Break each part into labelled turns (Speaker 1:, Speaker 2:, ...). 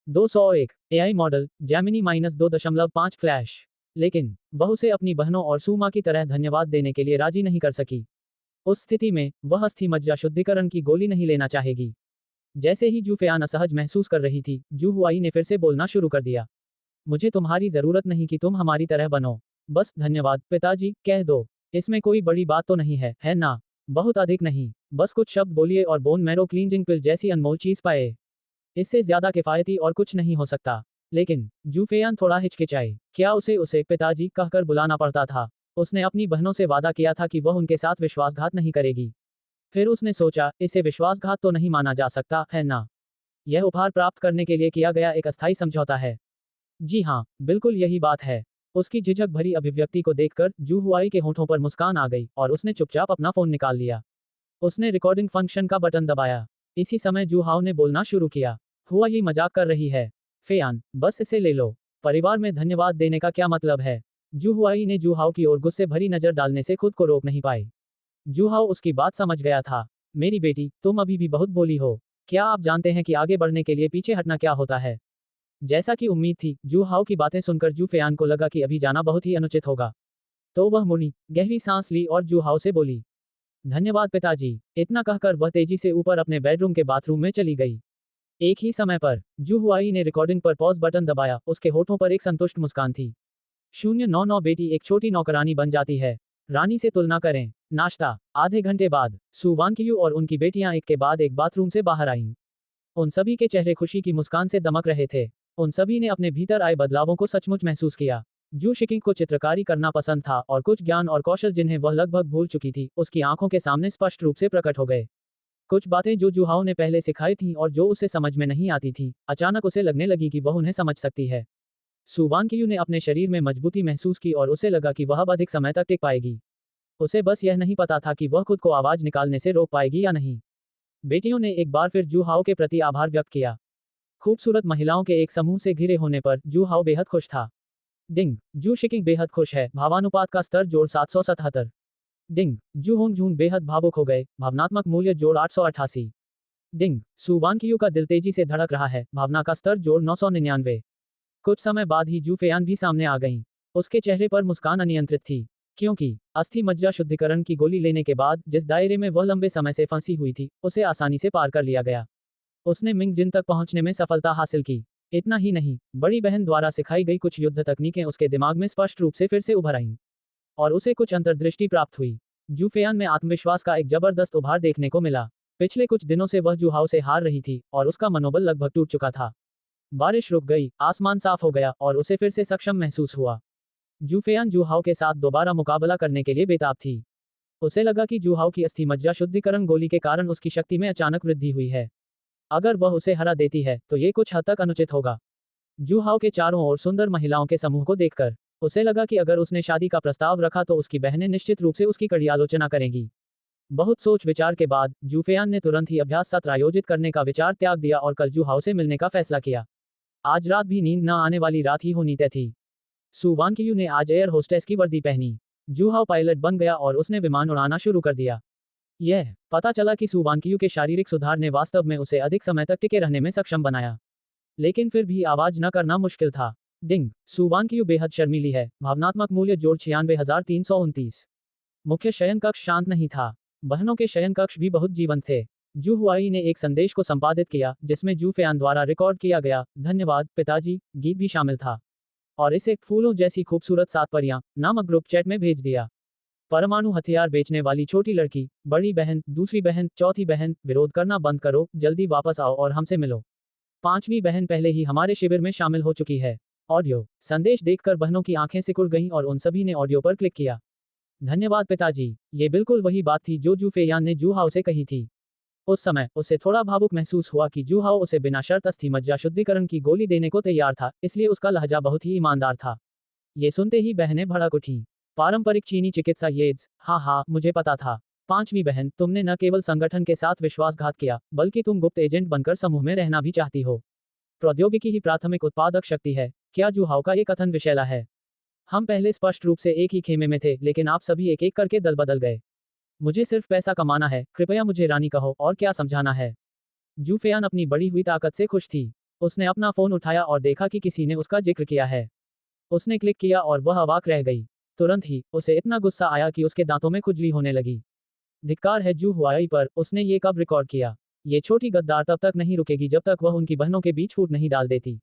Speaker 1: 201 AI model Jaimini -2.5 flash. लेकिन वह उसे अपनी बहनों और सूमा की तरह धन्यवाद देने के लिए राजी नहीं कर सकी। उस स्थिति में वह अस्थि मज्जा शुद्धिकरण की गोली नहीं लेना चाहेगी। जैसे ही जू फेयान असहज महसूस कर रही थी, जू हुआई ने फिर से बोलना शुरू कर दिया। मुझे तुम्हारी जरूरत नहीं कि तुम हमारी तरह बनो। बस धन्यवाद पिताजी कह दो। इसमें कोई बड़ी बात तो नहीं है ना? बहुत अधिक नहीं। बस कुछ शब्द बोलिए और बोन मैरो क्लींजिंग पिल जैसी अनमोल चीज पाए। इससे ज्यादा किफायती और कुछ नहीं हो सकता। लेकिन जू फेयान थोड़ा हिचकिचाई। क्या उसे उसे पिताजी कहकर बुलाना पड़ता था? उसने अपनी बहनों से वादा किया था कि वह उनके साथ विश्वासघात नहीं करेगी। फिर उसने सोचा, इसे विश्वासघात तो नहीं माना जा सकता है ना? यह उपहार प्राप्त करने के लिए किया गया एक अस्थायी समझौता है। जी हाँ, बिल्कुल यही बात है। उसकी झिझक भरी अभिव्यक्ति को देखकर जू हुआई के होठों पर मुस्कान आ गई और उसने चुपचाप अपना फोन निकाल लिया। उसने रिकॉर्डिंग फंक्शन का बटन दबाया। इसी समय जू हाओ ने बोलना शुरू किया। हुआ ये मजाक कर रही है। फेयान, बस इसे ले लो। परिवार में धन्यवाद देने का क्या मतलब है? जू हुआई ने जू हाओ की ओर गुस्से भरी नजर डालने से खुद को रोक नहीं पाई। जू हाओ उसकी बात समझ गया था। मेरी बेटी, तुम अभी भी बहुत भोली हो। क्या आप जानते हैं कि आगे बढ़ने के लिए पीछे हटना क्या होता है? जैसा कि उम्मीद थी, जू हाओ की बातें सुनकर जू फेयान को लगा कि अभी जाना बहुत ही अनुचित होगा। तो वह मुड़ी, गहरी सांस ली और जू हाओ से बोली, धन्यवाद पिताजी। इतना कहकर वह तेजी से ऊपर अपने बेडरूम के बाथरूम में चली गई। एक ही समय पर जू हुआई ने रिकॉर्डिंग पर पॉज बटन दबाया। उसके होठों पर एक संतुष्ट मुस्कान थी। 099 बेटी एक छोटी नौकरानी बन जाती है। रानी से तुलना करें। नाश्ता। आधे घंटे बाद सू वानकियू और उनकी बेटियां एक के बाद एक बाथरूम से बाहर आईं। उन सभी के चेहरे खुशी की मुस्कान से दमक रहे थे। उन सभी ने अपने भीतर आए बदलावों को सचमुच महसूस किया। जू शिकिंग को चित्रकारी करना पसंद था और कुछ ज्ञान और कौशल जिन्हें वह लगभग भूल चुकी थी, उसकी आंखों के सामने स्पष्ट रूप से प्रकट हो गए। कुछ बातें जो जूहाओ ने पहले सिखाई थीं और जो उसे समझ में नहीं आती थीं, अचानक उसे लगने लगी कि वह उन्हें समझ सकती है। सुवानकियू ने अपने शरीर में मजबूती महसूस की और उसे लगा कि वह अब अधिक समय तक टिक पाएगी। उसे बस यह नहीं पता था कि वह खुद को आवाज निकालने से रोक पाएगी या नहीं। बेटियों ने एक बार फिर जूहाओ के प्रति आभार व्यक्त किया। खूबसूरत महिलाओं के एक समूह से घिरे होने पर जूहाओ बेहद खुश था। डिंग, जू शिकिंग बेहद खुश है। भावानुपात का स्तर जोड़ 777। डिंग, जू होंग जून बेहद भावुक हो गए। भावनात्मक मूल्य जोड़ 888। डिंग, सू वानकियू का दिल तेजी से धड़क रहा है। भावना का स्तर जोड़ 999। कुछ समय बाद ही जू फेयान भी सामने आ गईं। उसके चेहरे पर मुस्कान अनियंत्रित थी, क्योंकि अस्थि मज्जा शुद्धिकरण की गोली लेने के बाद जिस दायरे में वह लंबे समय से फंसी हुई थी, उसे आसानी से पार कर लिया गया। उसने मिंग जिन तक पहुंचने में सफलता हासिल की। इतना ही नहीं, बड़ी बहन द्वारा सिखाई गई कुछ युद्ध तकनीकें उसके दिमाग में स्पष्ट रूप से फिर से उभर आईं और उसे कुछ अंतर्दृष्टि प्राप्त हुई। जू फेयान में आत्मविश्वास का एक जबरदस्त उभार देखने को मिला। पिछले कुछ दिनों से वह जूहाओ से हार रही थी और उसका मनोबल लगभग टूट चुका था। बारिश रुक गई, आसमान साफ हो गया और उसे फिर से सक्षम महसूस हुआ। जू फेयान जूहाओ के साथ दोबारा मुकाबला करने के लिए बेताब थी। उसे लगा कि जूहाओ की अस्थि मज्जा शुद्धिकरण गोली के कारण उसकी शक्ति में अचानक वृद्धि हुई है। अगर वह उसे हरा देती है तो ये कुछ हद तक अनुचित होगा। जूहाओ के चारों ओर सुंदर महिलाओं के समूह को देखकर उसे लगा कि अगर उसने शादी का प्रस्ताव रखा तो उसकी बहनें निश्चित रूप से उसकी कड़ी आलोचना करेंगी। बहुत सोच विचार के बाद जूफेयान ने तुरंत ही अभ्यास सत्र आयोजित करने का विचार त्याग दिया और कल जूहाओ से मिलने का फैसला किया। आज रात भी नींद न आने वाली रात ही होनी तय थी। सू वानकियू ने आज एयर होस्टेस की वर्दी पहनी। जूहाओ पायलट बन गया और उसने विमान उड़ाना शुरू कर दिया। यह पता चला कि सू वानकियू के शारीरिक सुधार ने वास्तव में उसे अधिक समय तक टिके रहने में सक्षम बनाया। लेकिन फिर भी आवाज न करना मुश्किल था। डिंग, सू वानकियू बेहद शर्मीली है। भावनात्मक मूल्य जोड़ 96,329। मुख्य शयन कक्ष शांत नहीं था। बहनों के शयन कक्ष भी बहुत जीवंत थे। जू हुआई ने एक संदेश को संपादित किया जिसमें जू फेयान द्वारा रिकॉर्ड किया गया धन्यवाद पिताजी गीत भी शामिल था और इसे फूलों जैसी खूबसूरत सात परियां नामक ग्रुप चैट में भेज दिया। परमाणु हथियार बेचने वाली छोटी लड़की, बड़ी बहन, दूसरी बहन, चौथी बहन, विरोध करना बंद करो, जल्दी वापस आओ और हमसे मिलो। पांचवी बहन पहले ही हमारे शिविर में शामिल हो चुकी है। ऑडियो संदेश देखकर बहनों की आंखें सिकुड़ गईं और उन सभी ने ऑडियो पर क्लिक किया। धन्यवाद पिताजी। ये बिल्कुल वही बात थी जो जू फेयान ने जूहाओ से कही थी। उस समय उसे थोड़ा भावुक महसूस हुआ कि जूहाओ उसे बिना शर्त अस्थि मज्जा शुद्धिकरण की गोली देने को तैयार था, इसलिए उसका लहजा बहुत ही ईमानदार था। ये सुनते ही बहनें भड़क उठीं। पारंपरिक चीनी चिकित्सा येड्स, हाँ हाँ मुझे पता था। पांचवी बहन, तुमने न केवल संगठन के साथ विश्वासघात किया, बल्कि तुम गुप्त एजेंट बनकर समूह में रहना भी चाहती हो। प्रौद्योगिकी ही प्राथमिक उत्पादक शक्ति है। क्या जूहाओ का ये कथन विषैला है? हम पहले स्पष्ट रूप से एक ही खेमे में थे, लेकिन आप सभी एक एक करके दल बदल गए। मुझे सिर्फ पैसा कमाना है, कृपया मुझे रानी कहो और क्या समझाना है। जू फेयान अपनी बढ़ी हुई ताकत से खुश थी। उसने अपना फोन उठाया और देखा कि किसी ने उसका जिक्र किया है। उसने क्लिक किया और वह अवाक रह गई। तुरंत ही उसे इतना गुस्सा आया कि उसके दांतों में खुजली होने लगी। धिक्कार है जू हुआई पर, उसने ये कब रिकॉर्ड किया? ये छोटी गद्दार तब तक नहीं रुकेगी जब तक वह उनकी बहनों के बीच फूट नहीं डाल देती।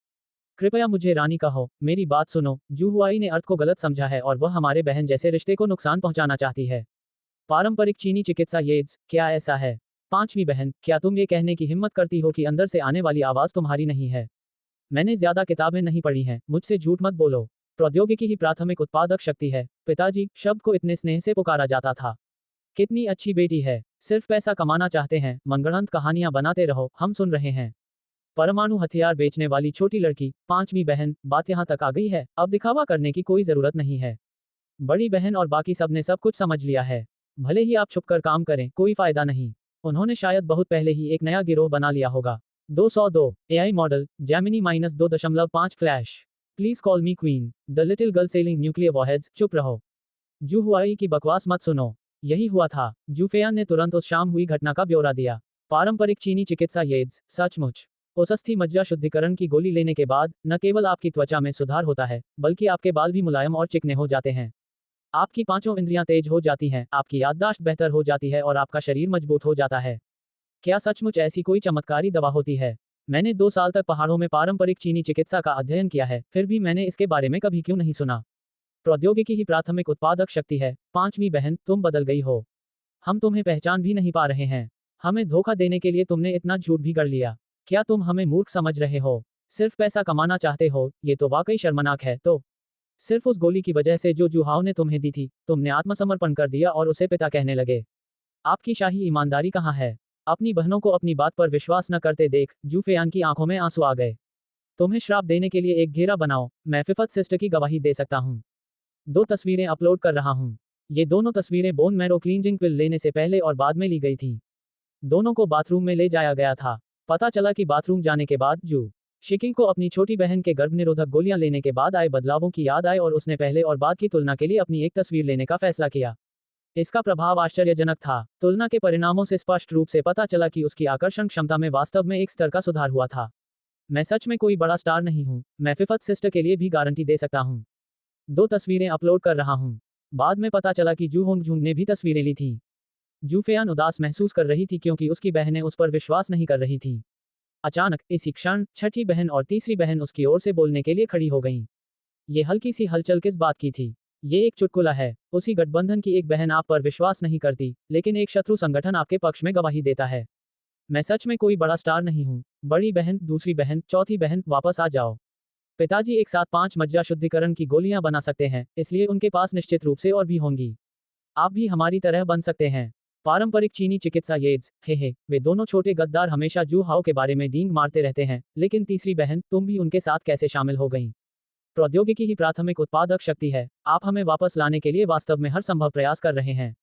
Speaker 1: कृपया मुझे रानी कहो, मेरी बात सुनो। जू हुआई ने अर्थ को गलत समझा है और वह हमारे बहन जैसे रिश्ते को नुकसान पहुंचाना चाहती है। पारंपरिक चीनी चिकित्सा येड्स, क्या ऐसा है? पांचवी बहन, क्या तुम ये कहने की हिम्मत करती हो कि अंदर से आने वाली आवाज तुम्हारी नहीं है? मैंने ज्यादा किताबें नहीं पढ़ी हैं, मुझसे झूठ मत बोलो। प्रौद्योगिकी ही प्राथमिक उत्पादक शक्ति है। पिताजी, शब्द को इतने स्नेह से पुकारा जाता था। कितनी अच्छी बेटी है। सिर्फ पैसा कमाना चाहते हैं, मनगढ़ंत कहानियां बनाते रहो, हम सुन रहे हैं। परमाणु हथियार बेचने वाली छोटी लड़की, पांचवी बहन, बात यहां तक आ गई है, अब दिखावा करने की कोई जरूरत नहीं है। बड़ी बहन और बाकी सब ने सब कुछ समझ लिया है। भले ही आप छुपकर काम करें, कोई फायदा नहीं। उन्होंने शायद बहुत पहले ही एक नया गिरोह बना लिया होगा। 202 AI model, Jaimini -2.5 flash. Please call me queen, the little girl selling nuclear warheads. चुप रहो। जू हुआई की बकवास मत सुनो। यही हुआ था। जूफेयान ने तुरंत उस शाम हुई घटना का ब्यौरा दिया। पारंपरिक चीनी चिकित्सा येड्स, सचमुच। उस अस्थि मज्जा शुद्धिकरण की गोली लेने के बाद न केवल आपकी त्वचा में सुधार होता है, बल्कि आपके बाल भी मुलायम और चिकने हो जाते हैं। आपकी पांचों इंद्रियां तेज हो जाती हैं, आपकी याददाश्त बेहतर हो जाती है और आपका शरीर मजबूत हो जाता है। क्या सचमुच ऐसी कोई चमत्कारी दवा होती है? मैंने 2 साल तक पहाड़ों में पारंपरिक चीनी चिकित्सा का अध्ययन किया है, फिर भी मैंने इसके बारे में कभी क्यों नहीं सुना? प्रौद्योगिकी ही प्राथमिक उत्पादक शक्ति है। पांचवी बहन, तुम बदल गई हो। हम तुम्हें पहचान भी नहीं पा रहे हैं। हमें धोखा देने के लिए तुमने इतना झूठ भी गढ़ लिया। क्या तुम हमें मूर्ख समझ रहे हो? सिर्फ पैसा कमाना चाहते हो, ये तो वाकई शर्मनाक है। तो सिर्फ उस गोली की वजह से जो जुहाव ने तुम्हें दी थी, तुमने आत्मसमर्पण कर दिया और उसे पिता कहने लगे। आपकी शाही ईमानदारी कहाँ है? अपनी बहनों को अपनी बात पर विश्वास न करते देख जूफेयान की आंखों में आंसू आ गए। तुम्हें श्राप देने के लिए एक घेरा बनाओ, मैं फिफथ सिस्टर की गवाही दे सकता हूँ। 2 तस्वीरें अपलोड कर रहा हूँ। ये दोनों तस्वीरें बोन मैरो क्लींजिंग पिल लेने से पहले और बाद में ली गई थी। दोनों को बाथरूम में ले जाया गया था। पता चला कि बाथरूम जाने के बाद जू शिकिंग को अपनी छोटी बहन के गर्भनिरोधक गोलियां लेने के बाद आए बदलावों की याद आई और उसने पहले और बाद की तुलना के लिए अपनी एक तस्वीर लेने का फैसला किया। इसका प्रभाव आश्चर्यजनक था। तुलना के परिणामों से स्पष्ट रूप से पता चला कि उसकी आकर्षण क्षमता में वास्तव में एक स्तर का सुधार हुआ था। मैं सच में कोई बड़ा स्टार नहीं हूँ, मैं फिफथ सिस्टर के लिए भी गारंटी दे सकता हूँ। 2 तस्वीरें अपलोड कर रहा हूँ। बाद में पता चला कि जू होंगजूंग ने भी तस्वीरें ली थीं। जूफेयान उदास महसूस कर रही थी क्योंकि उसकी बहनें उस पर विश्वास नहीं कर रही थीं। अचानक इसी क्षण छठी बहन और तीसरी बहन उसकी ओर से बोलने के लिए खड़ी हो गईं। ये हल्की सी हलचल किस बात की थी? ये एक चुटकुला है। उसी गठबंधन की एक बहन आप पर विश्वास नहीं करती, लेकिन एक शत्रु संगठन आपके पक्ष में गवाही देता है। मैं सच में कोई बड़ा स्टार नहीं हूँ। बड़ी बहन, दूसरी बहन, चौथी बहन, वापस आ जाओ। पिताजी एक साथ 5 मज्जा शुद्धिकरण की गोलियां बना सकते हैं, इसलिए उनके पास निश्चित रूप से और भी होंगी। आप भी हमारी तरह बन सकते हैं। पारंपरिक चीनी चिकित्सा येड्स, हे, वे दोनों छोटे गद्दार हमेशा जू हाओ के बारे में डींग मारते रहते हैं, लेकिन तीसरी बहन, तुम भी उनके साथ कैसे शामिल हो गई? प्रौद्योगिकी ही प्राथमिक उत्पादक शक्ति है। आप हमें वापस लाने के लिए वास्तव में हर संभव प्रयास कर रहे हैं।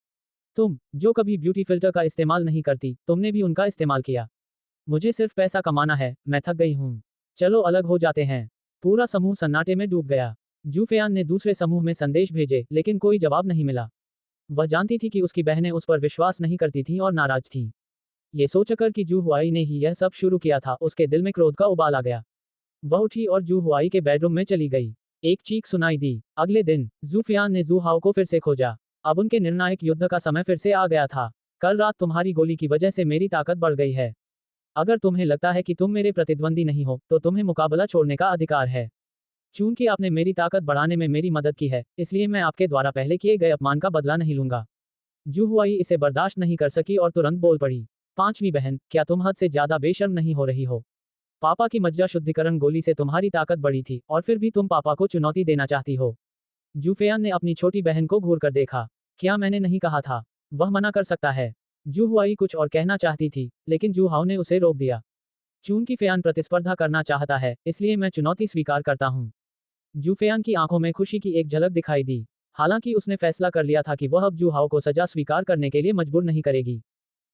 Speaker 1: तुम, जो कभी ब्यूटी फिल्टर का इस्तेमाल नहीं करती, तुमने भी उनका इस्तेमाल किया। मुझे सिर्फ पैसा कमाना है, मैं थक गई हूँ। चलो अलग हो जाते हैं। पूरा समूह सन्नाटे में डूब गया। जूफेयान ने दूसरे समूह में संदेश भेजे, लेकिन कोई जवाब नहीं मिला। वह जानती थी कि उसकी बहनें उस पर विश्वास नहीं करती थीं और नाराज थीं। ये सोचकर कि जू हुआई ने ही यह सब शुरू किया था, उसके दिल में क्रोध का उबाल आ गया। वह उठी और जू हुआई के बेडरूम में चली गई। एक चीख सुनाई दी। अगले दिन जूफियान ने जू हाओ को फिर से खोजा। अब उनके निर्णायक युद्ध का समय फिर से आ गया था। कल रात तुम्हारी गोली की वजह से मेरी ताकत बढ़ गई है। अगर तुम्हें लगता है कि तुम मेरे प्रतिद्वंदी नहीं हो, तो तुम्हें मुकाबला छोड़ने का अधिकार है। चूंकि आपने मेरी ताकत बढ़ाने में मेरी मदद की है, इसलिए मैं आपके द्वारा पहले किए गए अपमान का बदला नहीं लूंगा। जू हुआई इसे बर्दाश्त नहीं कर सकी और तुरंत बोल पड़ी। पांचवी बहन, क्या तुम हद से ज्यादा बेशर्म नहीं हो रही हो? पापा की मज्जा शुद्धिकरण गोली से तुम्हारी ताकत बढ़ी थी और फिर भी तुम पापा को चुनौती देना चाहती हो। जूफेयान ने अपनी छोटी बहन को घूर कर देखा। क्या मैंने नहीं कहा था? वह मना कर सकता है। जू हुआई कुछ और कहना चाहती थी, लेकिन जू हाओ ने उसे रोक दिया। चूंकि फेयान प्रतिस्पर्धा करना चाहता है, इसलिए मैं चुनौती स्वीकार करता हूँ। जूफेयान की आंखों में खुशी की एक झलक दिखाई दी। हालांकि उसने फैसला कर लिया था कि वह अब जू हाओ को सजा स्वीकार करने के लिए मजबूर नहीं करेगी।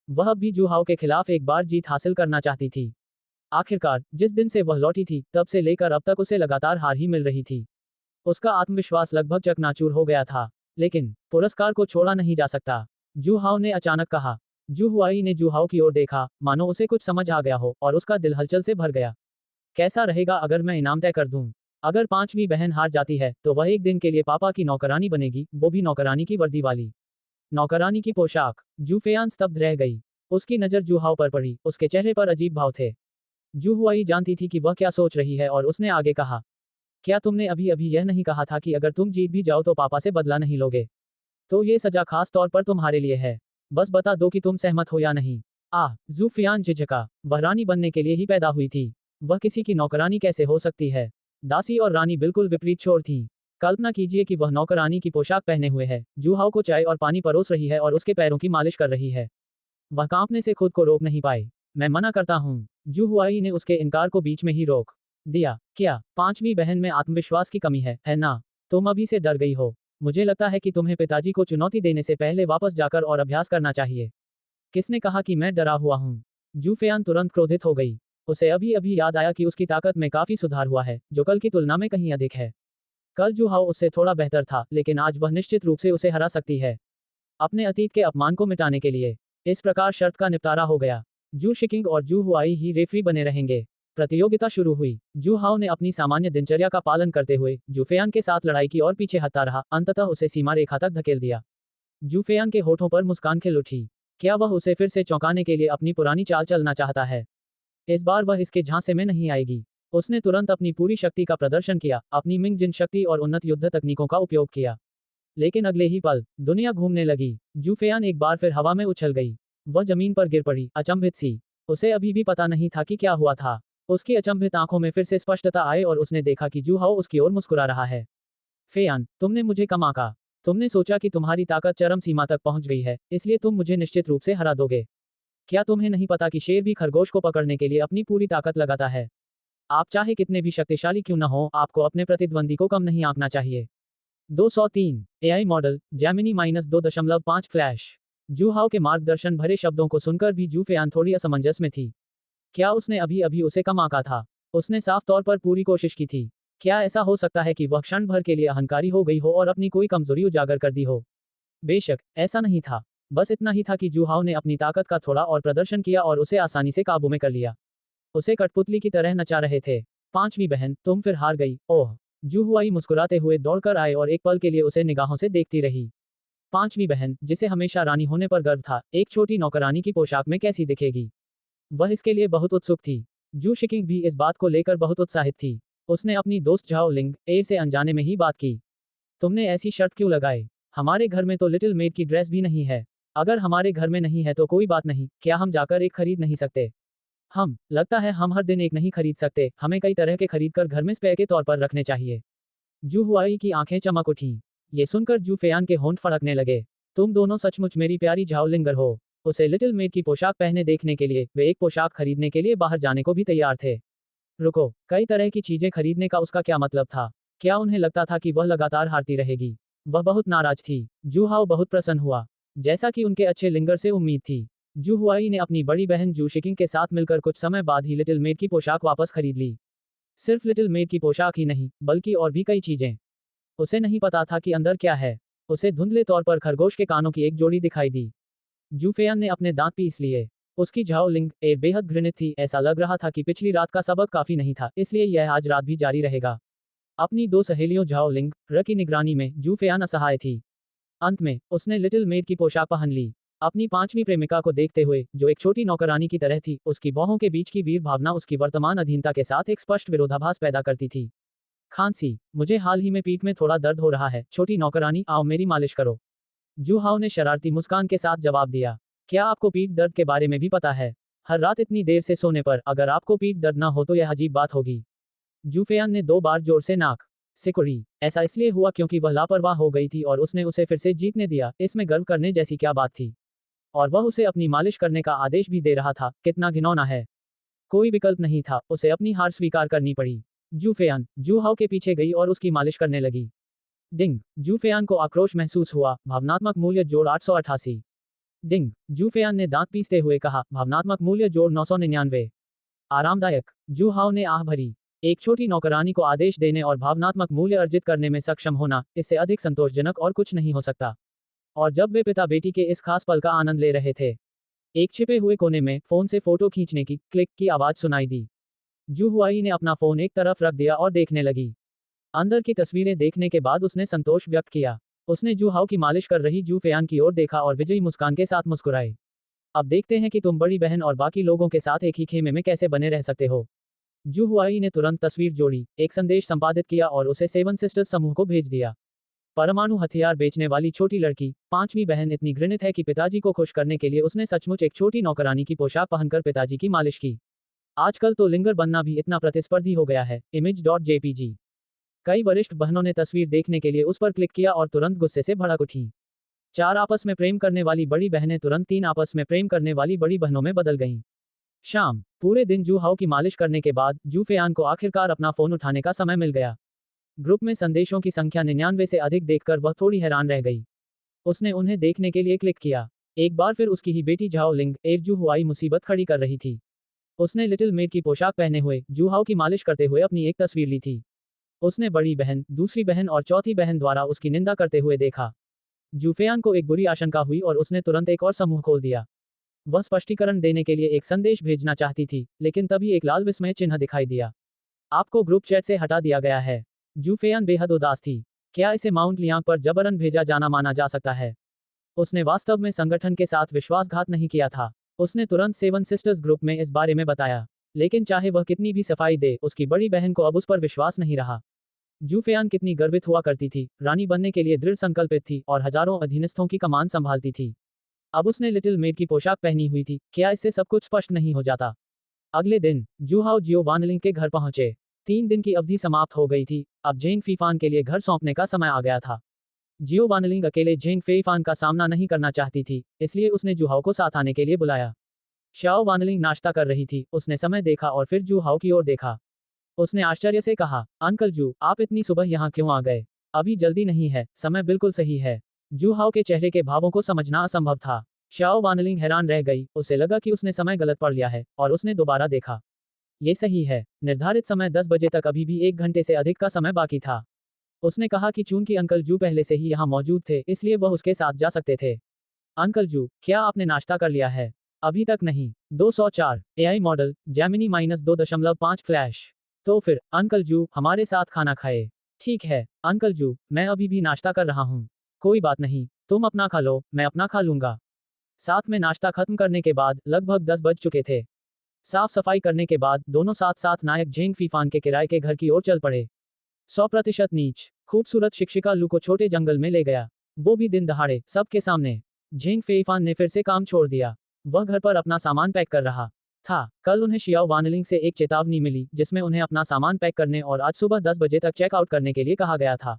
Speaker 1: वह अब भी जू हाओ के खिलाफ एक बार जीत हासिल करना चाहती थी। आखिरकार, जिस दिन से वह लौटी थी, तब से लेकर अब तक उसे लगातार हार ही मिल रही थी। उसका आत्मविश्वास लगभग चकनाचूर हो गया था। लेकिन पुरस्कार को छोड़ा नहीं जा सकता, जू हाओ ने अचानक कहा। जू हुआई ने जू हाओ की ओर देखा, मानो उसे कुछ समझ आ गया हो, और उसका दिल हलचल से भर गया। कैसा रहेगा अगर मैं इनाम तय कर दूं? अगर पांचवी बहन हार जाती है तो वह एक दिन के लिए पापा की नौकरानी बनेगी, वो भी नौकरानी की वर्दी वाली। नौकरानी की पोशाक। जूफेयान स्तब्ध रह गई। उसकी नजर जूहाओ पर पड़ी, उसके चेहरे पर अजीब भाव थे। जू हुआई जानती थी कि वह क्या सोच रही है और उसने आगे कहा, क्या तुमने अभी अभी यह नहीं कहा था कि अगर तुम जीत भी जाओ तो पापा से बदला नहीं लोगे? तो ये सजा खास तौर पर तुम्हारे लिए है। बस बता दो कि तुम सहमत हो या नहीं। जूफियान झिझका। वह रानी बनने के लिए ही पैदा हुई थी। वह किसी की नौकरानी कैसे हो सकती है? दासी और रानी बिल्कुल विपरीत छोर थीं। कल्पना कीजिए कि वह नौकरानी की पोशाक पहने हुए है, जूहाओ को चाय और पानी परोस रही है और उसके पैरों की मालिश कर रही है। वह कांपने से खुद को रोक नहीं पाई। मैं मना करता हूँ। जू हुआई ने उसके इनकार को बीच में ही रोक दिया। क्या पांचवी बहन में आत्मविश्वास की कमी है ना? तुम अभी से डर गई हो। मुझे लगता है कि तुम्हें पिताजी को चुनौती देने से पहले वापस जाकर और अभ्यास करना चाहिए। किसने कहा कि मैं डरा हुआ हूँ? जूफेयान तुरंत क्रोधित हो गई। उसे अभी अभी याद आया कि उसकी ताकत में काफी सुधार हुआ है, जो कल की तुलना में कहीं अधिक है। कल जूहाओ उससे थोड़ा बेहतर था, लेकिन आज वह निश्चित रूप से उसे हरा सकती है। अपने अतीत के अपमान को मिटाने के लिए इस प्रकार शर्त का निपटारा हो गया। जू शिकिंग और जू हुआई ही रेफरी बने रहेंगे। प्रतियोगिता शुरू हुई। जू हाओ ने अपनी सामान्य दिनचर्या का पालन करते हुए जूफेयान के साथ लड़ाई की और पीछे हटता रहा, अंततः उसे सीमा रेखा तक धकेल दिया। जूफेयान के होठों पर मुस्कान खिल उठी। क्या वह उसे फिर से चौंकाने के लिए अपनी पुरानी चाल चलना चाहता है? इस बार वह इसके झांसे में नहीं आएगी। उसने तुरंत अपनी पूरी शक्ति का प्रदर्शन किया, अपनी मिंग जिन शक्ति और उन्नत युद्ध तकनीकों का उपयोग किया। लेकिन अगले ही पल दुनिया घूमने लगी। जूफेयान एक बार फिर हवा में उछल गई। वह जमीन पर गिर पड़ी, अचंभित सी। उसे अभी भी पता नहीं था कि क्या हुआ था। उसकी अचंभित आंखों में फिर से स्पष्टता आई और उसने देखा कि जूहाओ उसकी ओर मुस्कुरा रहा है। फेयान, तुमने मुझे कम आंका। तुमने सोचा कि तुम्हारी ताकत चरम सीमा तक पहुंच गई है, इसलिए तुम मुझे निश्चित रूप से हरा दोगे। क्या तुम्हें नहीं पता कि शेर भी खरगोश को पकड़ने के लिए अपनी पूरी ताकत लगाता है? आप चाहे कितने भी शक्तिशाली क्यों न हो, आपको अपने प्रतिद्वंदी को कम नहीं आंकना चाहिए। 203 एआई मॉडल जैमिनी -2.5 फ्लैश। जूहाओ के मार्गदर्शन भरे शब्दों को सुनकर भी जूफेयान थोड़ी असमंजस में थी। क्या उसने अभी अभी उसे कम आंका था? उसने साफ तौर पर पूरी कोशिश की थी। क्या ऐसा हो सकता है कि वह क्षण भर के लिए अहंकारी हो गई हो और अपनी कोई कमजोरी उजागर कर दी हो? बेशक ऐसा नहीं था। बस इतना ही था कि जूहाओ ने अपनी ताकत का थोड़ा और प्रदर्शन किया और उसे आसानी से काबू में कर लिया। उसे कठपुतली की तरह नचा रहे थे। पांचवी बहन, तुम फिर हार गई। ओह। जू हुआई मुस्कुराते हुए दौड़कर आए और एक पल के लिए उसे निगाहों से देखती रही। पांचवी बहन, जिसे हमेशा रानी होने पर गर्व था, एक छोटी नौकरानी की पोशाक में कैसी दिखेगी? वह इसके लिए बहुत उत्सुक थी। जू शिकिंग भी इस बात को लेकर बहुत उत्साहित थी। उसने अपनी दोस्त झाओ लिंग ए से अनजाने में ही बात की। तुमने ऐसी शर्त क्यों लगाए? हमारे घर में तो लिटिल मेड की ड्रेस भी नहीं है। अगर हमारे घर में नहीं है तो कोई बात नहीं, क्या हम जाकर एक खरीद नहीं सकते? लगता है हम हर दिन एक नहीं खरीद सकते, हमें कई तरह के खरीद कर घर में स्पेयर के तौर पर रखने चाहिए। जू हुआई की आंखें चमक उठीं। ये सुनकर जू फेयान के होंठ फड़कने लगे। तुम दोनों सचमुच मेरी प्यारी झाओलिंगर हो। उसे लिटिल मेड की पोशाक पहने देखने के लिए वे एक पोशाक खरीदने के लिए बाहर जाने को भी तैयार थे। रुको, कई तरह की चीजें खरीदने का उसका क्या मतलब था? क्या उन्हें लगता था कि वह लगातार हारती रहेगी? वह बहुत नाराज थी। जू हाओ बहुत प्रसन्न हुआ, जैसा कि उनके अच्छे लिंगर से उम्मीद थी। जू हुआई ने अपनी बड़ी बहन जू शिकिंग के साथ मिलकर कुछ समय बाद ही लिटिल मेड की पोशाक वापस खरीद ली। सिर्फ लिटिल मेड की पोशाक ही नहीं, बल्कि और भी कई चीजें। उसे नहीं पता था कि अंदर क्या है। उसे धुंधले तौर पर खरगोश के कानों की एक जोड़ी दिखाई दी। जूफेयान ने अपने दांत पीस लिए। उसकी झाओ लिंग ए बेहद घृणित थी, ऐसा लग रहा था कि पिछली रात का सबक काफी नहीं था, इसलिए यह आज रात भी जारी रहेगा। अपनी दो सहेलियों झाओ लिंग र की निगरानी में जूफेयान असहाय थी। अंत में उसने लिटिल मेड की पोशाक पहन ली। अपनी पांचवी प्रेमिका को देखते हुए, जो एक छोटी नौकरानी की तरह थी, उसकी बाहों के बीच की वीर भावना उसकी वर्तमान अधीनता के साथ एक स्पष्ट विरोधाभास पैदा करती थी। खांसी, मुझे हाल ही में पीठ में थोड़ा दर्द हो रहा है, छोटी नौकरानी, आओ मेरी मालिश करो। जूहाओ ने शरारती मुस्कान के साथ जवाब दिया। क्या आपको पीठ दर्द के बारे में भी पता है? हर रात इतनी देर से सोने पर अगर आपको पीठ दर्द ना हो तो यह अजीब बात होगी। जूफेयान ने 2 बार जोर से नाक सिकुड़ी। ऐसा इसलिए हुआ क्योंकि वह लापरवाह हो गई थी और उसने उसे फिर से जीतने दिया, इसमें गर्व करने जैसी क्या बात थी? और वह उसे अपनी मालिश करने का आदेश भी दे रहा था, कितना घिनौना है। कोई विकल्प नहीं था, उसे अपनी हार स्वीकार करनी पड़ी। जूफेयान जूहाओ के पीछे गई और उसकी मालिश करने लगी। डिंग, जूफेयान को आक्रोश महसूस हुआ, भावनात्मक मूल्य जोड़ 888। डिंग, जूफेयान ने दांत पीसते हुए कहा, भावनात्मक मूल्य जोड़ 999। आरामदायक, जूहाओ ने आह भरी। एक छोटी नौकरानी को आदेश देने और भावनात्मक मूल्य अर्जित करने में सक्षम होना, इससे अधिक संतोषजनक और कुछ नहीं हो सकता। और जब वे पिता बेटी के इस खास पल का आनंद ले रहे थे, एक छिपे हुए कोने में फोन से फोटो खींचने की क्लिक की आवाज सुनाई दी। जू हुआई ने अपना फोन एक तरफ रख दिया और देखने लगी। अंदर की तस्वीरें देखने के बाद उसने संतोष व्यक्त किया। उसने जू हाओ की मालिश कर रही जू फेयान की ओर देखा और विजयी मुस्कान के साथ मुस्कुराए। अब देखते हैं कि तुम बड़ी बहन और बाकी लोगों के साथ एक ही खेमे में कैसे बने रह सकते हो। जू हुआई ने तुरंत तस्वीर जोड़ी, एक संदेश संपादित किया और उसे सेवन सिस्टर्स समूह को भेज दिया। परमाणु हथियार बेचने वाली छोटी लड़की, पांचवी बहन इतनी घृणित है कि पिताजी को खुश करने के लिए उसने सचमुच एक छोटी नौकरानी की पोशाक पहनकर पिताजी की मालिश की। आजकल तो लिंगर बनना भी इतना प्रतिस्पर्धी हो गया है। image.jpg। कई वरिष्ठ बहनों ने तस्वीर देखने के लिए उस पर क्लिक किया और तुरंत गुस्से से भड़क उठी। 4 आपस में प्रेम करने वाली बड़ी बहनें तुरंत 3 आपस में प्रेम करने वाली बड़ी बहनों में बदल गईं। शाम, पूरे दिन जू हाओ की मालिश करने के बाद जू फेयान को आखिरकार अपना फोन उठाने का समय मिल गया। ग्रुप में संदेशों की संख्या 99 से अधिक देखकर वह थोड़ी हैरान रह गई। उसने उन्हें देखने के लिए क्लिक किया। एक बार फिर उसकी ही बेटी झाओ लिंग एक जू हुआई मुसीबत खड़ी कर रही थी। उसने लिटिल मेड की पोशाक पहने हुए जू हाओ की मालिश करते हुए अपनी एक तस्वीर ली थी। उसने बड़ी बहन, दूसरी बहन और चौथी बहन द्वारा उसकी निंदा करते हुए देखा। जूफेयान को एक बुरी आशंका हुई और उसने तुरंत एक और समूह खोल दिया। वह स्पष्टीकरण देने के लिए एक संदेश भेजना चाहती थी, लेकिन तभी एक लाल विस्मय चिन्ह दिखाई दिया। आपको ग्रुप चैट से हटा दिया गया है। जूफेयान बेहद उदास थी। क्या इसे माउंट लियांग पर जबरन भेजा जाना माना जा सकता है? उसने वास्तव में संगठन के साथ विश्वासघात नहीं किया था। उसने तुरंत सेवन सिस्टर्स ग्रुप में इस बारे में बताया, लेकिन चाहे वह कितनी भी सफाई दे, उसकी बड़ी बहन को अब उस पर विश्वास नहीं रहा। जूफेयान कितनी गर्वित हुआ करती थी, रानी बनने के लिए दृढ़ संकल्पित थी और हजारों अधीनस्थों की कमान संभालती थी। अब उसने लिटिल मेड की पोशाक पहनी हुई थी। क्या इससे सब कुछ स्पष्ट नहीं हो जाता? अगले दिन जू हाओ जियो वानलिंग के घर पहुंचे। 3 दिन की अवधि समाप्त हो गई थी। अब जेंग फीफान के लिए घर सौंपने का समय आ गया था। जियो वानलिंग अकेले जेंग फेईफान का सामना नहीं करना चाहती थी, इसलिए उसने जू हाओ को साथ आने के लिए बुलाया। शाओ वानलिंग नाश्ता कर रही थी। उसने समय देखा और फिर जू हाओ की ओर देखा। उसने आश्चर्य से कहा, अंकल जू, आप इतनी सुबह यहाँ क्यों आ गए? अभी जल्दी नहीं है, समय बिल्कुल सही है। जू हाओ के चेहरे के भावों को समझना असंभव था। शाओ वानलिंग हैरान रह गई। उसे लगा कि उसने समय गलत पढ़ लिया है, और उसने दोबारा देखा। ये सही है। निर्धारित समय 10 बजे तक अभी भी 1 घंटे से अधिक का समय बाकी था। उसने कहा कि चूंकि अंकल जू पहले से ही यहाँ मौजूद थे, इसलिए वह उसके साथ जा सकते थे। अंकल जू, क्या आपने नाश्ता कर लिया है? अभी तक नहीं। 204 एआई मॉडल जेमिनी -2.5 फ्लैश। तो फिर अंकल जू हमारे साथ खाना खाए। ठीक है अंकल जू, मैं अभी भी नाश्ता कर रहा हूँ। कोई बात नहीं, तुम अपना खा लो, मैं अपना खा लूंगा। साथ में नाश्ता खत्म करने के बाद लगभग 10 बज चुके थे। साफ सफाई करने के बाद दोनों साथ साथ नायक जेंग फीफान के किराए के घर की ओर चल पड़े। 100% नीच खूबसूरत शिक्षिका लू को छोटे जंगल में ले गया, वो भी दिन दहाड़े, सबके सामने। जेंग फेईफान ने फिर से काम छोड़ दिया। वह घर पर अपना सामान पैक कर रहा था। कल उन्हें शियाओ वानलिंग से एक चेतावनी मिली, जिसमें उन्हें अपना सामान पैक करने और आज सुबह 10 बजे तक चेकआउट करने के लिए कहा गया था।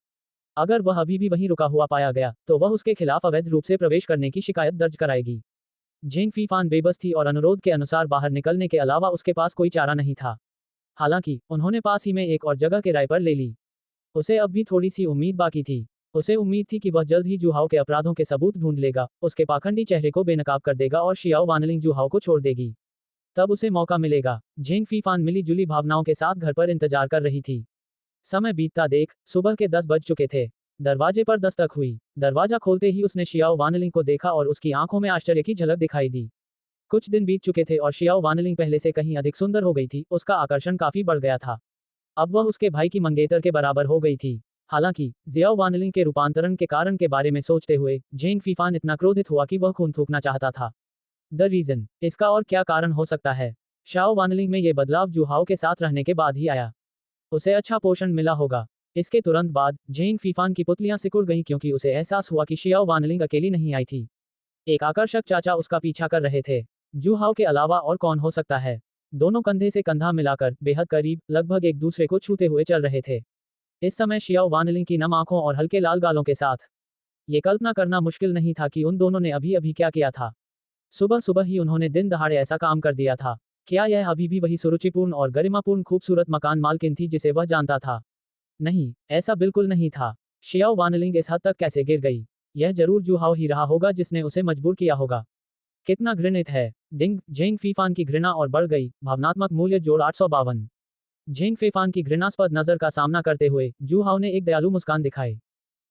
Speaker 1: अगर वह अभी भी वहीं रुका हुआ पाया गया, तो वह उसके खिलाफ अवैध रूप से प्रवेश करने की शिकायत दर्ज कराएगी। जेंग फीफान बेबस थी और अनुरोध के अनुसार बाहर निकलने के अलावा उसके पास कोई चारा नहीं था। हालांकि उन्होंने पास ही में एक और जगह किराए पर ले ली। उसे अब भी थोड़ी सी उम्मीद बाकी थी। उसे उम्मीद थी कि वह जल्द ही जूहाओ के अपराधों के सबूत ढूंढ लेगा, उसके पाखंडी चेहरे को बेनकाब कर देगा और शियाओ वानलिंग जूहाओ को छोड़ देगी। तब उसे मौका मिलेगा। जेंग फीफान मिली जुली भावनाओं के साथ घर पर इंतजार कर रही थी। समय बीतता देख सुबह के 10 बज चुके थे। दरवाजे पर दस्तक हुई। दरवाजा खोलते ही उसने शियाओ वानलिंग को देखा और उसकी आंखों में आश्चर्य की झलक दिखाई दी। कुछ दिन बीत चुके थे और शियाओ वानलिंग पहले से कहीं अधिक सुंदर हो गई थी। उसका आकर्षण काफी बढ़ गया था। अब वह उसके भाई की मंगेतर के बराबर हो गई थी। हालांकि जियाओ वानलिंग के रूपांतरण के कारण के बारे में सोचते हुए जेंग फीफान इतना क्रोधित हुआ कि वह खून थूकना चाहता था। द रीजन, इसका और क्या कारण हो सकता है? शाओ वानलिंग में ये बदलाव जूहाओ के साथ रहने के बाद ही आया। उसे अच्छा पोषण मिला होगा। इसके तुरंत बाद जेंग फीफान की पुतलियां सिकुड़ गईं क्योंकि उसे एहसास हुआ कि शियाओ वानलिंग अकेली नहीं आई थी। एक आकर्षक चाचा उसका पीछा कर रहे थे। जूहाओ के अलावा और कौन हो सकता है? दोनों कंधे से कंधा मिलाकर बेहद करीब, लगभग एक दूसरे को छूते हुए चल रहे थे। इस समय शियाओ वानलिंग की नम आंखों और हल्के लाल गालों के साथ ये कल्पना करना मुश्किल नहीं था कि उन दोनों ने अभी अभी क्या किया था। सुबह सुबह ही उन्होंने दिन दहाड़े ऐसा काम कर दिया था। क्या यह अभी भी वही सुरुचिपूर्ण और गरिमापूर्ण खूबसूरत मकान मालकिन थी जिसे वह जानता था? नहीं, ऐसा बिल्कुल नहीं था। शियाओ वानलिंग इस हद तक कैसे गिर गई? यह जरूर जूहाओ ही रहा होगा जिसने उसे मजबूर किया होगा। कितना घृणित है। डिंग जेंग फीफान की घृणा और बढ़ गई। भावनात्मक मूल्य जोड़ 852। जेंग फेफान की घृणास्पद नजर का सामना करते हुए जूहाओ ने एक दयालु मुस्कान दिखाई।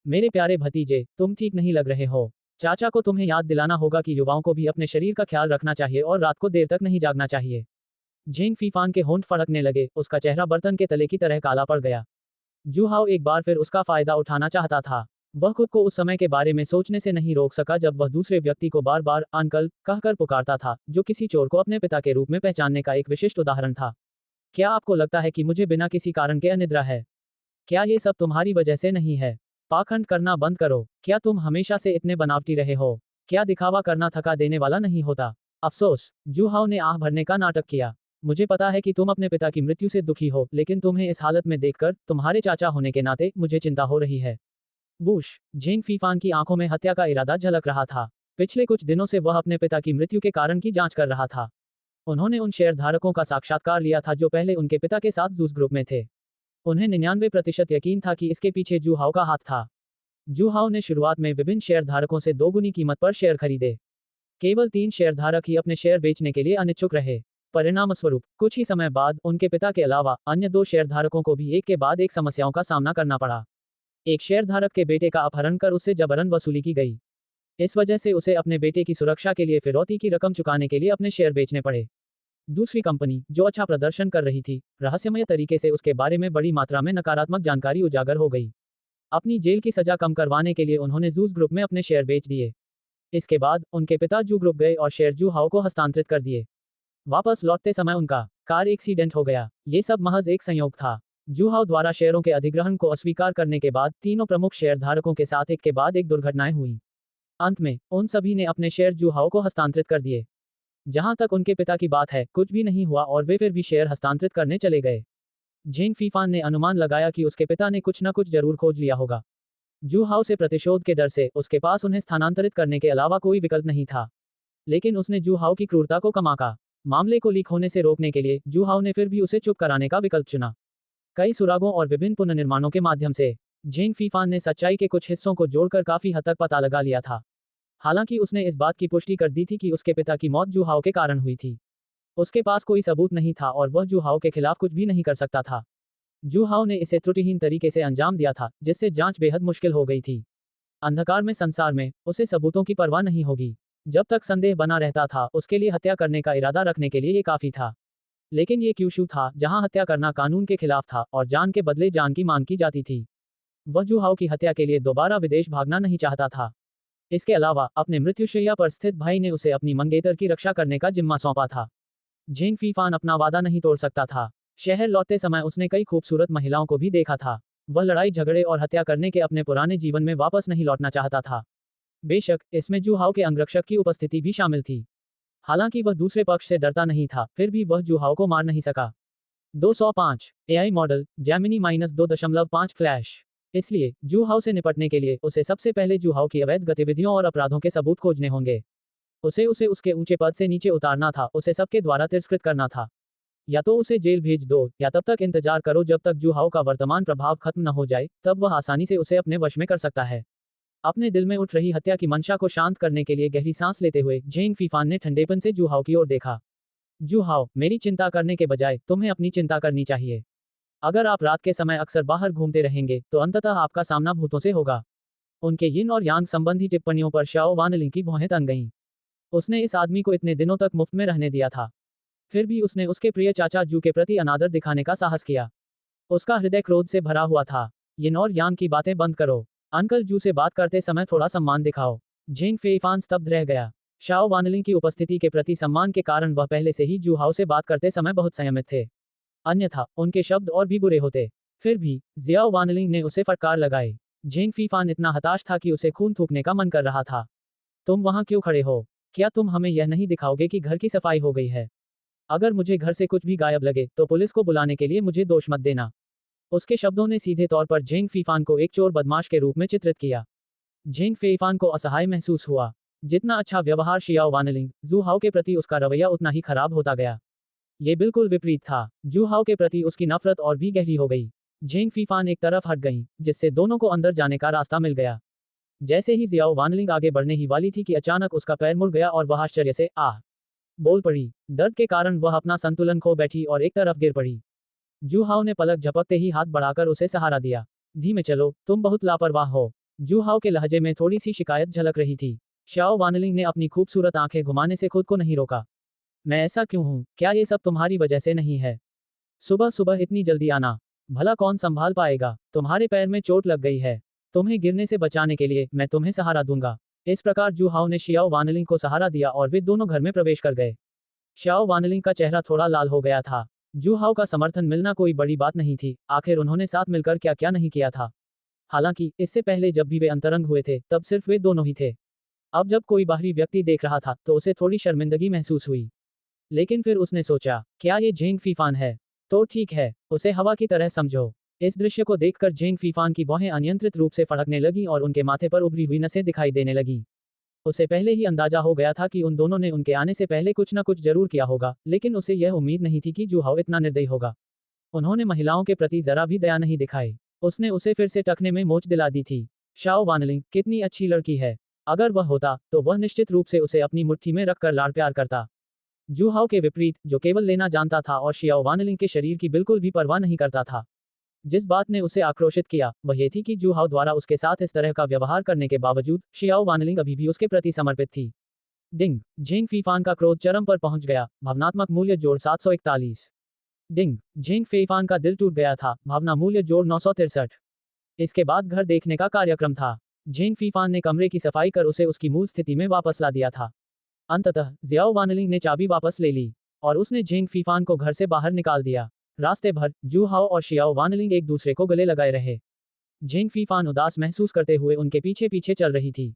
Speaker 1: मेरे प्यारे भतीजे, तुम ठीक नहीं लग रहे हो। चाचा को तुम्हें याद दिलाना होगा कि युवाओं को भी अपने शरीर का ख्याल रखना चाहिए और रात को देर तक नहीं जागना चाहिए। झेंग फीफान के होंठ फड़कने लगे, उसका चेहरा बर्तन के तले की तरह काला पड़ गया। जू हाओ एक बार फिर उसका फायदा उठाना चाहता था। वह खुद को उस समय के बारे में सोचने से नहीं रोक सका जब वह दूसरे व्यक्ति को बार बार अंकल कहकर पुकारता था, जो किसी चोर को अपने पिता के रूप में पहचानने का एक विशिष्ट उदाहरण था। क्या आपको लगता है कि मुझे बिना किसी कारण के अनिद्रा है? क्या ये सब तुम्हारी वजह से नहीं है? पाखंड करना बंद करो। क्या तुम हमेशा से इतने बनावटी रहे हो? क्या दिखावा करना थका देने वाला नहीं होता? अफसोस, जू हाओ ने आह भरने का नाटक किया। मुझे पता है कि तुम अपने पिता की मृत्यु से दुखी हो, लेकिन तुम्हें इस हालत में देखकर, तुम्हारे चाचा होने के नाते, मुझे चिंता हो रही है। वूश, झेंग फीफान की आंखों में हत्या का इरादा झलक रहा था। पिछले कुछ दिनों से वह अपने पिता की मृत्यु के कारण की जांच कर रहा था। उन्होंने उन शेयरधारकों का साक्षात्कार लिया था जो पहले उनके पिता के साथ जूस ग्रुप में थे। उन्हें 99% यकीन था कि इसके पीछे जू हाओ का हाथ था। जू हाओ ने शुरुआत में विभिन्न शेयरधारकों से दोगुनी कीमत पर शेयर खरीदे। केवल 3 शेयरधारक ही अपने शेयर बेचने के लिए अनिच्छुक रहे। परिणामस्वरूप कुछ ही समय बाद उनके पिता के अलावा अन्य 2 शेयरधारकों को भी एक के बाद एक समस्याओं का सामना करना पड़ा। एक शेयरधारक के बेटे का अपहरण कर उससे जबरन वसूली की गई। इस वजह से उसे अपने बेटे की सुरक्षा के लिए फिरौती की रकम चुकाने के लिए अपने शेयर बेचने पड़े। दूसरी कंपनी, जो अच्छा प्रदर्शन कर रही थी, रहस्यमय तरीके से उसके बारे में बड़ी मात्रा में नकारात्मक जानकारी उजागर हो गई। अपनी जेल की सजा कम करवाने के लिए उन्होंने जूस ग्रुप में अपने शेयर बेच दिए। इसके बाद उनके पिता जू ग्रुप गए और शेयर जू हाओ को हस्तांतरित कर दिए। वापस लौटते समय उनका कार एक्सीडेंट हो गया। ये सब महज एक संयोग था। जू हाओ द्वारा शेयरों के अधिग्रहण को अस्वीकार करने के बाद तीनों प्रमुख शेयरधारकों के साथ एक के बाद एक दुर्घटनाएं हुई। अंत में उन सभी ने अपने शेयर जू हाओ को हस्तांतरित कर दिए। जहां तक उनके पिता की बात है, कुछ भी नहीं हुआ और वे फिर भी शेयर हस्तांतरित करने चले गए। झेंग फीफान ने अनुमान लगाया कि उसके पिता ने कुछ न कुछ जरूर खोज लिया होगा। जू हाओ से प्रतिशोध के डर से उसके पास उन्हें स्थानांतरित करने के अलावा कोई विकल्प नहीं था। लेकिन उसने जू हाओ की क्रूरता को कम आंका। मामले को लीक होने से रोकने के लिए जू हाओ ने फिर भी उसे चुप कराने का विकल्प चुना। कई सुरागों और विभिन्न पुनर्निर्माणों के माध्यम से झेंग फीफान ने सच्चाई के कुछ हिस्सों को जोड़कर काफी हद तक पता लगा लिया था। हालांकि उसने इस बात की पुष्टि कर दी थी कि उसके पिता की मौत जू हाओ के कारण हुई थी। उसके पास कोई सबूत नहीं था और वह जू हाओ के खिलाफ कुछ भी नहीं कर सकता था। जू हाओ ने इसे त्रुटिहीन तरीके से अंजाम दिया था, जिससे जांच बेहद मुश्किल हो गई थी। अंधकार में संसार में उसे सबूतों की परवाह नहीं होगी। जब तक संदेह बना रहता था, उसके लिए हत्या करने का इरादा रखने के लिए ये काफी था। लेकिन ये क्यूशू था जहां हत्या करना कानून के खिलाफ था और जान के बदले जान की मांग की जाती थी। वह जू हाओ की हत्या के लिए दोबारा विदेश भागना नहीं चाहता था। इसके अलावा अपने मृत्युशैया पर स्थित भाई ने उसे अपनी मंगेतर की रक्षा करने का जिम्मा सौंपा था। झेंग फीफान अपना वादा नहीं तोड़ सकता था। शहर लौटते समय उसने कई खूबसूरत महिलाओं को भी देखा था। वह लड़ाई झगड़े और हत्या करने के अपने पुराने जीवन में वापस नहीं लौटना चाहता था। बेशक इसमें जू हाओ के अंगरक्षक की उपस्थिति भी शामिल थी। हालांकि वह दूसरे पक्ष से डरता नहीं था, फिर भी वह जू हाओ को मार नहीं सका। 205 एआई मॉडल जैमिनी -2.5 फ्लैश। इसलिए जू हाओ से निपटने के लिए उसे सबसे पहले जू हाओ की अवैध गतिविधियों और अपराधों के सबूत खोजने होंगे। उसे उसे उसके ऊंचे पद से नीचे उतारना था, उसे सबके द्वारा तिरस्कृत करना था। या तो उसे जेल भेज दो, या तब तक इंतजार करो जब तक जू हाओ का वर्तमान प्रभाव खत्म न हो जाए, तब वह आसानी से उसे अपने वश में कर सकता है। अपने दिल में उठ रही हत्या की मंशा को शांत करने के लिए गहरी सांस लेते हुए झेंग फीफान ने ठंडेपन से जू हाओ की ओर देखा। जू हाओ, मेरी चिंता करने के बजाय तुम्हें अपनी चिंता करनी चाहिए। अगर आप रात के समय अक्सर बाहर घूमते रहेंगे, तो अंततः आपका सामना भूतों से होगा। उनके यिन और यांग संबंधी टिप्पणियों पर शाओ वानलिंग की भौहें तन गईं। उसने इस आदमी को इतने दिनों तक मुफ्त में रहने दिया था। फिर भी उसने उसके प्रिय चाचा जू के प्रति अनादर दिखाने का साहस किया। उसका हृदय क्रोध से भरा हुआ था। यिन और यांग की बातें बंद करो। अंकल जू से बात करते समय थोड़ा सम्मान दिखाओ। झेंग फेइफान स्तब्ध रह गया। शाओ वानलिंग की उपस्थिति के प्रति सम्मान के कारण वह पहले से ही जू हाओ से बात करते समय बहुत संयमित थे। अन्यथा उनके शब्द और भी बुरे होते। फिर भी जियाओ वानलिंग ने उसे फटकार लगाई। झेंग फीफान इतना हताश था कि उसे खून थूकने का मन कर रहा था। तुम वहां क्यों खड़े हो? क्या तुम हमें यह नहीं दिखाओगे कि घर की सफाई हो गई है? अगर मुझे घर से कुछ भी गायब लगे, तो पुलिस को बुलाने के लिए मुझे दोष मत देना। उसके शब्दों ने सीधे तौर पर झेंग फीफान को एक चोर बदमाश के रूप में चित्रित किया। झेंग फीफान को असहाय महसूस हुआ। जितना अच्छा व्यवहार शियाओ वानलिंग, जू हाओ के प्रति उसका रवैया उतना ही खराब होता गया। ये बिल्कुल विपरीत था। जू हाओ के प्रति उसकी नफरत और भी गहरी हो गई। झेंग फीफान एक तरफ हट गई, जिससे दोनों को अंदर जाने का रास्ता मिल गया। जैसे ही जियाओ वानलिंग आगे बढ़ने ही वाली थी कि अचानक उसका पैर मुड़ गया और वह आश्चर्य से आह बोल पड़ी। दर्द के कारण वह अपना संतुलन खो बैठी और एक तरफ गिर पड़ी। जू हाओ ने पलक झपकते ही हाथ बढ़ाकर उसे सहारा दिया। धीमे चलो, तुम बहुत लापरवाह हो। जू हाओ के लहजे में थोड़ी सी शिकायत झलक रही थी। शाओ वानलिंग ने अपनी खूबसूरत आंखें घुमाने से खुद को नहीं रोका। मैं ऐसा क्यों हूँ? क्या ये सब तुम्हारी वजह से नहीं है? सुबह सुबह इतनी जल्दी आना, भला कौन संभाल पाएगा? तुम्हारे पैर में चोट लग गई है। तुम्हें गिरने से बचाने के लिए मैं तुम्हें सहारा दूंगा। इस प्रकार जू हाओ ने शियाओ वानलिंग को सहारा दिया और वे दोनों घर में प्रवेश कर गए। शियाओ वानलिंग का चेहरा थोड़ा लाल हो गया था। जू हाओ का समर्थन मिलना कोई बड़ी बात नहीं थी, आखिर उन्होंने साथ मिलकर क्या क्या नहीं किया था। हालांकि इससे पहले जब भी वे अंतरंग हुए थे तब सिर्फ वे दोनों ही थे। अब जब कोई बाहरी व्यक्ति देख रहा था तो उसे थोड़ी शर्मिंदगी महसूस हुई। लेकिन फिर उसने सोचा, क्या ये झेंग फीफान है? तो ठीक है, उसे हवा की तरह समझो। इस दृश्य को देखकर झेंग फीफान की भौहें अनियंत्रित रूप से फड़कने लगीं और उनके माथे पर उभरी हुई नसें दिखाई देने लगीं। उसे पहले ही अंदाजा हो गया था कि उन दोनों ने उनके आने से पहले कुछ न कुछ जरूर किया होगा, लेकिन उसे यह उम्मीद नहीं थी कि जू हाओ इतना निर्दयी होगा। उन्होंने महिलाओं के प्रति जरा भी दया नहीं दिखाई। उसने उसे फिर से टखने में मोच दिला दी थी। शाओ वानलिंग कितनी अच्छी लड़की है। अगर वह होता तो वह निश्चित रूप से उसे अपनी मुट्ठी में रखकर लाड़ प्यार करता। जू हाओ के विपरीत, जो केवल लेना जानता था और शियाओ वानलिंग के शरीर की बिल्कुल भी परवाह नहीं करता था। जिस बात ने उसे आक्रोशित किया वह ये थी कि जू हाओ द्वारा उसके साथ इस तरह का व्यवहार करने के बावजूद शियाओ वानलिंग अभी भी उसके प्रति समर्पित थी। डिंग, झेंग फीफान का क्रोध चरम पर पहुंच गया। भावनात्मक मूल्य जोड़ 741। डिंग, झेंग फीफान का दिल टूट गया था। भावना मूल्य जोड़ 963। इसके बाद घर देखने का कार्यक्रम था। झेंग फीफान ने कमरे की सफाई कर उसे उसकी मूल स्थिति में वापस ला दिया था। अंततः जियाओ वानलिंग ने चाबी वापस ले ली और उसने झेंग फीफान को घर से बाहर निकाल दिया। रास्ते भर जू हाओ और शियाओ वानलिंग एक दूसरे को गले लगाए रहे। झेंग फीफान उदास महसूस करते हुए उनके पीछे पीछे चल रही थी।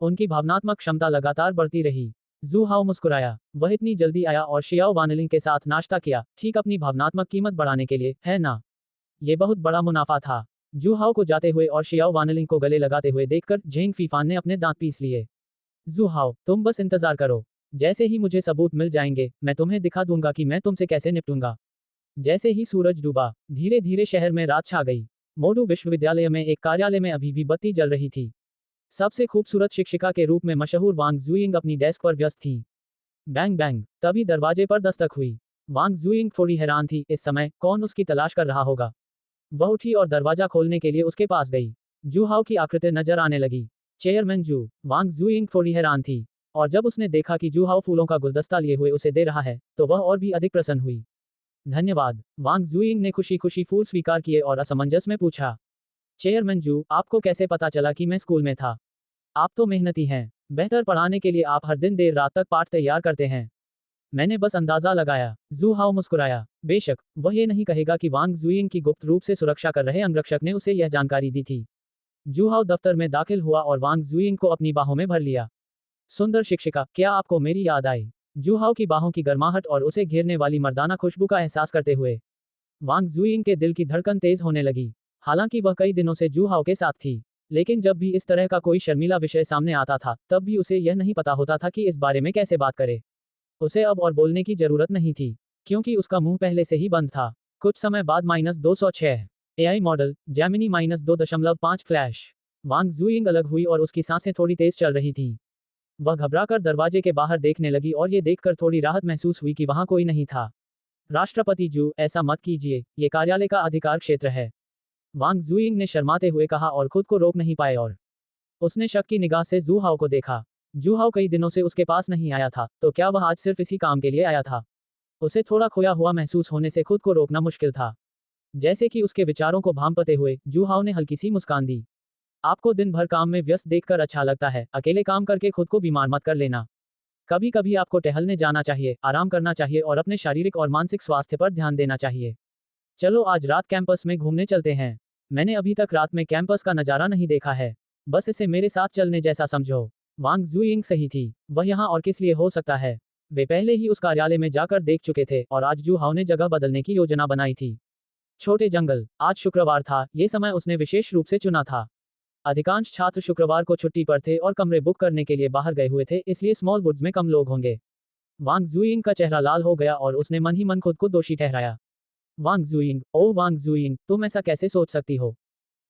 Speaker 1: उनकी भावनात्मक क्षमता लगातार बढ़ती रही। जू हाओ मुस्कुराया। वह इतनी जल्दी आया और शियाओ वानलिंग के साथ नाश्ता किया, ठीक अपनी भावनात्मक कीमत बढ़ाने के लिए, है ना? ये बहुत बड़ा मुनाफा था। जू हाओ को जाते हुए और शियाओ वानलिंग को गले लगाते हुए देखकर झेंग फीफान ने अपने दांत पीस लिए। जू हाओ, तुम बस इंतजार करो। जैसे ही मुझे सबूत मिल जाएंगे मैं तुम्हें दिखा दूंगा कि मैं तुमसे कैसे निपटूंगा। जैसे ही सूरज डूबा, धीरे धीरे शहर में रात छा गई। मोडू विश्वविद्यालय में एक कार्यालय में अभी भी बत्ती जल रही थी। सबसे खूबसूरत शिक्षिका के रूप में मशहूर वांग जुइंग अपनी डेस्क पर व्यस्त थीं। बैंग बैंग, तभी दरवाजे पर दस्तक हुई। वांग जुइंग थोड़ी हैरान थी, इस समय कौन उसकी तलाश कर रहा होगा। वह उठी और दरवाजा खोलने के लिए उसके पास गई। जू हाओ की आकृति नजर आने लगी। चेयरमैन जू। वांग जुइंग थोड़ी हैरान थी और जब उसने देखा कि जू हाओ फूलों का गुलदस्ता लिए हुए उसे दे रहा है तो वह और भी अधिक प्रसन्न हुई। धन्यवाद। वांग जुइंग ने खुशी खुशी फूल स्वीकार किए और असमंजस में पूछा, चेयरमैन जू, आपको कैसे पता चला कि मैं स्कूल में था? आप तो मेहनती हैं। बेहतर पढ़ाने के लिए आप हर दिन देर रात तक पाठ तैयार करते हैं। मैंने बस अंदाजा लगाया। जू हाओ मुस्कुराया। बेशक, वह ये नहीं कहेगा कि वांग जुइंग की गुप्त रूप से सुरक्षा कर रहे अंगरक्षक ने उसे यह जानकारी दी थी। जू हाओ दफ्तर में दाखिल हुआ और वांग जुइंग को अपनी बाहों में भर लिया। सुंदर शिक्षिका, क्या आपको मेरी याद आई? जू हाओ की बाहों की गर्माहट और उसे घेरने वाली मर्दाना खुशबू का एहसास करते हुए वांग जुइंग के दिल की धड़कन तेज होने लगी। हालांकि वह कई दिनों से जू हाओ के साथ थी, लेकिन जब भी इस तरह का कोई शर्मीला विषय सामने आता था तब भी उसे यह नहीं पता होता था कि इस बारे में कैसे बात करे। उसे अब और बोलने की जरूरत नहीं थी, क्योंकि उसका मुंह पहले से ही बंद था। कुछ समय बाद -206 एआई मॉडल जैमिनी -2.5 फ्लैश। वांग जुइंग अलग हुई और उसकी सांसें थोड़ी तेज चल रही थीं। वह घबराकर दरवाजे के बाहर देखने लगी और ये देखकर थोड़ी राहत महसूस हुई कि वहां कोई नहीं था। राष्ट्रपति जू, ऐसा मत कीजिए, ये कार्यालय का अधिकार क्षेत्र है। वांग जुइंग ने शर्माते हुए कहा और खुद को रोक नहीं पाए और उसने शक की निगाह से जू हाओ को देखा। जू हाओ कई दिनों से उसके पास नहीं आया था, तो क्या वह आज सिर्फ इसी काम के लिए आया था? उसे थोड़ा खोया हुआ महसूस होने से खुद को रोकना मुश्किल था। जैसे कि उसके विचारों को भांपते हुए जू हाओ ने हल्की सी मुस्कान दी। आपको दिन भर काम में व्यस्त देखकर अच्छा लगता है, अकेले काम करके खुद को बीमार मत कर लेना। कभी कभी आपको टहलने जाना चाहिए, आराम करना चाहिए और अपने शारीरिक और मानसिक स्वास्थ्य पर ध्यान देना चाहिए। चलो आज रात कैंपस में घूमने चलते हैं। मैंने अभी तक रात में कैंपस का नज़ारा नहीं देखा है। बस इसे मेरे साथ चलने जैसा समझो। वांग जुइंग सही थी, वह यहाँ और किस लिए हो सकता है। वे पहले ही उस कार्यालय में जाकर देख चुके थे और आज जू हाओ ने जगह बदलने की योजना बनाई थी। छोटे जंगल। आज शुक्रवार था, ये समय उसने विशेष रूप से चुना था। अधिकांश छात्र शुक्रवार को छुट्टी पर थे और कमरे बुक करने के लिए बाहर गए हुए थे, इसलिए स्मॉल वुड्स में कम लोग होंगे। वांग जुइंग का चेहरा लाल हो गया और उसने मन ही मन खुद को दोषी ठहराया। वांग जुइंग, ओह वांग जुइंग, तुम ऐसा कैसे सोच सकती हो?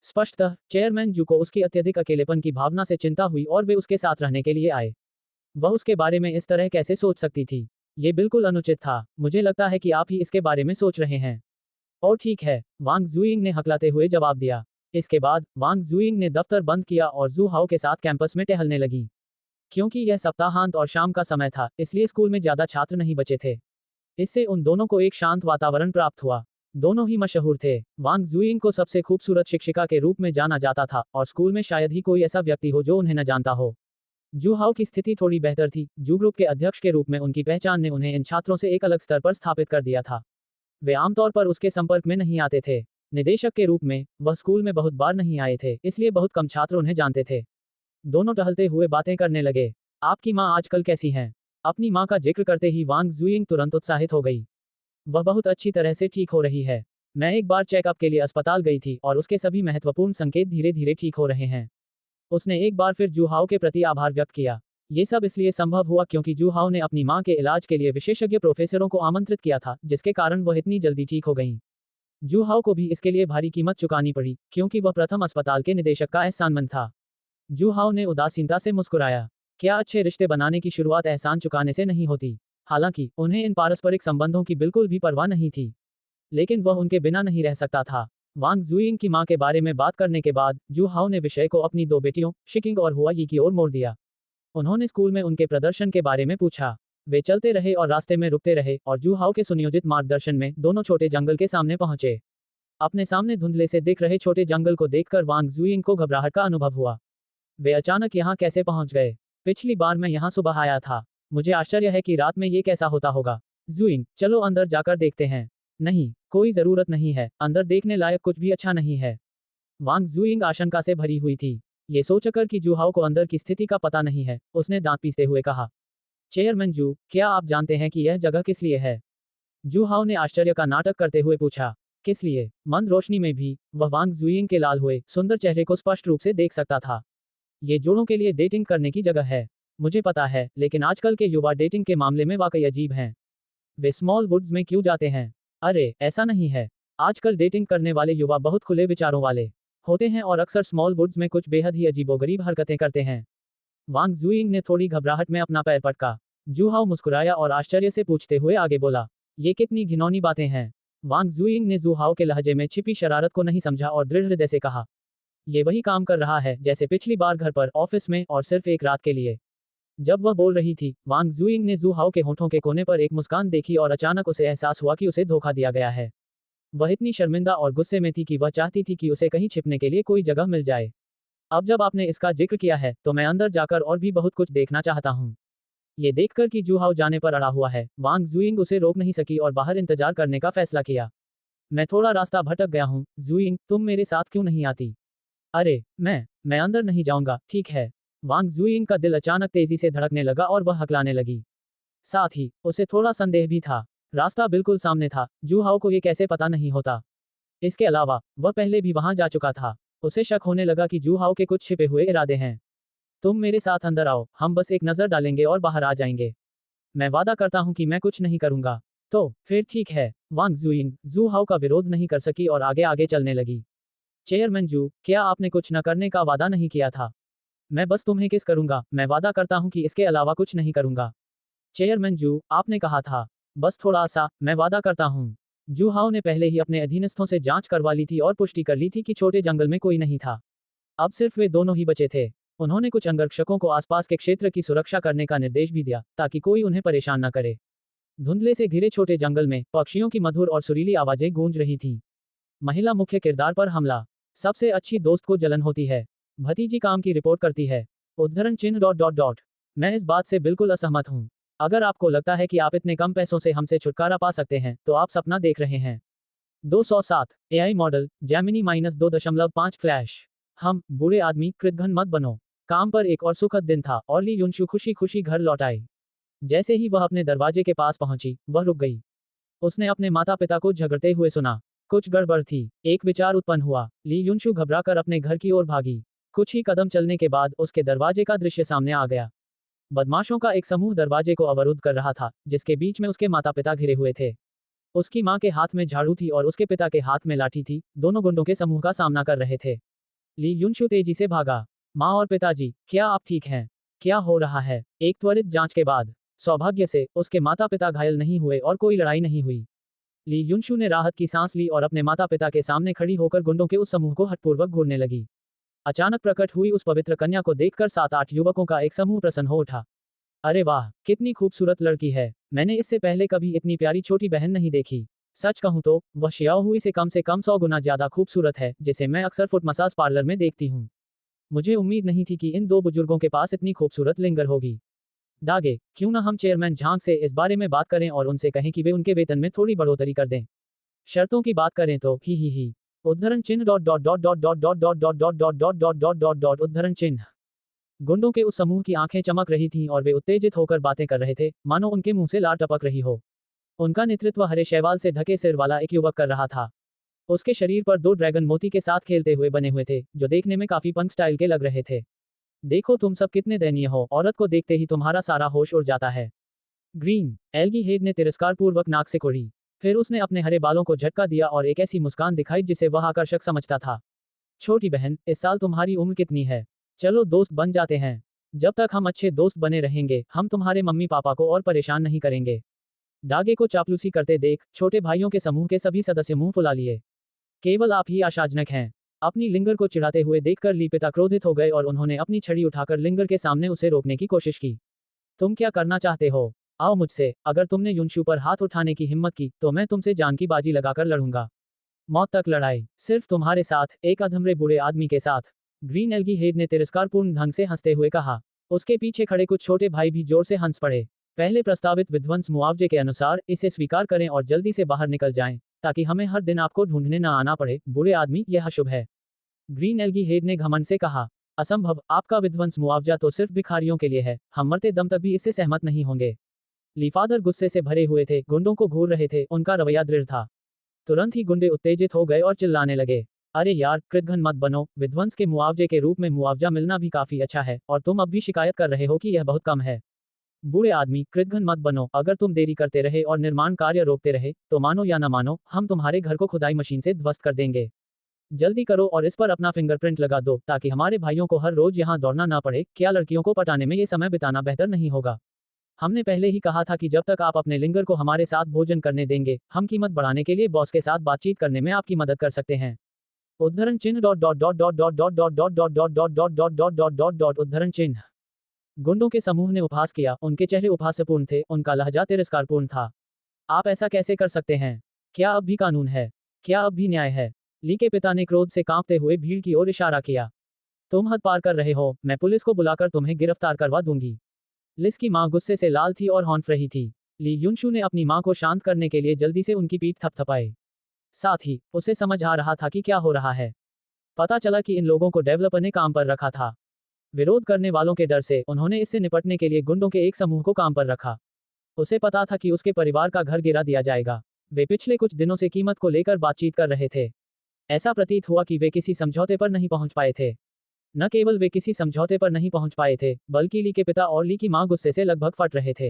Speaker 1: स्पष्टतः चेयरमैन जू को उसकी अत्यधिक अकेलेपन की भावना से चिंता हुई और वे उसके साथ रहने के लिए आए। वह उसके बारे में इस तरह कैसे सोच सकती थी? ये बिल्कुल अनुचित था। मुझे लगता है कि आप ही इसके बारे में सोच रहे हैं। और ठीक है, वांग जुइंग ने हकलाते हुए जवाब दिया। इसके बाद वांग जुइंग ने दफ्तर बंद किया और जू हाओ के साथ कैंपस में टहलने लगी। क्योंकि यह सप्ताहांत और शाम का समय था, इसलिए स्कूल में ज्यादा छात्र नहीं बचे थे। इससे उन दोनों को एक शांत वातावरण प्राप्त हुआ। दोनों ही मशहूर थे। वांग जुइंग को सबसे खूबसूरत शिक्षिका के रूप में जाना जाता था और स्कूल में शायद ही कोई ऐसा व्यक्ति हो जो उन्हें न जानता हो। जू हाओ की स्थिति थोड़ी बेहतर थी। जू ग्रुप के अध्यक्ष के रूप में उनकी पहचान ने उन्हें इन छात्रों से एक अलग स्तर पर स्थापित कर दिया था। वे आमतौर पर उसके संपर्क में नहीं आते थे। निदेशक के रूप में वह स्कूल में बहुत बार नहीं आए थे, इसलिए बहुत कम छात्र उन्हें जानते थे। दोनों टहलते हुए बातें करने लगे। आपकी माँ आजकल कैसी हैं? अपनी माँ का जिक्र करते ही वांग जुइंग तुरंत उत्साहित हो गई। वह बहुत अच्छी तरह से ठीक हो रही है। मैं एक बार चेकअप के लिए अस्पताल गई थी और उसके सभी महत्वपूर्ण संकेत धीरे धीरे ठीक हो रहे हैं। उसने एक बार फिर जू हाओ के प्रति आभार व्यक्त किया। ये सब इसलिए संभव हुआ क्योंकि जू हाओ ने अपनी माँ के इलाज के लिए विशेषज्ञ प्रोफेसरों को आमंत्रित किया था, जिसके कारण वह इतनी जल्दी ठीक हो गईं। जू हाओ को भी इसके लिए भारी कीमत चुकानी पड़ी, क्योंकि वह प्रथम अस्पताल के निदेशक का एहसानमंद था। जू हाओ ने उदासीनता से मुस्कुराया। क्या अच्छे रिश्ते बनाने की शुरुआत एहसान चुकाने से नहीं होती? हालांकि उन्हें इन पारस्परिक संबंधों की बिल्कुल भी परवाह नहीं थी, लेकिन वह उनके बिना नहीं रह सकता था। वांग जुइंग की मां के बारे में बात करने के बाद जू हाओ ने विषय को अपनी दो बेटियों शिकिंग और हुआ यी की ओर मोड़ दिया। उन्होंने स्कूल में उनके प्रदर्शन के बारे में पूछा। वे चलते रहे और रास्ते में रुकते रहे और जू हाओ के सुनियोजित मार्गदर्शन में दोनों छोटे जंगल के सामने पहुंचे। अपने सामने धुंधले से दिख रहे छोटे जंगल को देखकर वांग जुइंग को घबराहट का अनुभव हुआ। वे अचानक यहाँ कैसे पहुंच गए? पिछली बार मैं यहाँ सुबह आया था। मुझे आश्चर्य है कि रात में ये कैसा होता होगा। जुइंग, चलो अंदर जाकर देखते हैं। नहीं, कोई जरूरत नहीं है, अंदर देखने लायक कुछ भी अच्छा नहीं है। वांग जुइंग आशंका से भरी हुई थी। ये सोचकर कि जू हाओ को अंदर की स्थिति का पता नहीं है, उसने दांत पीसते हुए कहा, चेयरमैन जू, क्या आप जानते हैं कि यह जगह किस लिए है? जू हाओ ने आश्चर्य का नाटक करते हुए पूछा। किस लिए? मंद रोशनी में भी वह वांग जुइंग के लाल हुए सुंदर चेहरे को स्पष्ट रूप से देख सकता था। ये जोड़ों के लिए डेटिंग करने की जगह है। मुझे पता है, लेकिन आजकल के युवा डेटिंग के मामले में वाकई अजीब हैं। वे स्मॉल वुड्स में क्यों जाते हैं? अरे, ऐसा नहीं है। आजकल डेटिंग करने वाले युवा बहुत खुले विचारों वाले होते हैं और अक्सर स्मॉल वुड्स में कुछ बेहद ही अजीबोगरीब हरकतें करते हैं। वांग जुइंग ने थोड़ी घबराहट में अपना पैर पटका। जू हाओ मुस्कुराया और आश्चर्य से पूछते हुए आगे बोला, ये कितनी घिनौनी बातें हैं। वांग जुइंग ने जू हाओ के लहजे में छिपी शरारत को नहीं समझा और दृढ़ हृदय से कहा, ये वही काम कर रहा है जैसे पिछली बार घर पर, ऑफिस में, और सिर्फ एक रात के लिए। जब वह बोल रही थी, वांग जुइंग ने जू हाओ के होठों के कोने पर एक मुस्कान देखी और अचानक उसे एहसास हुआ कि उसे धोखा दिया गया है। वह इतनी शर्मिंदा और गुस्से में थी कि वह चाहती थी कि उसे कहीं छिपने के लिए कोई जगह मिल जाए। अब जब आपने इसका जिक्र किया है, तो मैं अंदर जाकर और भी बहुत कुछ देखना चाहता हूँ। ये देखकर कि जू हाओ जाने पर अड़ा हुआ है, वांग जुइंग उसे रोक नहीं सकी और बाहर इंतजार करने का फैसला किया। मैं थोड़ा रास्ता भटक गया हूँ, जुइंग, तुम मेरे साथ क्यों नहीं आती? अरे, मैं अंदर नहीं जाऊंगा, ठीक है। वांग जुइंग का दिल अचानक तेजी से धड़कने लगा और वह हकलाने लगी। साथ ही उसे थोड़ा संदेह भी था। रास्ता बिल्कुल सामने था, जू हाओ को ये कैसे पता नहीं होता? इसके अलावा वह पहले भी वहां जा चुका था। उसे शक होने लगा कि जू हाओ के कुछ छिपे हुए इरादे हैं। तुम मेरे साथ अंदर आओ, हम बस एक नजर डालेंगे और बाहर आ जाएंगे। मैं वादा करता हूं कि मैं कुछ नहीं करूंगा। तो फिर ठीक है। वांग जुइंग जू हाओ का विरोध नहीं कर सकी और आगे आगे चलने लगी। चेयरमैन जू, क्या आपने कुछ न करने का वादा नहीं किया था? मैं बस तुम्हें किस करूंगा, मैं वादा करता हूं कि इसके अलावा कुछ नहीं करूंगा। चेयरमैन जू, आपने कहा था। बस थोड़ा सा, मैं वादा करता हूं। जू हाओ ने पहले ही अपने अधीनस्थों से जांच करवा ली थी और पुष्टि कर ली थी कि छोटे जंगल में कोई नहीं था। अब सिर्फ वे दोनों ही बचे थे। उन्होंने कुछ अंगरक्षकों को आसपास के क्षेत्र की सुरक्षा करने का निर्देश भी दिया, ताकि कोई उन्हें परेशान न करे। धुंधले से घिरे छोटे जंगल में पक्षियों की मधुर और सुरीली आवाजें गूंज रही थीं। महिला मुख्य किरदार पर हमला। सबसे अच्छी दोस्त को जलन होती है, भतीजी काम की रिपोर्ट करती है। उद्धरण चिन्ह डॉट डॉट डॉट। मैं इस बात से बिल्कुल असहमत हूं। अगर आपको लगता है कि आप इतने कम पैसों से हमसे छुटकारा पा सकते हैं, तो आप सपना देख रहे हैं। 207 एआई मॉडल जेमिनी -2.5 फ्लैश। हम बूढ़े आदमी, कृतघ्न मत बनो। काम पर एक और सुखद दिन था और ली युनशु खुशी खुशी घर लौट आई। जैसे ही वह अपने दरवाजे के पास पहुंची, वह रुक गई। उसने अपने माता पिता को झगड़ते हुए सुना। कुछ गड़बड़ थी। एक विचार उत्पन्न हुआ। ली युनशु घबराकर अपने घर की ओर भागी। कुछ ही कदम चलने के बाद उसके दरवाजे का दृश्य सामने आ गया। बदमाशों का एक समूह दरवाजे को अवरुद्ध कर रहा था, जिसके बीच में उसके माता पिता घिरे हुए थे। उसकी मां के हाथ में झाड़ू थी और उसके पिता के हाथ में लाठी थी। दोनों गुंडों के समूह का सामना कर रहे थे। ली युनशु तेजी से भागा। माँ और पिताजी, क्या आप ठीक हैं? क्या हो रहा है? एक त्वरित जांच के बाद सौभाग्य से उसके माता पिता घायल नहीं हुए और कोई लड़ाई नहीं हुई। ली युनशु ने राहत की सांस ली और अपने माता पिता के सामने खड़ी होकर गुंडों के उस समूह को हठपूर्वक घूरने लगी। अचानक प्रकट हुई उस पवित्र कन्या को देखकर 7-8 युवकों का एक समूह प्रसन्न हो उठा। अरे वाह, कितनी खूबसूरत लड़की है, मैंने इससे पहले कभी इतनी प्यारी छोटी बहन नहीं देखी। सच कहूं तो वह शियाओहुई से कम 100 गुना ज्यादा खूबसूरत है, जिसे मैं अक्सर फुट मसाज पार्लर में देखती हूँ। मुझे उम्मीद नहीं थी कि इन दो बुजुर्गों के पास इतनी खूबसूरत लिंगर होगी। दागे, क्यों ना हम चेयरमैन झांग से इस बारे में बात करें और उनसे कहें कि वे उनके वेतन में थोड़ी बढ़ोतरी कर दें। शर्तों की बात करें तो ही उद्धरण चिन्ह dot dot dot dot dot dot dot dot dot dot dot dot dot dot dot उद्धरण चिन्ह। गुंडों के उस समूह की आंखें चमक रही थीं और वे उत्तेजित होकर बातें कर रहे थे, मानो उनके मुंह से लार टपक रही हो। उनका नेतृत्व हरे शैवाल से ढके सिर वाला एक युवक कर रहा था। उसके शरीर पर 2 ड्रैगन मोती के साथ खेलते हुए बने हुए थे, जो देखने में काफी पंक स्टाइल के लग रहे थे। देखो तुम सब कितने दयनीय हो, औरत को देखते ही तुम्हारा सारा होश उड़ जाता है। ग्रीन एल्गी हेड ने तिरस्कारपूर्वक नाक से कुड़ी। फिर उसने अपने हरे बालों को झटका दिया और एक ऐसी मुस्कान दिखाई जिसे वह आकर्षक समझता था। छोटी बहन, इस साल तुम्हारी उम्र कितनी है? चलो दोस्त बन जाते हैं। जब तक हम अच्छे दोस्त बने रहेंगे, हम तुम्हारे मम्मी पापा को और परेशान नहीं करेंगे। दागे को चापलूसी करते देख छोटे भाइयों के समूह के सभी सदस्य मुंह फुला लिए। केवल आप ही आशाजनक हैं। अपनी लिंगर को चिढ़ाते हुए देखकर ली पिता क्रोधित हो गए और उन्होंने अपनी छड़ी उठाकर लिंगर के सामने उसे रोकने की कोशिश की। तुम क्या करना चाहते हो? आओ मुझसे, अगर तुमने युनशु पर हाथ उठाने की हिम्मत की तो मैं तुमसे जान की बाजी लगाकर लड़ूंगा। मौत तक लड़ाई, सिर्फ तुम्हारे साथ, एक अधमरे बूढ़े आदमी के साथ। ग्रीन एल्गी हेड ने तिरस्कारपूर्ण ढंग से हंसते हुए कहा। उसके पीछे खड़े कुछ छोटे भाई भी जोर से हंस पड़े। पहले प्रस्तावित विध्वंस मुआवजे के अनुसार इसे स्वीकार करें और जल्दी से बाहर निकल जाएं, ताकि हमें हर दिन आपको ढूंढने न आना पड़े, बूढ़े आदमी, यह अशुभ है। ग्रीन एल्गी हेड ने घमंड से कहा। असंभव, आपका विध्वंस मुआवजा तो सिर्फ भिखारियों के लिए है, हम मरते दम तक भी इससे सहमत नहीं होंगे। लीफादर गुस्से से भरे हुए थे, गुंडों को घूर रहे थे, उनका रवैया दृढ़ था। तुरंत ही गुंडे उत्तेजित हो गए और चिल्लाने लगे। अरे यार, कृतघ्न मत बनो, विध्वंस के मुआवजे के रूप में मुआवजा मिलना भी काफी अच्छा है, और तुम अब भी शिकायत कर रहे हो कि यह बहुत कम है। बूढ़े आदमी, कृतघ्न मत बनो, अगर तुम देरी करते रहे और निर्माण कार्य रोकते रहे, तो मानो या न मानो, हम तुम्हारे घर को खुदाई मशीन से ध्वस्त कर देंगे। जल्दी करो और इस पर अपना फिंगरप्रिंट लगा दो, ताकि हमारे भाइयों को हर रोज यहाँ दौड़ना ना पड़े। क्या लड़कियों को पटाने में ये समय बिताना बेहतर नहीं होगा? हमने पहले ही कहा था कि जब तक आप अपने लिंगर को हमारे साथ भोजन करने देंगे, हम कीमत बढ़ाने के लिए बॉस के साथ बातचीत करने में आपकी मदद कर सकते हैं। उद्धरण चिन्ह dot dot dot dot dot dot dot dot dot dot dot dot dot dot dot dot dot उद्धरण चिन्ह। गुंडों के समूह ने उपहास किया, उनके चेहरे उपहासपूर्ण थे, उनका लहजा तिरस्कारपूर्ण था। आप ऐसा कैसे कर सकते हैं? क्या अब भी कानून है? क्या अब भी न्याय है? ली के पिता ने क्रोध से कांपते हुए भीड़ की ओर इशारा किया। तुम हद पार कर रहे हो, मैं पुलिस को बुलाकर तुम्हें गिरफ्तार करवा दूंगी। लिस की मां गुस्से से लाल थी और हौंफ रही थी। ली युनशु ने अपनी मां को शांत करने के लिए जल्दी से उनकी पीठ थपथपाई। साथ ही उसे समझ आ रहा था कि क्या हो रहा है। पता चला कि इन लोगों को डेवलपर ने काम पर रखा था। विरोध करने वालों के डर से उन्होंने इससे निपटने के लिए गुंडों के एक समूह को काम पर रखा। उसे पता था कि उसके परिवार का घर गिरा दिया जाएगा। वे पिछले कुछ दिनों से कीमत को लेकर बातचीत कर रहे थे। ऐसा प्रतीत हुआ कि वे किसी समझौते पर नहीं पहुंच पाए थे। न केवल वे किसी समझौते पर नहीं पहुंच पाए थे, बल्कि ली के पिता और ली की मां गुस्से से लगभग फट रहे थे।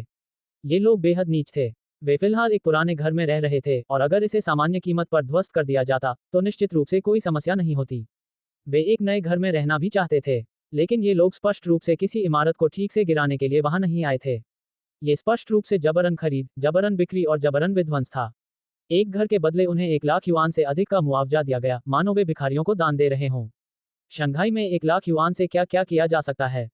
Speaker 1: ये लोग बेहद नीच थे। वे फिलहाल एक पुराने घर में रह रहे थे और अगर इसे सामान्य कीमत पर ध्वस्त कर दिया जाता तो निश्चित रूप से कोई समस्या नहीं होती। वे एक नए घर में रहना भी चाहते थे, लेकिन ये लोग स्पष्ट रूप से किसी इमारत को ठीक से गिराने के लिए वहां नहीं आए थे। ये स्पष्ट रूप से जबरन खरीद, जबरन बिक्री और जबरन विध्वंस था। एक घर के बदले उन्हें 1 लाख युआन से अधिक का मुआवजा दिया गया, मानो वे भिखारियों को दान दे रहे हों। शंघाई में 1 लाख युआन से क्या क्या किया जा सकता है?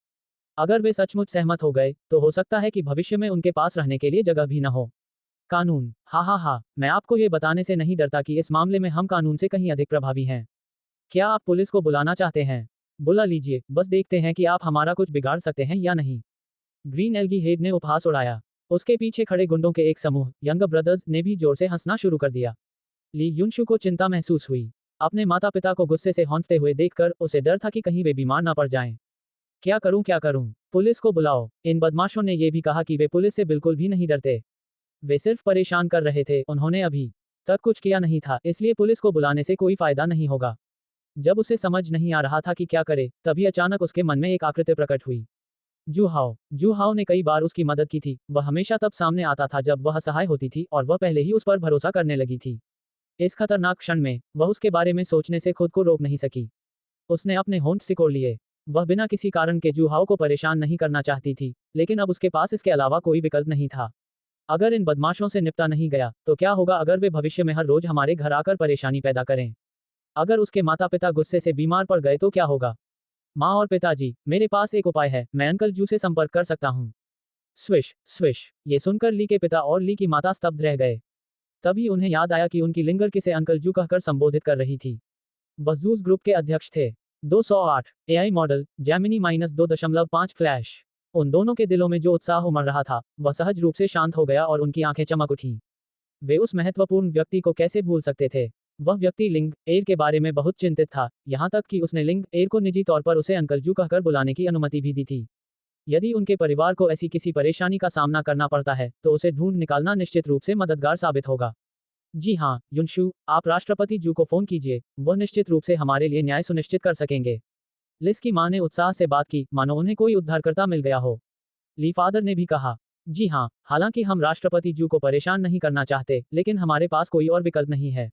Speaker 1: अगर वे सचमुच सहमत हो गए, तो हो सकता है कि भविष्य में उनके पास रहने के लिए जगह भी न हो। कानून, हा, मैं आपको ये बताने से नहीं डरता कि इस मामले में हम कानून से कहीं अधिक प्रभावी हैं। क्या आप पुलिस को बुलाना चाहते हैं? बुला लीजिए, बस देखते हैं कि आप हमारा कुछ बिगाड़ सकते हैं या नहीं। ग्रीन एल्गी हेड ने उपहास उड़ाया। उसके पीछे खड़े गुंडों के एक समूह, यंग ब्रदर्स, ने भी जोर से हंसना शुरू कर दिया। ली युनशु को चिंता महसूस हुई। अपने माता पिता को गुस्से से हौंफते हुए देखकर उसे डर था कि कहीं वे बीमार ना पड़ जाएं। क्या करूं? पुलिस को बुलाओ। इन बदमाशों ने ये भी कहा कि वे पुलिस से बिल्कुल भी नहीं डरते। वे सिर्फ परेशान कर रहे थे, उन्होंने अभी तक कुछ किया नहीं था, इसलिए पुलिस को बुलाने से कोई फायदा नहीं होगा। जब उसे समझ नहीं आ रहा था कि क्या करे, तभी अचानक उसके मन में एक आकृति प्रकट हुई। जू हाओ ने कई बार उसकी मदद की थी। वह हमेशा तब सामने आता था जब वह असहाय होती थी और वह पहले ही उस पर भरोसा करने लगी थी। इस खतरनाक क्षण में वह उसके बारे में सोचने से खुद को रोक नहीं सकी। उसने अपने होंठ सिकोड़ लिए। वह बिना किसी कारण के जूहाओ को परेशान नहीं करना चाहती थी, लेकिन अब उसके पास इसके अलावा कोई विकल्प नहीं था। अगर इन बदमाशों से निपटा नहीं गया, तो क्या होगा अगर वे भविष्य में हर रोज हमारे घर आकर परेशानी पैदा करें? अगर उसके माता पिता गुस्से से बीमार पड़ गए तो क्या होगा? माँ और पिताजी, मेरे पास एक उपाय है, मैं अंकल जू से संपर्क कर सकता हूँ। Swish swish. ये सुनकर ली के पिता और ली की माता स्तब्ध रह गए। तभी उन्हें याद आया कि उनकी लिंगर किसे अंकल जू कहकर संबोधित कर रही थी। वह जूस ग्रुप के अध्यक्ष थे। 208 एआई मॉडल जैमिनी -2.5 फ्लैश। उन दोनों के दिलों में जो उत्साह उमड़ रहा था, वह सहज रूप से शांत हो गया और उनकी आंखें चमक उठीं। वे उस महत्वपूर्ण व्यक्ति को कैसे भूल सकते थे। वह व्यक्ति लिंग एयर के बारे में बहुत चिंतित था, यहाँ तक कि उसने लिंग एयर को निजी तौर पर उसे अंकल जू कहकर बुलाने की अनुमति भी दी थी। यदि उनके परिवार को ऐसी किसी परेशानी का सामना करना पड़ता है, तो उसे ढूंढ निकालना निश्चित रूप से मददगार साबित होगा। जी हाँ, युनशु, आप राष्ट्रपति जू को फोन कीजिए, वह निश्चित रूप से हमारे लिए न्याय सुनिश्चित कर सकेंगे। लिस की मां ने उत्साह से बात की, मानो उन्हें कोई उद्धारकर्ता मिल गया हो। ली फादर ने भी कहा, जी हाँ, हालांकि हम राष्ट्रपति जू को परेशान नहीं करना चाहते, लेकिन हमारे पास कोई और विकल्प नहीं है।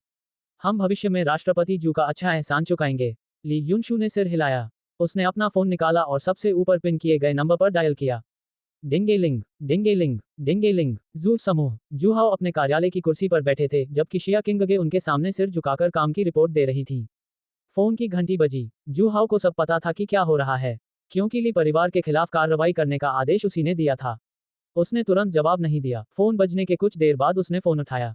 Speaker 1: हम भविष्य में राष्ट्रपति जू का अच्छा एहसान चुकाएंगे। ली युनशु ने सिर हिलाया। उसने अपना फोन निकाला और सबसे ऊपर पिन किए गए नंबर पर डायल किया। डिंगेलिंग डिंगेलिंग डिंगेलिंग। जू समूह। जूहाओ अपने कार्यालय की कुर्सी पर बैठे थे, जबकि शिया किंगगे उनके सामने सिर झुकाकर काम की रिपोर्ट दे रही थी। फोन की घंटी बजी। जूहाओ को सब पता था कि क्या हो रहा है, क्योंकि ली परिवार के खिलाफ कार्रवाई करने का आदेश उसी ने दिया था। उसने तुरंत जवाब नहीं दिया। फोन बजने के कुछ देर बाद उसने फोन उठाया।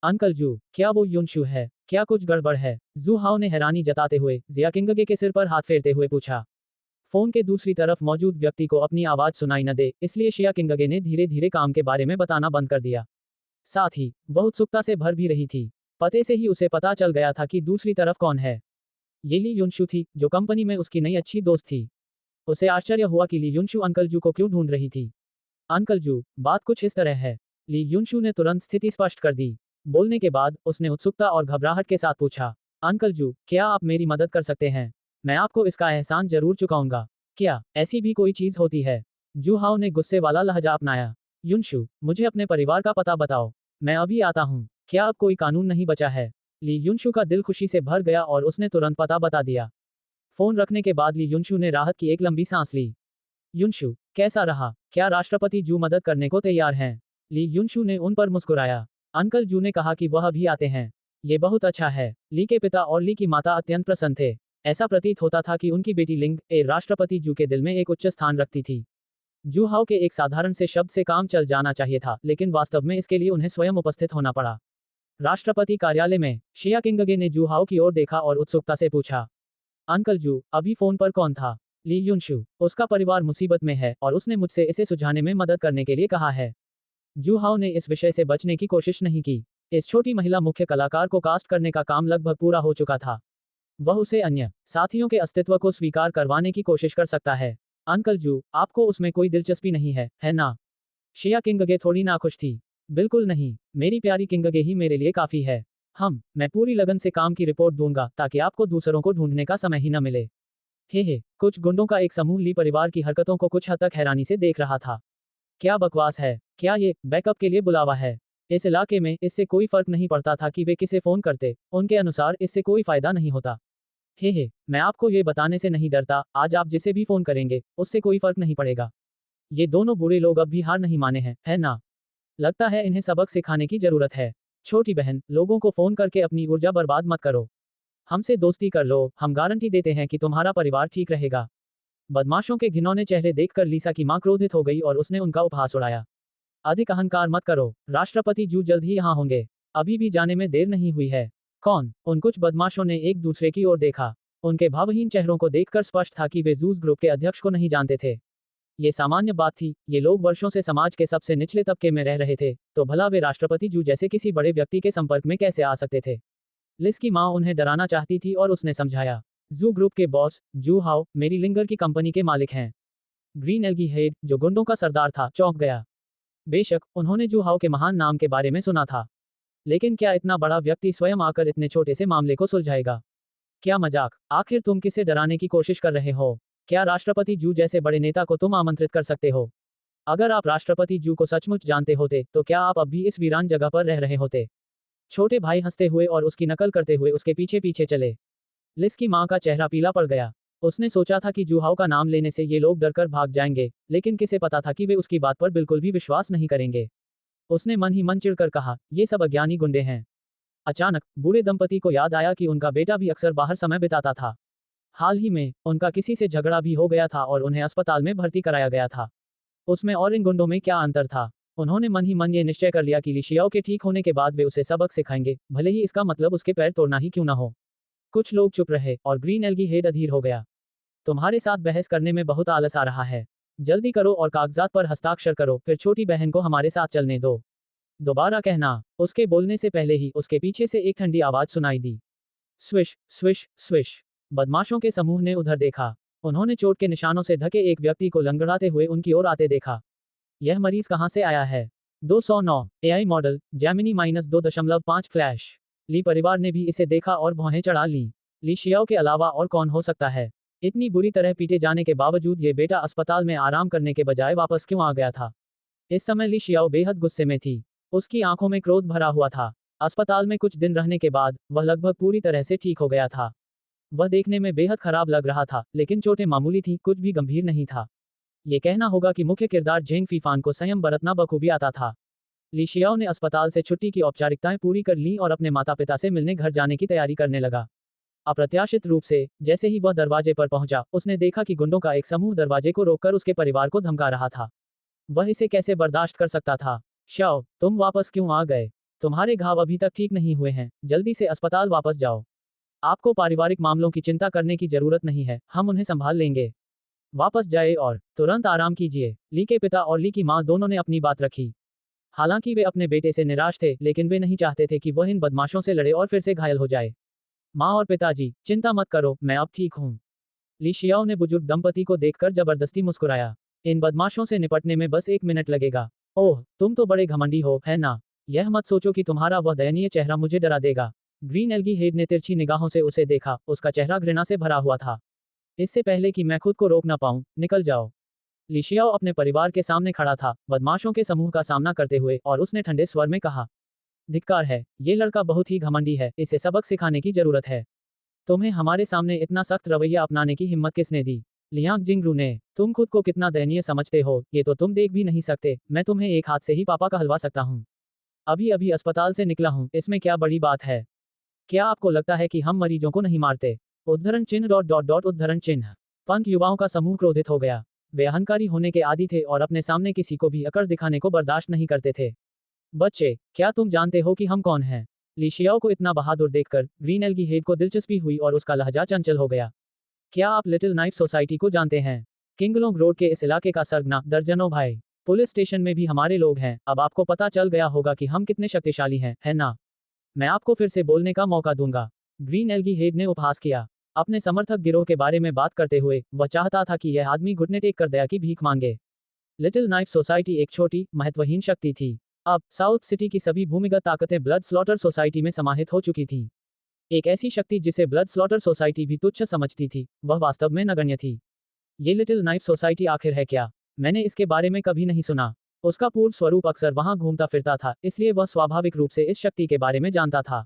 Speaker 1: अंकल जू, क्या वो युनशु है? क्या कुछ गड़बड़ है? जूहाओ ने हैरानी जताते हुए जिया किंगगे के सिर पर हाथ फेरते हुए पूछा। फोन के दूसरी तरफ मौजूद व्यक्ति को अपनी आवाज सुनाई न दे, इसलिए शिया किंगगे ने धीरे धीरे काम के बारे में बताना बंद कर दिया। साथ ही वह उत्सुकता से भर भी रही थी। पते से ही उसे पता चल गया था कि दूसरी तरफ कौन है। ये ली युनशु थी, जो कंपनी में उसकी नई अच्छी दोस्त थी। उसे आश्चर्य हुआ कि ली युनशु अंकल जू को क्यों ढूंढ रही थी। अंकल जू, बात कुछ इस तरह है। ली युनशु ने तुरंत स्थिति स्पष्ट कर दी। बोलने के बाद उसने उत्सुकता और घबराहट के साथ पूछा, अंकल जू, क्या आप मेरी मदद कर सकते हैं? मैं आपको इसका एहसान जरूर चुकाऊंगा। क्या ऐसी भी कोई चीज होती है? जूहाओ ने गुस्से वाला लहजा अपनाया। युनशु, मुझे अपने परिवार का पता बताओ, मैं अभी आता हूँ। क्या अब कोई कानून नहीं बचा है? ली युनशु का दिल खुशी से भर गया और उसने तुरंत पता बता दिया। फोन रखने के बाद ली युनशु ने राहत की एक लंबी सांस ली। युनशु, कैसा रहा? क्या राष्ट्रपति जू मदद करने को तैयार हैं? ली युनशु ने उन पर मुस्कुराया। अंकल जू ने कहा कि वह अभी आते हैं। ये बहुत अच्छा है। ली के पिता और ली की माता अत्यंत प्रसन्न थे। ऐसा प्रतीत होता था कि उनकी बेटी लिंग ए राष्ट्रपति जू के दिल में एक उच्च स्थान रखती थी। जूहाओ के एक साधारण से शब्द से काम चल जाना चाहिए था, लेकिन वास्तव में इसके लिए उन्हें स्वयं उपस्थित होना पड़ा। राष्ट्रपति कार्यालय में शिया किंगगे ने जूहाओ की ओर देखा और उत्सुकता से पूछा, अंकल जू, अभी फोन पर कौन था? ली युनशु, उसका परिवार मुसीबत में है और उसने मुझसे इसे सुलझाने में मदद करने के लिए कहा है। जूहाओ ने इस विषय से बचने की कोशिश नहीं की। इस छोटी महिला मुख्य कलाकार को कास्ट करने का काम लगभग पूरा हो चुका था। वह उसे अन्य साथियों के अस्तित्व को स्वीकार करवाने की कोशिश कर सकता है। अंकल जू, आपको उसमें कोई दिलचस्पी नहीं है ना? शिया किंगगे थोड़ी नाखुश थी। बिल्कुल नहीं, मेरी प्यारी किंगगे ही मेरे लिए काफी है। मैं पूरी लगन से काम की रिपोर्ट दूंगा ताकि आपको दूसरों को ढूंढने का समय ही न मिले। हे, कुछ गुंडों का एक समूह ली परिवार की हरकतों को कुछ हद तक हैरानी से देख रहा था। क्या बकवास है? क्या ये बैकअप के लिए बुलावा है? इस इलाके में इससे कोई फर्क नहीं पड़ता था कि वे किसे फोन करते, उनके अनुसार इससे कोई फायदा नहीं होता। मैं आपको ये बताने से नहीं डरता, आज आप जिसे भी फोन करेंगे, उससे कोई फर्क नहीं पड़ेगा। ये दोनों बुरे लोग अब भी हार नहीं माने हैं, है ना? लगता है इन्हें सबक सिखाने की जरूरत है। छोटी बहन, लोगों को फोन करके अपनी ऊर्जा बर्बाद मत करो। हमसे दोस्ती कर लो, हम गारंटी देते हैं कि तुम्हारा परिवार ठीक रहेगा। बदमाशों के घिनौने चेहरे देखकर लीसा की मां क्रोधित हो गई और उसने उनका उपहास उड़ाया। अधिक अहंकार मत करो, राष्ट्रपति जू जल्द ही यहाँ होंगे। अभी भी जाने में देर नहीं हुई है। कौन? उन कुछ बदमाशों ने एक दूसरे की ओर देखा। उनके भावहीन चेहरों को देखकर स्पष्ट था कि वे जूस ग्रुप के अध्यक्ष को नहीं जानते थे। ये सामान्य बात थी, ये लोग वर्षों से समाज के सबसे निचले तबके में रह रहे थे, तो भला वे राष्ट्रपति जू जैसे किसी बड़े व्यक्ति के संपर्क में कैसे आ सकते थे? लिस की मां उन्हें डराना चाहती थी और उसने समझाया, जू ग्रुप के बॉस जूहाओ मेरी लिंगर की कंपनी के मालिक हैं। ग्रीन एल्गी हेड, जो गुंडों का सरदार था, चौंक गया। बेशक उन्होंने जूहाओ के महान नाम के बारे में सुना था, लेकिन क्या इतना बड़ा व्यक्ति स्वयं आकर इतने छोटे से मामले को सुलझाएगा? क्या मजाक? आखिर तुम किसे डराने की कोशिश कर रहे हो? क्या राष्ट्रपति जू जैसे बड़े नेता को तुम आमंत्रित कर सकते हो? अगर आप राष्ट्रपति जू को सचमुच जानते होते, तो क्या आप अब भी इस वीरान जगह पर रह रहे होते? छोटे भाई हंसते हुए और उसकी नकल करते हुए उसके पीछे पीछे चले। लिस की मां का चेहरा पीला पड़ गया। उसने सोचा था कि जूहाओ का नाम लेने से ये लोग डरकर भाग जाएंगे, लेकिन किसे पता था कि वे उसकी बात पर बिल्कुल भी विश्वास नहीं करेंगे। उसने मन ही मन चिढ़कर कहा, ये सब अज्ञानी गुंडे हैं। अचानक बूढ़े दंपति को याद आया कि उनका बेटा भी अक्सर बाहर समय बिताता था। हाल ही में उनका किसी से झगड़ा भी हो गया था और उन्हें अस्पताल में भर्ती कराया गया था। उसमें और इन गुंडों में क्या अंतर था? उन्होंने मन ही मन ये निश्चय कर लिया कि ली शियाओ के ठीक होने के बाद वे उसे सबक सिखाएंगे, भले ही इसका मतलब उसके पैर तोड़ना ही क्यों ना हो। कुछ लोग चुप रहे और ग्रीन एल्गी हेड अधीर हो गया। तुम्हारे साथ बहस करने में बहुत आलस आ रहा है। जल्दी करो और कागजात पर हस्ताक्षर करो, फिर छोटी बहन को हमारे साथ चलने दो। दोबारा कहना। उसके बोलने से पहले ही उसके पीछे से एक ठंडी आवाज सुनाई दी। Swish swish swish. बदमाशों के समूह ने उधर देखा। उन्होंने चोट के निशानों से ढके एक व्यक्ति को लंगड़ाते हुए उनकी ओर आते देखा। यह मरीज कहां से आया है? 209 एआई मॉडल जैमिनी -2.5 फ्लैश। ली परिवार ने भी इसे देखा और भौहें चढ़ा लीं। ली शियाओ के अलावा और कौन हो सकता है? इतनी बुरी तरह पीटे जाने के बावजूद ये बेटा अस्पताल में आराम करने के बजाय वापस क्यों आ गया था? इस समय ली शियाओ बेहद गुस्से में थी। उसकी आंखों में क्रोध भरा हुआ था। अस्पताल में कुछ दिन रहने के बाद वह लगभग पूरी तरह से ठीक हो गया था। वह देखने में बेहद खराब लग रहा था, लेकिन चोटें मामूली थीं, कुछ भी गंभीर नहीं था। ये कहना होगा कि मुख्य किरदार जेंग फीफान को संयम बरतना बखूबी आता था। ली शियाओ ने अस्पताल से छुट्टी की औपचारिकताएं पूरी कर लीं और अपने माता पिता से मिलने घर जाने की तैयारी करने लगा। अप्रत्याशित रूप से जैसे ही वह दरवाजे पर पहुंचा, उसने देखा कि गुंडों का एक समूह दरवाजे को रोककर उसके परिवार को धमका रहा था। वह इसे कैसे बर्दाश्त कर सकता था? शाओ, तुम वापस क्यों आ गए? तुम्हारे घाव अभी तक ठीक नहीं हुए हैं, जल्दी से अस्पताल वापस जाओ। आपको पारिवारिक मामलों की चिंता करने की जरूरत नहीं है, हम उन्हें संभाल लेंगे। वापस जाए और तुरंत आराम कीजिए। ली के पिता और ली की मां दोनों ने अपनी बात रखी। हालांकि वे अपने बेटे से निराश थे, लेकिन वे नहीं चाहते थे कि वह इन बदमाशों से लड़े और फिर से घायल हो जाए। माँ और पिताजी, चिंता मत करो, मैं अब ठीक हूँ। ली शियाओ ने बुजुर्ग दंपति को देखकर जबरदस्ती मुस्कुराया। इन बदमाशों से निपटने में बस 1 मिनट लगेगा। ओह, तुम तो बड़े घमंडी हो, है ना? यह मत सोचो कि तुम्हारा वह दयनीय चेहरा मुझे डरा देगा। ग्रीन एल्गी हेड ने तिरछी निगाहों से उसे देखा, उसका चेहरा घृणा से भरा हुआ था। इससे पहले कि मैं खुद को रोक ना पाऊं, निकल जाओ। ली शियाओ अपने परिवार के सामने खड़ा था, बदमाशों के समूह का सामना करते हुए, और उसने ठंडे स्वर में कहा, धिक्कार है, ये लड़का बहुत ही घमंडी है, इसे सबक सिखाने की जरूरत है। तुम्हें हमारे सामने इतना सख्त रवैया अपनाने की हिम्मत किसने दी? लियांग जिंगरू ने। तुम खुद को कितना दयनीय समझते हो, ये तो तुम देख भी नहीं सकते, मैं तुम्हें एक हाथ से ही पापा कहलवा सकता हूँ। अभी अभी अस्पताल से निकला हूँ, इसमें क्या बड़ी बात है? क्या आपको लगता है कि हम मरीजों को नहीं मारते? उद्धरण चिन्ह डॉट डॉट डॉट उद्धरण चिन्ह। पंक युवाओं का समूह क्रोधित हो गया। वे अहंकारी होने के आदी थे और अपने सामने किसी को भी अकड़ दिखाने को बर्दाश्त नहीं करते थे। बच्चे, क्या तुम जानते हो कि हम कौन हैं? ली शियाओ को इतना बहादुर देखकर ग्रीन एल्गी हेड को दिलचस्पी हुई और उसका लहजा चंचल हो गया। क्या आप लिटिल नाइफ सोसाइटी को जानते हैं? किंगलोंग रोड के इस इलाके का सरगना दर्जनों भाई। पुलिस स्टेशन में भी हमारे लोग हैं, अब आपको पता चल गया होगा कि हम कितने शक्तिशाली हैं, है ना? मैं आपको फिर से बोलने का मौका दूंगा। ग्रीन एल्गी हेड ने उपहास किया। अपने समर्थक गिरोह के बारे में बात करते हुए वह चाहता था कि यह आदमी घुटने टेक कर दया की भीख मांगे। लिटिल नाइफ सोसाइटी एक छोटी, महत्वहीन शक्ति थी। अब साउथ सिटी की सभी भूमिगत ताकतें ब्लड स्लॉटर सोसाइटी में समाहित हो चुकी थीं। एक ऐसी शक्ति जिसे ब्लड स्लॉटर सोसाइटी भी तुच्छ समझती थी, वह वास्तव में नगण्य थी। ये लिटिल नाइफ सोसाइटी आखिर है क्या? मैंने इसके बारे में कभी नहीं सुना। उसका पूर्व स्वरूप अक्सर वहां घूमता फिरता था, इसलिए वह स्वाभाविक रूप से इस शक्ति के बारे में जानता था।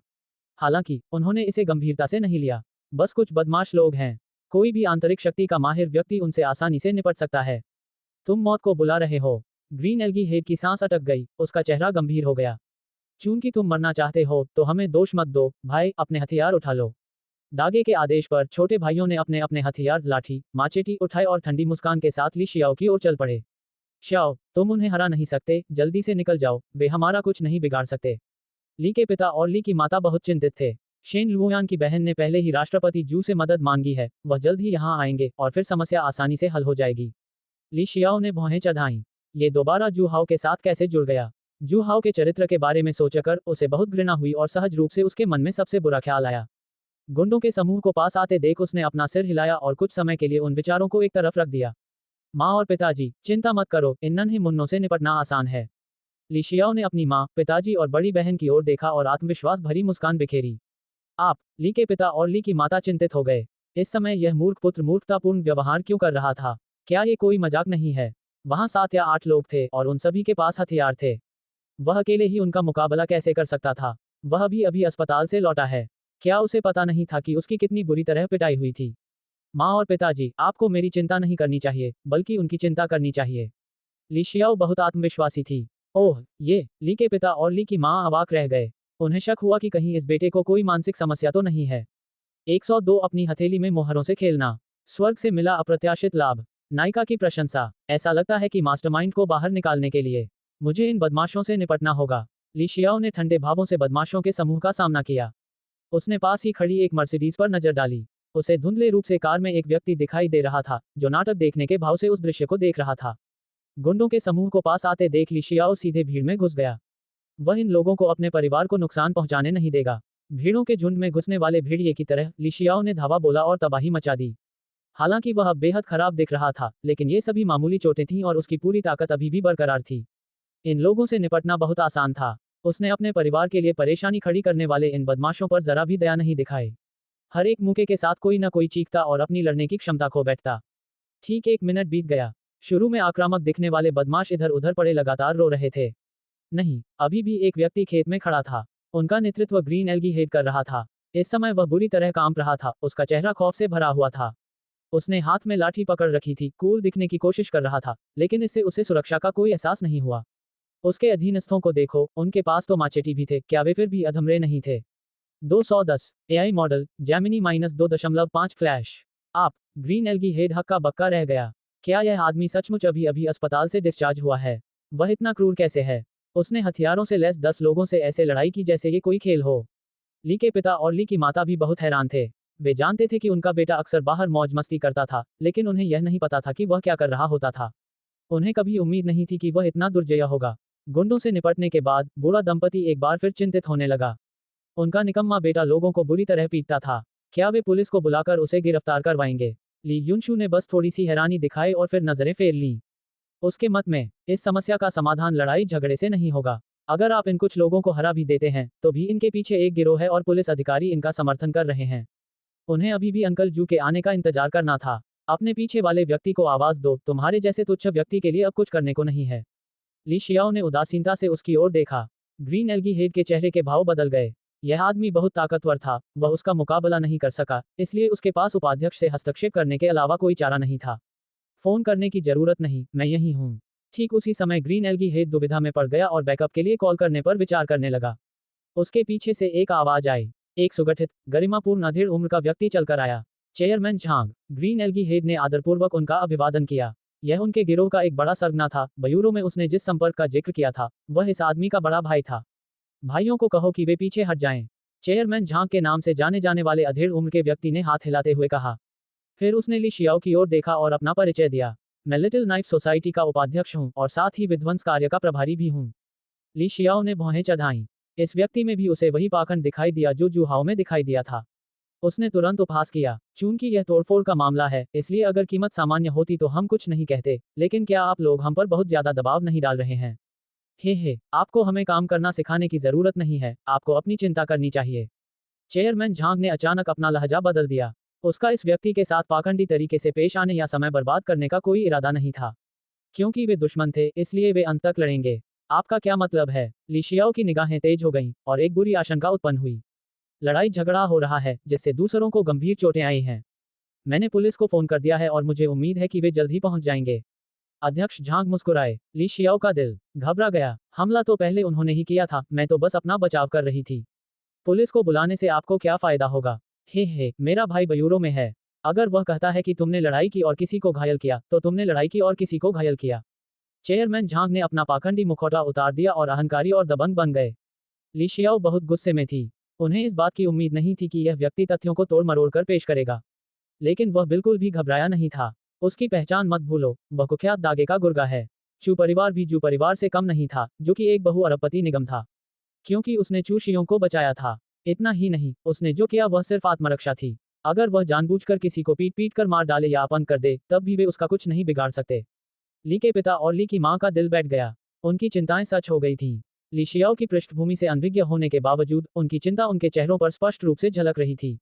Speaker 1: हालांकि उन्होंने इसे गंभीरता से नहीं लिया। बस कुछ बदमाश लोग हैं। कोई भी आंतरिक शक्ति का माहिर व्यक्ति उनसे आसानी से निपट सकता है। तुम मौत को बुला रहे हो। ग्रीन एल्गी हेड की सांस अटक गई, उसका चेहरा गंभीर हो गया। चूंकि तुम मरना चाहते हो, तो हमें दोष मत दो, भाई, अपने हथियार उठा लो। दागे के आदेश पर छोटे भाइयों ने अपने अपने हथियार, लाठी, माचेटी उठाए और ठंडी मुस्कान के साथ ली शियाओ की ओर चल पड़े। शाओ, तुम उन्हें हरा नहीं सकते, जल्दी से निकल जाओ, वे हमारा कुछ नहीं बिगाड़ सकते। ली के पिता और ली की माता बहुत चिंतित थे। शेन लुओयान की बहन ने पहले ही राष्ट्रपति जू से मदद मांगी है, वह जल्द ही यहाँ आएंगे और फिर समस्या आसानी से हल हो जाएगी। ली शियाओ ने भौहें चढ़ाईं। ये दोबारा जू हाओ के साथ कैसे जुड़ गया? जू हाओ के चरित्र के बारे में सोचकर उसे बहुत घृणा हुई और सहज रूप से उसके मन में सबसे बुरा ख्याल आया। गुंडों के समूह को पास आते देख उसने अपना सिर हिलाया और कुछ समय के लिए उन विचारों को एक तरफ रख दिया। माँ और पिताजी, चिंता मत करो, इन नन्हे मुन्नों से निपटना आसान है। ली शियाओ ने अपनी माँ, पिताजी और बड़ी बहन की ओर देखा और आत्मविश्वास भरी मुस्कान बिखेरी। आप, ली के पिता और ली की माता चिंतित हो गए। इस समय यह मूर्ख पुत्र मूर्खतापूर्ण व्यवहार क्यों कर रहा था? क्या ये कोई मजाक नहीं है? वहां 7 या 8 लोग थे और उन सभी के पास हथियार थे। वह अकेले ही उनका मुकाबला कैसे कर सकता था? वह भी अभी अस्पताल से लौटा है। क्या उसे पता नहीं था कि उसकी कितनी बुरी तरह पिटाई हुई थी? माँ और पिताजी, आपको मेरी चिंता नहीं करनी चाहिए, बल्कि उनकी चिंता करनी चाहिए। ली शियाओ बहुत आत्मविश्वासी थी। ओह, ये, ली के पिता और ली की माँ अवाक रह गए। उन्हें शक हुआ कि कहीं इस बेटे को कोई मानसिक समस्या तो नहीं है। 102 अपनी हथेली में मोहरों से खेलना। स्वर्ग से मिला अप्रत्याशित लाभ। नायिका की प्रशंसा। ऐसा लगता है कि मास्टरमाइंड को बाहर निकालने के लिए मुझे इन बदमाशों से निपटना होगा। ली शियाओ ने ठंडे भावों से बदमाशों के समूह का सामना किया। उसने पास ही खड़ी एक मर्सिडीज पर नजर डाली। उसे धुंधले रूप से कार में एक व्यक्ति दिखाई दे रहा था, जो नाटक देखने के भाव से उस दृश्य को देख रहा था। गुंडों के समूह को पास आते देख ली शियाओ सीधे भीड़ में घुस गया। वह इन लोगों को अपने परिवार को नुकसान पहुंचाने नहीं देगा। भीड़ों के झुंड में घुसने वाले भेड़िए की तरह ली शियाओ ने धावा बोला और तबाही मचा दी। हालांकि वह अब बेहद खराब दिख रहा था, लेकिन ये सभी मामूली चोटें थीं और उसकी पूरी ताकत अभी भी बरकरार थी। इन लोगों से निपटना बहुत आसान था। उसने अपने परिवार के लिए परेशानी खड़ी करने वाले इन बदमाशों पर जरा भी दया नहीं दिखाई। हर एक मौके के साथ कोई न कोई चीखता और अपनी लड़ने की क्षमता खो बैठता। ठीक 1 मिनट बीत गया। शुरू में आक्रामक दिखने वाले बदमाश इधर उधर पड़े लगातार रो रहे थे। नहीं, अभी भी एक व्यक्ति खेत में खड़ा था। उनका नेतृत्व ग्रीन एल्गी हेड कर रहा था। इस समय वह बुरी तरह कांप रहा था, उसका चेहरा खौफ से भरा हुआ था। उसने हाथ में लाठी पकड़ रखी थी, कूल दिखने की कोशिश कर रहा था, लेकिन इससे उसे सुरक्षा का कोई एहसास नहीं हुआ। उसके अधीनस्थों को देखो, उनके पास तो माचेटी भी थे, क्या वे फिर भी अधमरे नहीं थे? 210 एआई मॉडल जैमिनी -2.5 फ्लैश। आप ग्रीन एल्गी हेड हक्का बक्का रह गया। क्या यह आदमी सचमुच अभी अभी अस्पताल से डिस्चार्ज हुआ है? वह इतना क्रूर कैसे है? उसने हथियारों से लैस 10 लोगों से ऐसे लड़ाई की जैसे ये कोई खेल हो। ली के पिता और ली की माता भी बहुत हैरान थे। वे जानते थे कि उनका बेटा अक्सर बाहर मौज मस्ती करता था, लेकिन उन्हें यह नहीं पता था कि वह क्या कर रहा होता था। उन्हें कभी उम्मीद नहीं थी कि वह इतना दुर्जय होगा। गुंडों से निपटने के बाद बूढ़ा दंपति एक बार फिर चिंतित होने लगा। उनका निकम्मा बेटा लोगों को बुरी तरह पीटता था। क्या वे पुलिस को बुलाकर उसे गिरफ्तार करवाएंगे? ली युनशु ने बस थोड़ी सी हैरानी दिखाई और फिर नजरें फेर लीं। उसके मत में इस समस्या का समाधान लड़ाई झगड़े से नहीं होगा। अगर आप इन कुछ लोगों को हरा भी देते हैं, तो भी इनके पीछे एक गिरोह है और पुलिस अधिकारी इनका समर्थन कर रहे हैं। उन्हें अभी भी अंकल जू के आने का इंतजार करना था। अपने पीछे वाले व्यक्ति को आवाज दो, तुम्हारे जैसे तुच्छ व्यक्ति के लिए अब कुछ करने को नहीं है। ली शियाओ ने उदासीनता से उसकी ओर देखा। ग्रीन एल्गी हेड के चेहरे के भाव बदल गए। यह आदमी बहुत ताकतवर था, वह उसका मुकाबला नहीं कर सका, इसलिए उसके पास उपाध्यक्ष से हस्तक्षेप करने के अलावा कोई चारा नहीं था। फोन करने की जरूरत नहीं, मैं यहीं हूँ। ठीक उसी समय ग्रीन एल्गी हेड दुविधा में पड़ गया और बैकअप के लिए कॉल करने पर विचार करने लगा। उसके पीछे से एक आवाज आई। एक सुगठित, गरिमापूर्ण अधेड़ उम्र का व्यक्ति चलकर आया। Chairman Zhang. Green algae head ने आदरपूर्वक उनका अभिवादन किया। यह उनके गिरोह का एक बड़ा सरगना था। बयूरो में उसने जिस संपर्क का जिक्र किया था, वह इस आदमी का बड़ा भाई था। भाइयों को कहो कि वे पीछे हट जाएं। चेयरमैन झांग के नाम से जाने जाने वाले अधेड़ उम्र के व्यक्ति ने हाथ हिलाते हुए कहा। फिर उसने ली शियाओ की ओर देखा और अपना परिचय दिया। मैं लिटिल नाइफ सोसाइटी का उपाध्यक्ष हूँ और साथ ही विध्वंस कार्य का प्रभारी भी हूँ। ली शियाओ ने भौहें चढ़ाईं। इस व्यक्ति में भी उसे वही पाखंड दिखाई दिया जो जुहाओ में दिखाई दिया था। उसने तुरंत उपहास किया। चूंकि यह तोड़फोड़ का मामला है, इसलिए अगर कीमत सामान्य होती तो हम कुछ नहीं कहते, लेकिन क्या आप लोग हम पर बहुत ज्यादा दबाव नहीं डाल रहे हैं? हे, आपको हमें काम करना सिखाने की जरूरत नहीं है, आपको अपनी चिंता करनी चाहिए। चेयरमैन झांग ने अचानक अपना लहजा बदल दिया। उसका इस व्यक्ति के साथ पाखंडी तरीके से पेश आने या समय बर्बाद करने का कोई इरादा नहीं था। क्योंकि वे दुश्मन थे, इसलिए वे अंत तक लड़ेंगे। आपका क्या मतलब है? ली शियाओ की निगाहें तेज हो गईं और एक बुरी आशंका उत्पन्न हुई। लड़ाई झगड़ा हो रहा है, जिससे दूसरों को गंभीर चोटें आई हैं। मैंने पुलिस को फोन कर दिया है और मुझे उम्मीद है कि वे जल्द ही पहुंच जाएंगे। अध्यक्ष झांग मुस्कुराए। ली शियाओ का दिल घबरा गया। हमला तो पहले उन्होंने ही किया था, मैं तो बस अपना बचाव कर रही थी। पुलिस को बुलाने से आपको क्या फायदा होगा? हे, मेरा भाई बयूरो में है। अगर वह कहता है कि तुमने लड़ाई की और किसी को घायल किया, तो तुमने लड़ाई की और किसी को घायल किया। चेयरमैन झांग ने अपना पाखंडी मुखौटा उतार दिया और अहंकारी और दबंग बन गए। ली शियाओ बहुत गुस्से में थी। उन्हें इस बात की उम्मीद नहीं थी कि यह व्यक्ति तथ्यों को तोड़ मरोड़ कर पेश करेगा, लेकिन वह बिल्कुल भी घबराया नहीं था। उसकी पहचान मत भूलो, वह कुख्यात दागे का गुर्गा है। चू परिवार भी जू परिवार से कम नहीं था, जो कि एक बहु अरबपति निगम था। क्योंकि उसने चू शियों को बचाया था। इतना ही नहीं, उसने जो किया वह सिर्फ आत्मरक्षा थी। अगर वह जानबूझकर किसी को पीट पीट कर मार डाले या अपंग कर दे, तब भी वे उसका कुछ नहीं बिगाड़ सकते। ली के पिता और ली की मां का दिल बैठ गया। उनकी चिंताएं सच हो गई थीं। ली शियाओ की पृष्ठभूमि से अनभिज्ञ होने के बावजूद उनकी चिंता उनके चेहरों पर स्पष्ट रूप से झलक रही थी।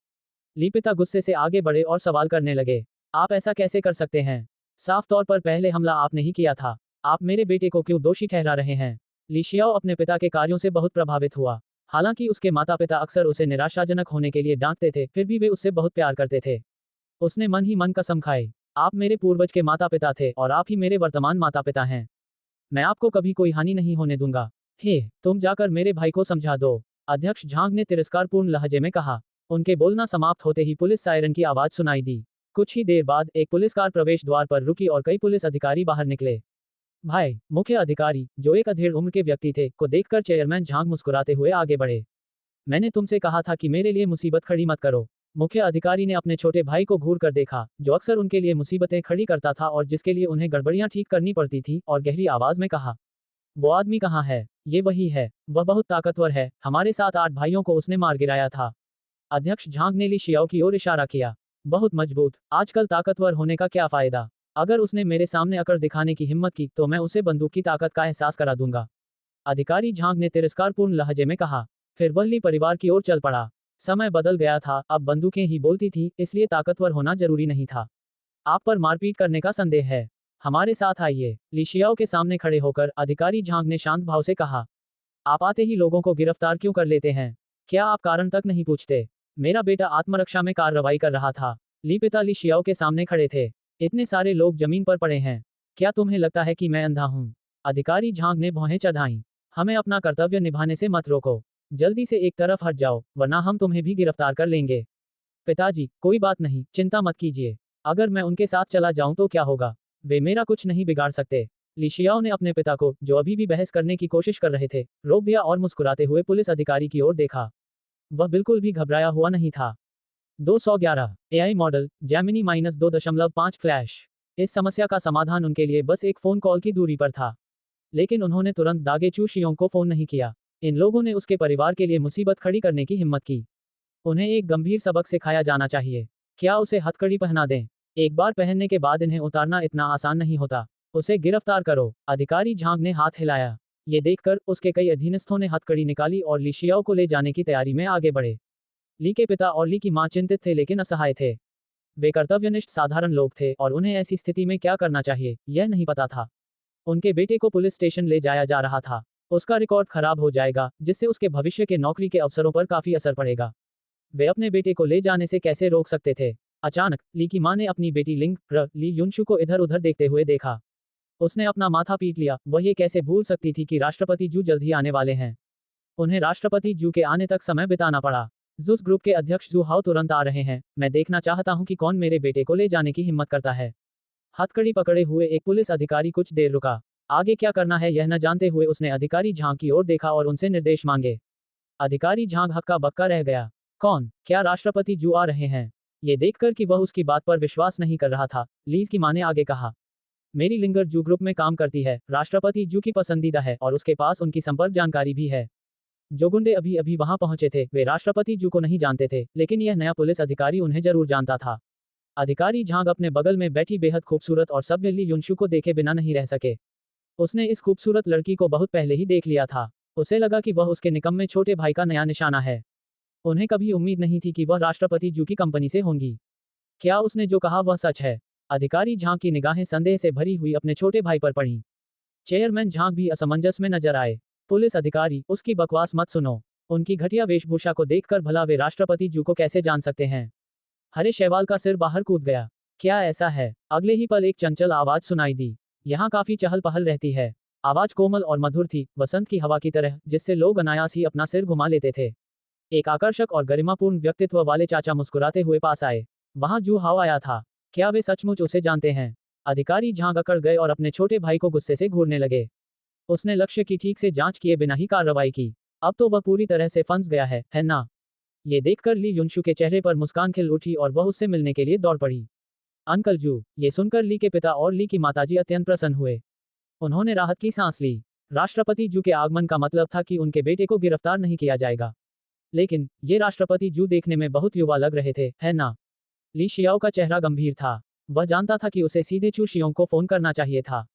Speaker 1: ली पिता गुस्से से आगे बढ़े और सवाल करने लगे। आप ऐसा कैसे कर सकते हैं? साफ तौर पर पहले हमला आपने ही किया था। आप मेरे बेटे को क्यों दोषी ठहरा रहे हैं? ली शियाओ अपने पिता के कार्यों से बहुत प्रभावित हुआ। हालांकि उसके माता पिता अक्सर उसे निराशाजनक होने के लिए डांटते थे, फिर भी वे उससे बहुत प्यार करते थे। उसने मन ही मन कसम खाई। आप मेरे पूर्वज के माता पिता थे और आप ही मेरे वर्तमान माता पिता हैं। मैं आपको कभी कोई हानि नहीं होने दूंगा। तुम जाकर मेरे भाई को समझा दो। अध्यक्ष झांग ने तिरस्कारपूर्ण लहजे में कहा। उनके बोलना समाप्त होते ही पुलिस सायरन की आवाज सुनाई दी। कुछ ही देर बाद एक पुलिस कार प्रवेश द्वार पर रुकी और कई पुलिस अधिकारी बाहर निकले। भाई, मुख्य अधिकारी, जो एक अधेड़ उम्र के व्यक्ति थे, को देखकर चेयरमैन झांग मुस्कुराते हुए आगे बढ़े। मैंने तुमसे कहा था कि मेरे लिए मुसीबत खड़ी मत करो। मुख्य अधिकारी ने अपने छोटे भाई को घूर कर देखा, जो अक्सर उनके लिए मुसीबतें खड़ी करता था और जिसके लिए उन्हें गड़बड़ियां ठीक करनी पड़ती थी, और गहरी आवाज में कहा, वो आदमी कहाँ है? ये वही है। वह बहुत ताकतवर है। हमारे 7-8 भाइयों को उसने मार गिराया था। अध्यक्ष झांग ने ली शियाओ की ओर इशारा किया। बहुत मजबूत। आजकल ताकतवर होने का क्या फायदा? अगर उसने मेरे सामने अकड़ दिखाने की हिम्मत की तो मैं उसे बंदूक की ताकत का एहसास करा दूंगा। अधिकारी झांग ने तिरस्कारपूर्ण लहजे में कहा। फिर वह ली परिवार की ओर चल पड़ा। समय बदल गया था, अब बंदूकें ही बोलती थी, इसलिए ताकतवर होना जरूरी नहीं था। आप पर मारपीट करने का संदेह है। हमारे साथ आइए। ली शियाओ के सामने खड़े होकर अधिकारी झांग ने शांत भाव से कहा। आप आते ही लोगों को गिरफ्तार क्यों कर लेते हैं? क्या आप कारण तक नहीं पूछते? मेरा बेटा आत्मरक्षा में कार्रवाई कर रहा था। ली पिता ली शियाओ के सामने खड़े थे। इतने सारे लोग जमीन पर पड़े हैं। क्या तुम्हें लगता है कि मैं अंधा हूं? अधिकारी झांग ने भौहें चढ़ाईं। हमें अपना कर्तव्य निभाने से मत रोको। जल्दी से एक तरफ हट जाओ, वरना हम तुम्हें भी गिरफ्तार कर लेंगे। पिताजी, कोई बात नहीं, चिंता मत कीजिए। अगर मैं उनके साथ चला जाऊं तो क्या होगा? वे मेरा कुछ नहीं बिगाड़ सकते। ली शियाओ ने अपने पिता को, जो अभी भी बहस करने की कोशिश कर रहे थे, रोक दिया और मुस्कुराते हुए पुलिस अधिकारी की ओर देखा। वह बिल्कुल भी घबराया हुआ नहीं था। 211 एआई मॉडल जेमिनी -2.5 फ्लैश। इस समस्या का समाधान उनके लिए बस एक फोन कॉल की दूरी पर था। लेकिन उन्होंने तुरंत दागे चू शियोंग को फोन नहीं किया। इन लोगों ने उसके परिवार के लिए मुसीबत खड़ी करने की हिम्मत की। उन्हें एक गंभीर सबक सिखाया जाना चाहिए। क्या उसे हथकड़ी पहना दें? एक बार पहनने के बाद इन्हें उतारना इतना आसान नहीं होता। उसे गिरफ्तार करो। अधिकारी झांग ने हाथ हिलाया। ये देखकर उसके कई अधीनस्थों ने हथकड़ी निकाली और ली शियाओ को ले जाने की तैयारी में आगे बढ़े। ली के पिता और ली की मां चिंतित थे लेकिन असहाय थे। वे कर्तव्यनिष्ठ साधारण लोग थे और उन्हें ऐसी स्थिति में क्या करना चाहिए, यह नहीं पता था। उनके बेटे को पुलिस स्टेशन ले जाया जा रहा था। उसका रिकॉर्ड खराब हो जाएगा, जिससे उसके भविष्य के नौकरी के अवसरों पर काफी असर पड़ेगा। वे अपने बेटे को ले जाने से कैसे रोक सकते थे? अचानक ली की मां ने अपनी बेटी ली युनशु को इधर उधर देखते हुए देखा। उसने अपना माथा पीट लिया। वह ये कैसे भूल सकती थी कि राष्ट्रपति जू जल्द ही आने वाले हैं। उन्हें राष्ट्रपति जू के आने तक समय बिताना पड़ा। जूस ग्रुप के अध्यक्ष जू हाओ तुरंत आ रहे हैं। मैं देखना चाहता हूं कि कौन मेरे बेटे को ले जाने की हिम्मत करता है। हथकड़ी पकड़े हुए एक पुलिस अधिकारी कुछ देर रुका। आगे क्या करना है यह न जानते हुए उसने अधिकारी झांग की ओर देखा और उनसे निर्देश मांगे। अधिकारी झांग हक्का बक्का रह गया। कौन? क्या राष्ट्रपति जू आ रहे हैं? ये देखकर कि वह उसकी बात पर विश्वास नहीं कर रहा था, लीज की मां ने आगे कहा। मेरी लिंगर जू ग्रुप में काम करती है। राष्ट्रपति जू की पसंदीदा है और उसके पास उनकी संपर्क जानकारी भी है। जो गुंडे अभी अभी वहां पहुंचे थे, वे राष्ट्रपति जू को नहीं जानते थे, लेकिन यह नया पुलिस अधिकारी उन्हें जरूर जानता था। अधिकारी झांग अपने बगल में बैठी बेहद खूबसूरत और सभ्य ली युनशु को देखे बिना नहीं रह सके। उसने इस खूबसूरत लड़की को बहुत पहले ही देख लिया था। उसे लगा कि वह उसके निकम्मे छोटे भाई का नया निशाना है। उन्हें कभी उम्मीद नहीं थी कि वह राष्ट्रपति जू की कंपनी से होंगी। क्या उसने जो कहा वह सच है? अधिकारी झांग की निगाहें संदेह से भरी हुई अपने छोटे भाई पर पड़ी। चेयरमैन झांग भी असमंजस में नजर आए। पुलिस अधिकारी, उसकी बकवास मत सुनो। उनकी घटिया वेशभूषा को देखकर भला वे राष्ट्रपति जू को कैसे जान सकते हैं? हरे शैवाल का सिर बाहर कूद गया। क्या ऐसा है? अगले ही पल एक चंचल आवाज सुनाई दी। यहाँ काफी चहल पहल रहती है। आवाज कोमल और मधुर थी, वसंत की हवा की तरह, जिससे लोग अनायास ही अपना सिर घुमा लेते थे। एक आकर्षक और गरिमापूर्ण व्यक्तित्व वाले चाचा मुस्कुराते हुए पास आए। वहां जू हाओ आया था। क्या वे सचमुच उसे जानते हैं? अधिकारी झांग अकड़ गए और अपने छोटे भाई को गुस्से से घूरने लगे। उसने लक्ष्य की ठीक से जांच किए बिना ही कार्रवाई की। अब तो वह पूरी तरह से फंस गया है ना? ये देखकर ली युनशु के चेहरे पर मुस्कान खिल उठी और वह उससे मिलने के लिए दौड़ पड़ी। अंकल जू। ये सुनकर ली के पिता और ली की माताजी अत्यंत प्रसन्न हुए। उन्होंने राहत की सांस ली। राष्ट्रपति जू के आगमन का मतलब था कि उनके बेटे को गिरफ्तार नहीं किया जाएगा। लेकिन ये राष्ट्रपति जू देखने में बहुत युवा लग रहे थे, है ना? ली शियाओ का चेहरा गंभीर था। वह जानता था कि उसे सीधे चू शियोंग को फोन करना चाहिए था।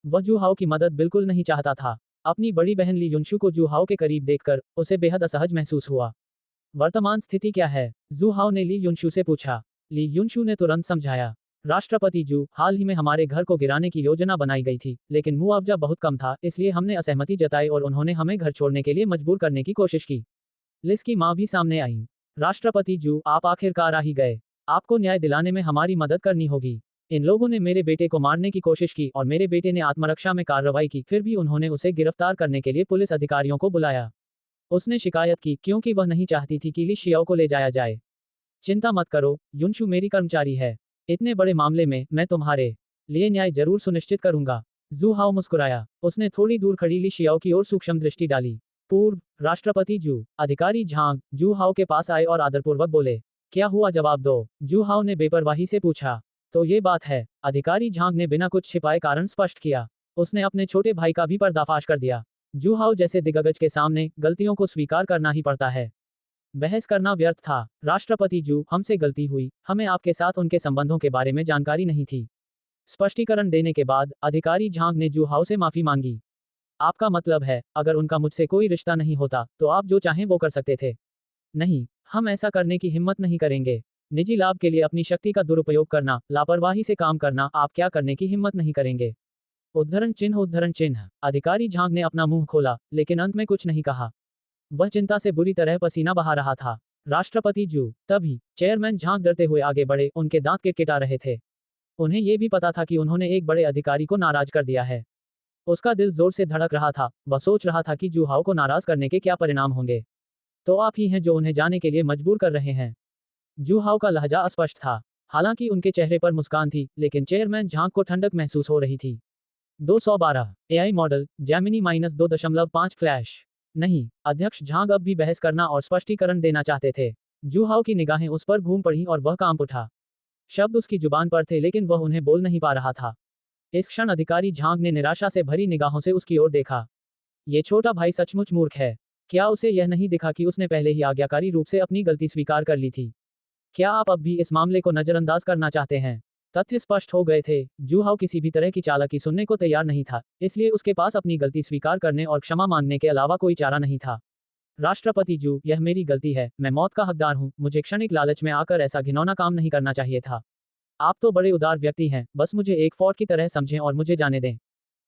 Speaker 1: वह जू हाओ की मदद बिल्कुल नहीं चाहता था। अपनी बड़ी बहन ली युनशु को जू हाओ के करीब देखकर उसे बेहद असहज महसूस हुआ। वर्तमान स्थिति क्या है? जू हाओ ने ली युनशु से पूछा। ली युनशु ने तुरंत समझाया। राष्ट्रपति जू, हाल ही में हमारे घर को गिराने की योजना बनाई गई थी, लेकिन मुआवजा बहुत कम था, इसलिए हमने असहमति जताई और उन्होंने हमें घर छोड़ने के लिए मजबूर करने की कोशिश की। लिस की मां भी सामने आई। राष्ट्रपति जू, आप आखिरकार आ ही गए। आपको न्याय दिलाने में हमारी मदद करनी होगी। इन लोगों ने मेरे बेटे को मारने की कोशिश की और मेरे बेटे ने आत्मरक्षा में कार्रवाई की, फिर भी उन्होंने उसे गिरफ्तार करने के लिए पुलिस अधिकारियों को बुलाया। उसने शिकायत की क्योंकि वह नहीं चाहती थी कि ली शियाओ को ले जाया जाए। चिंता मत करो, युनशु मेरी कर्मचारी है। इतने बड़े मामले में मैं तुम्हारे लिए न्याय जरूर सुनिश्चित करूंगा। जू हाओ मुस्कुराया। उसने थोड़ी दूर खड़ी ली शियाओ की ओर सूक्ष्म दृष्टि डाली। पूर्व राष्ट्रपति जू। अधिकारी झांग जू हाओ के पास आए और आदरपूर्वक बोले, क्या हुआ, जवाब दो। जू हाओ ने बेपरवाही से पूछा। तो ये बात है। अधिकारी झांग ने बिना कुछ छिपाए कारण स्पष्ट किया। उसने अपने छोटे भाई का भी पर्दाफाश कर दिया। जू हाओ जैसे दिग्गज के सामने गलतियों को स्वीकार करना ही पड़ता है। बहस करना व्यर्थ था। राष्ट्रपति जू, हमसे गलती हुई, हमें आपके साथ उनके संबंधों के बारे में जानकारी नहीं थी। स्पष्टीकरण देने के बाद अधिकारी झांग ने जू हाओ से माफी मांगी। आपका मतलब है, अगर उनका मुझसे कोई रिश्ता नहीं होता तो आप जो चाहें वो कर सकते थे? नहीं, हम ऐसा करने की हिम्मत नहीं करेंगे। निजी लाभ के लिए अपनी शक्ति का दुरुपयोग करना, लापरवाही से काम करना, आप क्या करने की हिम्मत नहीं करेंगे? उद्धरण चिन्ह उद्धरण चिन्ह। अधिकारी झांग ने अपना मुंह खोला, लेकिन अंत में कुछ नहीं कहा। वह चिंता से बुरी तरह पसीना बहा रहा था। राष्ट्रपति जू। तभी चेयरमैन झांग डरते हुए आगे बढ़े, उनके दांत किटकिटा रहे थे। उन्हें यह भी पता था कि उन्होंने एक बड़े अधिकारी को नाराज कर दिया है। उसका दिल जोर से धड़क रहा था। वह सोच रहा था कि जू हाओ को नाराज करने के क्या परिणाम होंगे। तो आप ही हैं जो उन्हें जाने के लिए मजबूर कर रहे हैं। जू हाओ का लहजा अस्पष्ट था। हालांकि उनके चेहरे पर मुस्कान थी, लेकिन चेयरमैन झांग को ठंडक महसूस हो रही थी। 212 एआई मॉडल जैमिनी -2.5 फ्लैश। नहीं, अध्यक्ष झांग अब भी बहस करना और स्पष्टीकरण देना चाहते थे। जू हाओ की निगाहें उस पर घूम पड़ी और वह कांप उठा। शब्द उसकी जुबान पर थे, लेकिन वह उन्हें बोल नहीं पा रहा था। इस क्षण अधिकारी झांग ने निराशा से भरी निगाहों से उसकी ओर देखा। ये छोटा भाई सचमुच मूर्ख है। क्या उसे यह नहीं दिखा कि उसने पहले ही आज्ञाकारी रूप से अपनी गलती स्वीकार कर ली थी? क्या आप अब भी इस मामले को नजरअंदाज करना चाहते हैं? तथ्य स्पष्ट हो गए थे। जू हाओ किसी भी तरह की चालाकी सुनने को तैयार नहीं था, इसलिए उसके पास अपनी गलती स्वीकार करने और क्षमा मांगने के अलावा कोई चारा नहीं था। राष्ट्रपति जू, यह मेरी गलती है, मैं मौत का हकदार हूं, मुझे क्षणिक लालच में आकर ऐसा घिनौना काम नहीं करना चाहिए था। आप तो बड़े उदार व्यक्ति हैं, बस मुझे एक फौट की तरह समझें और मुझे जाने दें।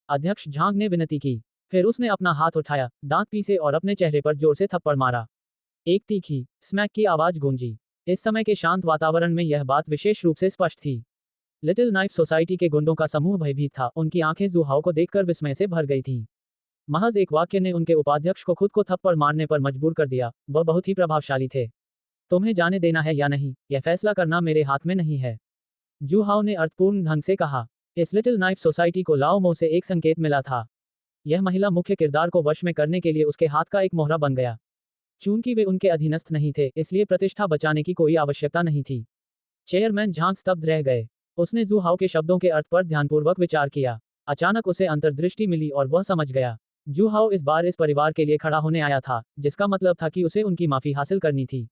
Speaker 1: अध्यक्ष झांग ने विनती की। फिर उसने अपना हाथ उठाया, दांत पीसे और अपने चेहरे पर जोर से थप्पड़ मारा। एक तीखी स्मैक की आवाज गूंजी। इस समय के शांत वातावरण में यह बात विशेष रूप से स्पष्ट थी। लिटिल नाइफ सोसाइटी के गुंडों का समूह भयभीत था। उनकी आंखें जू हाओ को देखकर विस्मय से भर गई थीं। महज एक वाक्य ने उनके उपाध्यक्ष को खुद को थप्पड़ मारने पर मजबूर कर दिया। वह बहुत ही प्रभावशाली थे। तुम्हें जाने देना है या नहीं, यह फैसला करना मेरे हाथ में नहीं है, जू हाओ ने अर्थपूर्ण ढंग से कहा। इस लिटिल नाइफ सोसाइटी को लाओ मो से एक संकेत मिला था। यह महिला मुख्य किरदार को वश में करने के लिए उसके हाथ का एक मोहरा बन गया। चूंकि वे उनके अधीनस्थ नहीं थे, इसलिए प्रतिष्ठा बचाने की कोई आवश्यकता नहीं थी। चेयरमैन झांग स्तब्ध रह गए। उसने जू हाओ के शब्दों के अर्थ पर ध्यानपूर्वक विचार किया। अचानक उसे अंतर्दृष्टि मिली और वह समझ गया। जू हाओ इस बार इस परिवार के लिए खड़ा होने आया था, जिसका मतलब था कि उसे उनकी माफी हासिल करनी थी।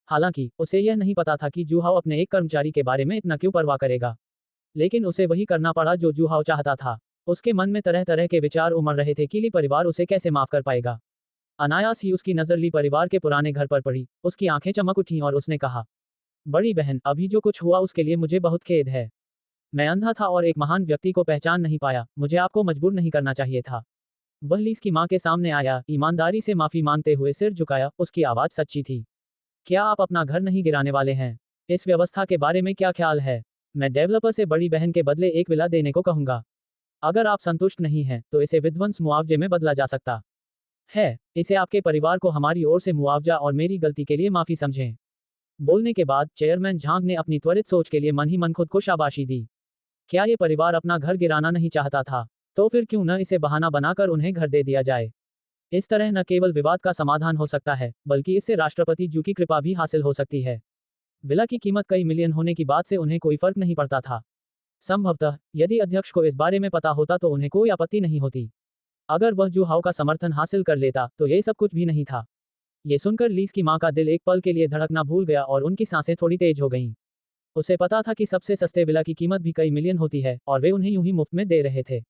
Speaker 1: हालांकि उसे यह नहीं पता था कि जू हाओ अपने एक कर्मचारी के बारे में इतना क्यों परवाह करेगा। लेकिन उसे वही करना पड़ा जो जू हाओ चाहता था। उसके मन में तरह तरह के विचार उमड़ रहे थे कि ली परिवार उसे कैसे माफ कर पाएगा। अनायास ही उसकी नजर ली परिवार के पुराने घर पर पड़ी। उसकी आंखें चमक उठीं और उसने कहा, बड़ी बहन, अभी जो कुछ हुआ उसके लिए मुझे बहुत खेद है। मैं अंधा था और एक महान व्यक्ति को पहचान नहीं पाया। मुझे आपको मजबूर नहीं करना चाहिए था। वह लीस की मां के सामने आया, ईमानदारी से माफी मांगते हुए सिर झुकाया। उसकी आवाज सच्ची थी। क्या आप अपना घर नहीं गिराने वाले हैं? इस व्यवस्था के बारे में क्या ख्याल है? मैं डेवलपर से बड़ी बहन के बदले एक विला देने को कहूंगा। अगर आप संतुष्ट नहीं हैं, तो इसे विध्वंस मुआवजे में बदला जा सकता है। इसे आपके परिवार को हमारी ओर से मुआवजा और मेरी गलती के लिए माफी समझें। बोलने के बाद चेयरमैन झांग ने अपनी त्वरित सोच के लिए मन ही मन खुद को शाबाशी दी। क्या ये परिवार अपना घर गिराना नहीं चाहता था? तो फिर क्यों न इसे बहाना बनाकर उन्हें घर दे दिया जाए। इस तरह न केवल विवाद का समाधान हो सकता है, बल्कि इससे राष्ट्रपति जू की कृपा भी हासिल हो सकती है। विला की कीमत कई मिलियन होने की बात से उन्हें कोई फर्क नहीं पड़ता था। संभवतः यदि अध्यक्ष को इस बारे में पता होता तो उन्हें कोई आपत्ति नहीं होती। अगर वह जू हाओ का समर्थन हासिल कर लेता तो ये सब कुछ भी नहीं था। ये सुनकर लीस की मां का दिल एक पल के लिए धड़कना भूल गया और उनकी सांसें थोड़ी तेज हो गईं। उसे पता था कि सबसे सस्ते विला की कीमत भी कई मिलियन होती है और वे उन्हें यूं ही मुफ्त में दे रहे थे।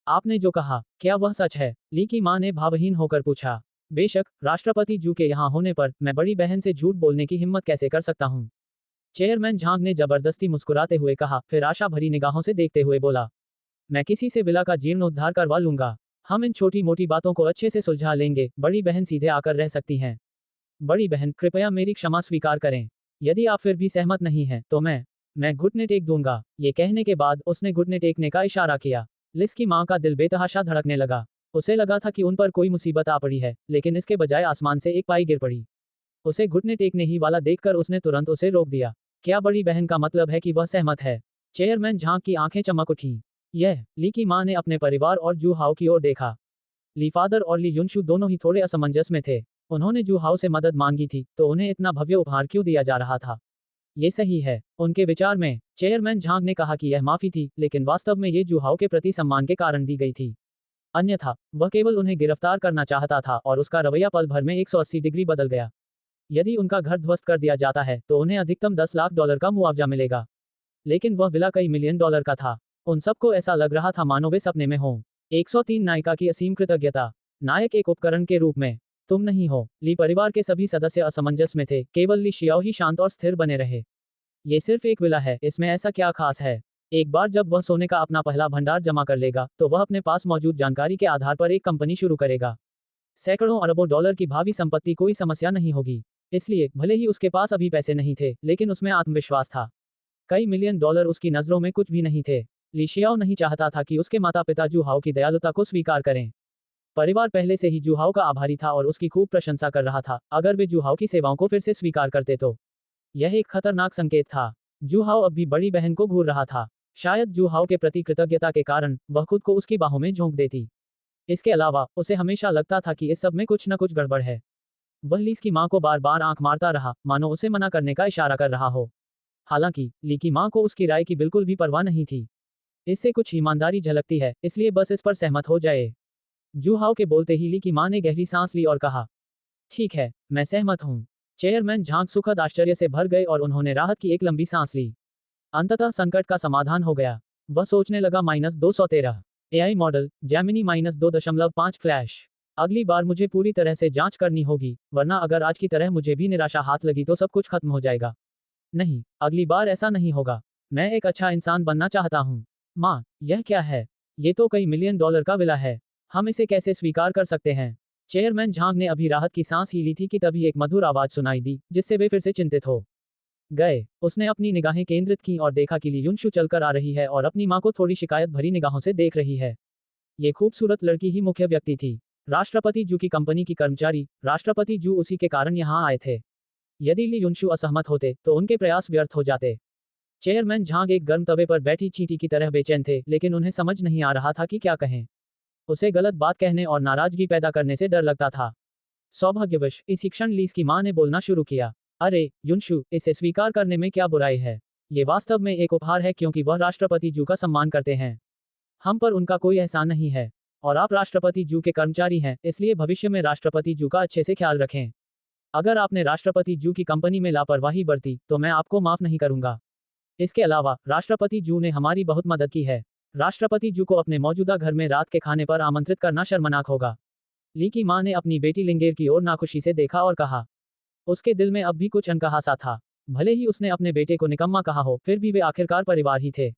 Speaker 1: आपने जो कहा, क्या वह सच है? ली की मां ने भावहीन होकर पूछा। बेशक, राष्ट्रपति जू के यहाँ होने पर मैं बड़ी बहन से झूठ बोलने की हिम्मत कैसे कर सकता हूँ? चेयरमैन झांग ने जबरदस्ती मुस्कुराते हुए कहा, फिर आशा भरी निगाहों से देखते हुए बोला, मैं किसी से विला का जीर्णोद्धार करवा लूंगा। हम इन छोटी मोटी बातों को अच्छे से सुलझा लेंगे। बड़ी बहन सीधे आकर रह सकती हैं। बड़ी बहन, कृपया मेरी क्षमा स्वीकार करें। यदि आप फिर भी सहमत नहीं हैं, तो मैं घुटने टेक दूंगा। ये कहने के बाद उसने घुटने टेकने का इशारा किया। लिस की मां का दिल बेतहाशा धड़कने लगा। उसे लगा था कि उन पर कोई मुसीबत आ पड़ी है, लेकिन इसके बजाय आसमान से एक पाई गिर पड़ी। उसे घुटने टेकने ही वाला देखकर उसने तुरंत उसे रोक दिया। क्या बड़ी बहन का मतलब है कि वह सहमत है? चेयरमैन झांग की आंखें चमक उठीं। यह ली की मां ने अपने परिवार और जू हाओ की ओर देखा। ली फादर और ली युनशु दोनों ही थोड़े असमंजस में थे। उन्होंने जू हाओ से मदद मांगी थी, तो उन्हें इतना भव्य उपहार क्यों दिया जा रहा था? ये सही है, उनके विचार में। चेयरमैन झांग ने कहा कि यह माफी थी, लेकिन वास्तव में ये जू हाओ के प्रति सम्मान के कारण दी गई थी। अन्यथा वह केवल उन्हें गिरफ्तार करना चाहता था और उसका रवैया पल भर में 180 डिग्री बदल गया। यदि उनका घर ध्वस्त कर दिया जाता है तो उन्हें अधिकतम 10 लाख डॉलर का मुआवजा मिलेगा। लेकिन वह विला कई मिलियन डॉलर का था। उन सबको ऐसा लग रहा था मानो वे सपने में हों। 103 नायिका की असीम कृतज्ञता। नायक एक उपकरण के रूप में। तुम नहीं हो। ली परिवार के सभी सदस्य असमंजस में थे, केवल ली शियाओ ही शांत और स्थिर बने रहे। ये सिर्फ एक विला है, इसमें ऐसा क्या खास है? एक बार जब वह सोने का अपना पहला भंडार जमा कर लेगा, तो वह अपने पास मौजूद जानकारी के आधार पर एक कंपनी शुरू करेगा। सैकड़ों अरबों डॉलर की भावी संपत्ति कोई समस्या नहीं होगी। इसलिए भले ही उसके पास अभी पैसे नहीं थे, लेकिन उसमें आत्मविश्वास था। कई मिलियन डॉलर उसकी नजरों में कुछ भी नहीं थे। ली शियाओ नहीं चाहता था कि उसके माता पिता जू हाओ की दयालुता को स्वीकार करें। परिवार पहले से ही जू हाओ का आभारी था और उसकी खूब प्रशंसा कर रहा था। अगर वे जू हाओ की सेवाओं को फिर से स्वीकार करते तो यह एक खतरनाक संकेत था। जू हाओ अब भी बड़ी बहन को घूर रहा था। शायद जू हाओ के प्रति कृतज्ञता के कारण वह खुद को उसकी बाहों में झोंक देती। इसके अलावा उसे हमेशा लगता था कि इस सब में कुछ न कुछ गड़बड़ है। वह लीस की मां को बार बार आंख मारता रहा, मानो उसे मना करने का इशारा कर रहा हो। हालांकि ली की मां को उसकी राय की बिल्कुल भी परवाह नहीं थी। इससे कुछ ईमानदारी झलकती है, इसलिए बस इस पर सहमत हो जाए। जू हाओ के बोलते ही ली की मां ने गहरी सांस ली और कहा, ठीक है, मैं सहमत हूं। चेयरमैन झांग सुखद आश्चर्य से भर गए और उन्होंने राहत की एक लंबी सांस ली। अंततः संकट का समाधान हो गया। वह सोचने लगा -213 एआई मॉडल जैमिनी -2.5 फ्लैश। अगली बार मुझे पूरी तरह से जांच करनी होगी, वरना अगर आज की तरह मुझे भी निराशा हाथ लगी तो सब कुछ खत्म हो जाएगा। नहीं, अगली बार ऐसा नहीं होगा। मैं एक अच्छा इंसान बनना चाहता हूँ। माँ, यह क्या है? ये तो कई मिलियन डॉलर का विला है। हम इसे कैसे स्वीकार कर सकते हैं? चेयरमैन झांग ने अभी राहत की सांस ही ली थी कि तभी एक मधुर आवाज सुनाई दी, जिससे वे फिर से चिंतित हो गए। उसने अपनी निगाहें केंद्रित की और देखा कि ली युनशु चलकर आ रही है और अपनी मां को थोड़ी शिकायत भरी निगाहों से देख रही है। ये खूबसूरत लड़की ही मुख्य व्यक्ति थी। राष्ट्रपति जू की कंपनी की कर्मचारी, राष्ट्रपति जू उसी के कारण यहाँ आए थे। यदि ली युनशु असहमत होते तो उनके प्रयास व्यर्थ हो जाते। चेयरमैन झांग एक गर्म तवे पर बैठी चींटी की तरह बेचैन थे, लेकिन उन्हें समझ नहीं आ रहा था कि क्या कहें। उसे गलत बात कहने और नाराजगी पैदा करने से डर लगता था। सौभाग्यवश इसी क्षण लीस की मां ने बोलना शुरू किया। अरे युनशु, इसे स्वीकार करने में क्या बुराई है? ये वास्तव में एक उपहार है क्योंकि वह राष्ट्रपति जू का सम्मान करते हैं। हम पर उनका कोई एहसान नहीं है। और आप राष्ट्रपति जू के कर्मचारी हैं, इसलिए भविष्य में राष्ट्रपति जू का अच्छे से ख्याल रखें। अगर आपने राष्ट्रपति जू की कंपनी में लापरवाही बरती तो मैं आपको माफ नहीं करूंगा। इसके अलावा राष्ट्रपति जू ने हमारी बहुत मदद की है। राष्ट्रपति जू को अपने मौजूदा घर में रात के खाने पर आमंत्रित करना शर्मनाक होगा। ली की मां ने अपनी बेटी लिंगेर की ओर नाखुशी से देखा और कहा। उसके दिल में अब भी कुछ अनकहा सा था। भले ही उसने अपने बेटे को निकम्मा कहा हो, फिर भी वे आखिरकार परिवार ही थे।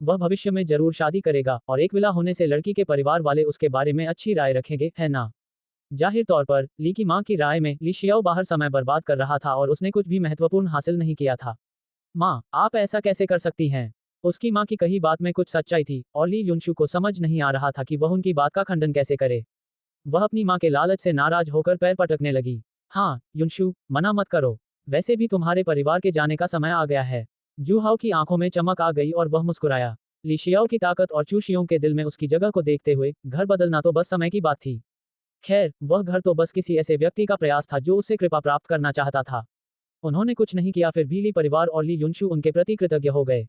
Speaker 1: वह भविष्य में जरूर शादी करेगा और एक विला होने से लड़की के परिवार वाले उसके बारे में अच्छी राय रखेंगे, है ना? जाहिर तौर पर ली की मां की राय में ली शियाओ बाहर समय बर्बाद कर रहा था और उसने कुछ भी महत्वपूर्ण हासिल नहीं किया था। मां, आप ऐसा कैसे कर सकती हैं? उसकी मां की कही बात में कुछ सच्चाई थी और ली युनशु को समझ नहीं आ रहा था कि वह उनकी बात का खंडन कैसे करे। वह अपनी मां के लालच से नाराज होकर पैर पटकने लगी। हाँ युनशु, मना मत करो। वैसे भी तुम्हारे परिवार के जाने का समय आ गया है। जू हाओ की आंखों में चमक आ गई और वह मुस्कुराया। ली शियाओ की ताकत और चू शियों के दिल में उसकी जगह को देखते हुए घर बदलना तो बस समय की बात थी। खैर, वह घर तो बस किसी ऐसे व्यक्ति का प्रयास था जो उससे कृपा प्राप्त करना चाहता था। उन्होंने कुछ नहीं किया, फिर भी ली परिवार और ली युनशु उनके प्रति कृतज्ञ हो गए।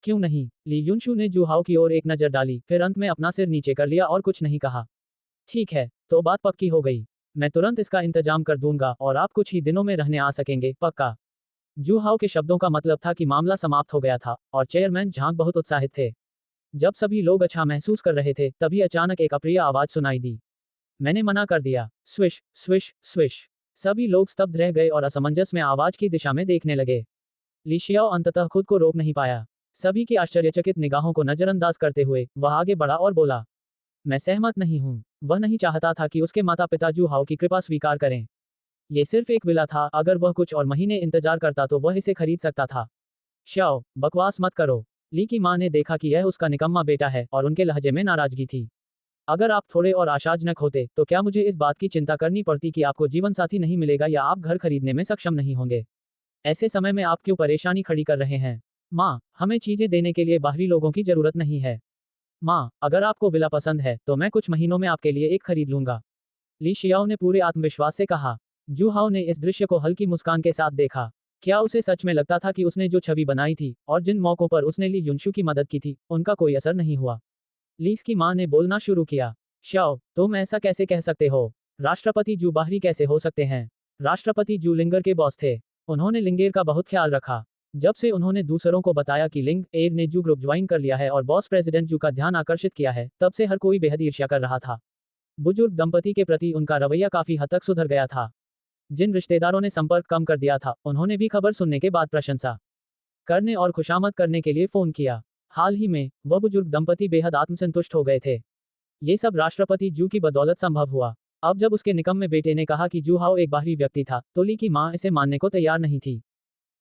Speaker 1: क्यों नहीं? ली युनशु ने जू हाओ की ओर एक नजर डाली, फिर अंत में अपना सिर नीचे कर लिया और कुछ नहीं कहा। ठीक है, तो बात पक्की हो गई। मैं तुरंत इसका इंतजाम कर दूंगा और आप कुछ ही दिनों में रहने आ सकेंगे, पक्का। जू हाओ के शब्दों का मतलब था कि मामला समाप्त हो गया था और चेयरमैन झांग बहुत उत्साहित थे। जब सभी लोग अच्छा महसूस कर रहे थे, तभी अचानक एक अप्रिय आवाज सुनाई दी। मैंने मना कर दिया। Swish swish swish. सभी लोग स्तब्ध रह गए और असमंजस में आवाज की दिशा में देखने लगे। ली शियाओ अंततः खुद को रोक नहीं पाया। सभी की आश्चर्यचकित निगाहों को नजरअंदाज करते हुए वह आगे बढ़ा और बोला, मैं सहमत नहीं हूं। वह नहीं चाहता था कि उसके माता पिता जू हाओ की कृपा स्वीकार करें। ये सिर्फ एक विला था, अगर वह कुछ और महीने इंतजार करता तो वह इसे खरीद सकता था। श्याओ, बकवास मत करो। ली की मां ने देखा कि यह उसका निकम्मा बेटा है और उनके लहजे में नाराजगी थी। अगर आप थोड़े और आशाजनक होते तो क्या मुझे इस बात की चिंता करनी पड़ती कि आपको जीवन साथी नहीं मिलेगा या आप घर खरीदने में सक्षम नहीं होंगे। ऐसे समय में आप क्यों परेशानी खड़ी कर रहे हैं? माँ, हमें चीजें देने के लिए बाहरी लोगों की जरूरत नहीं है। माँ, अगर आपको विला पसंद है तो मैं कुछ महीनों में आपके लिए एक खरीद लूंगा। ली शियाओ ने पूरे आत्मविश्वास से कहा। जू हाओ ने इस दृश्य को हल्की मुस्कान के साथ देखा। क्या उसे सच में लगता था कि उसने जो छवि बनाई थी और जिन मौकों पर उसने ली युनशु की मदद की थी, उनका कोई असर नहीं हुआ? लीस की मां ने बोलना शुरू किया। शाओ, तुम ऐसा कैसे कह सकते हो? राष्ट्रपति जू बाहरी कैसे हो सकते हैं? राष्ट्रपति जू लिंगर के बॉस थे। उन्होंने लिंगेर का बहुत ख्याल रखा। जब से उन्होंने दूसरों को बताया कि लिंग एयर ने जू ग्रुप ज्वाइन कर लिया है और बॉस प्रेसिडेंट जू का ध्यान आकर्षित किया है, तब से हर कोई बेहद ईर्ष्या कर रहा था। बुजुर्ग दंपति के प्रति उनका रवैया काफी हद तक सुधर गया था। जिन रिश्तेदारों ने संपर्क कम कर दिया था, उन्होंने भी खबर सुनने के बाद प्रशंसा करने और खुशामद करने के लिए फोन किया। हाल ही में वह बुजुर्ग दंपति बेहद आत्मसंतुष्ट हो गए थे। ये सब राष्ट्रपति जू की बदौलत संभव हुआ। अब जब उसके निकम्मे बेटे ने कहा कि जू हाओ एक बाहरी व्यक्ति था, तो ली की मां इसे मानने को तैयार नहीं थी।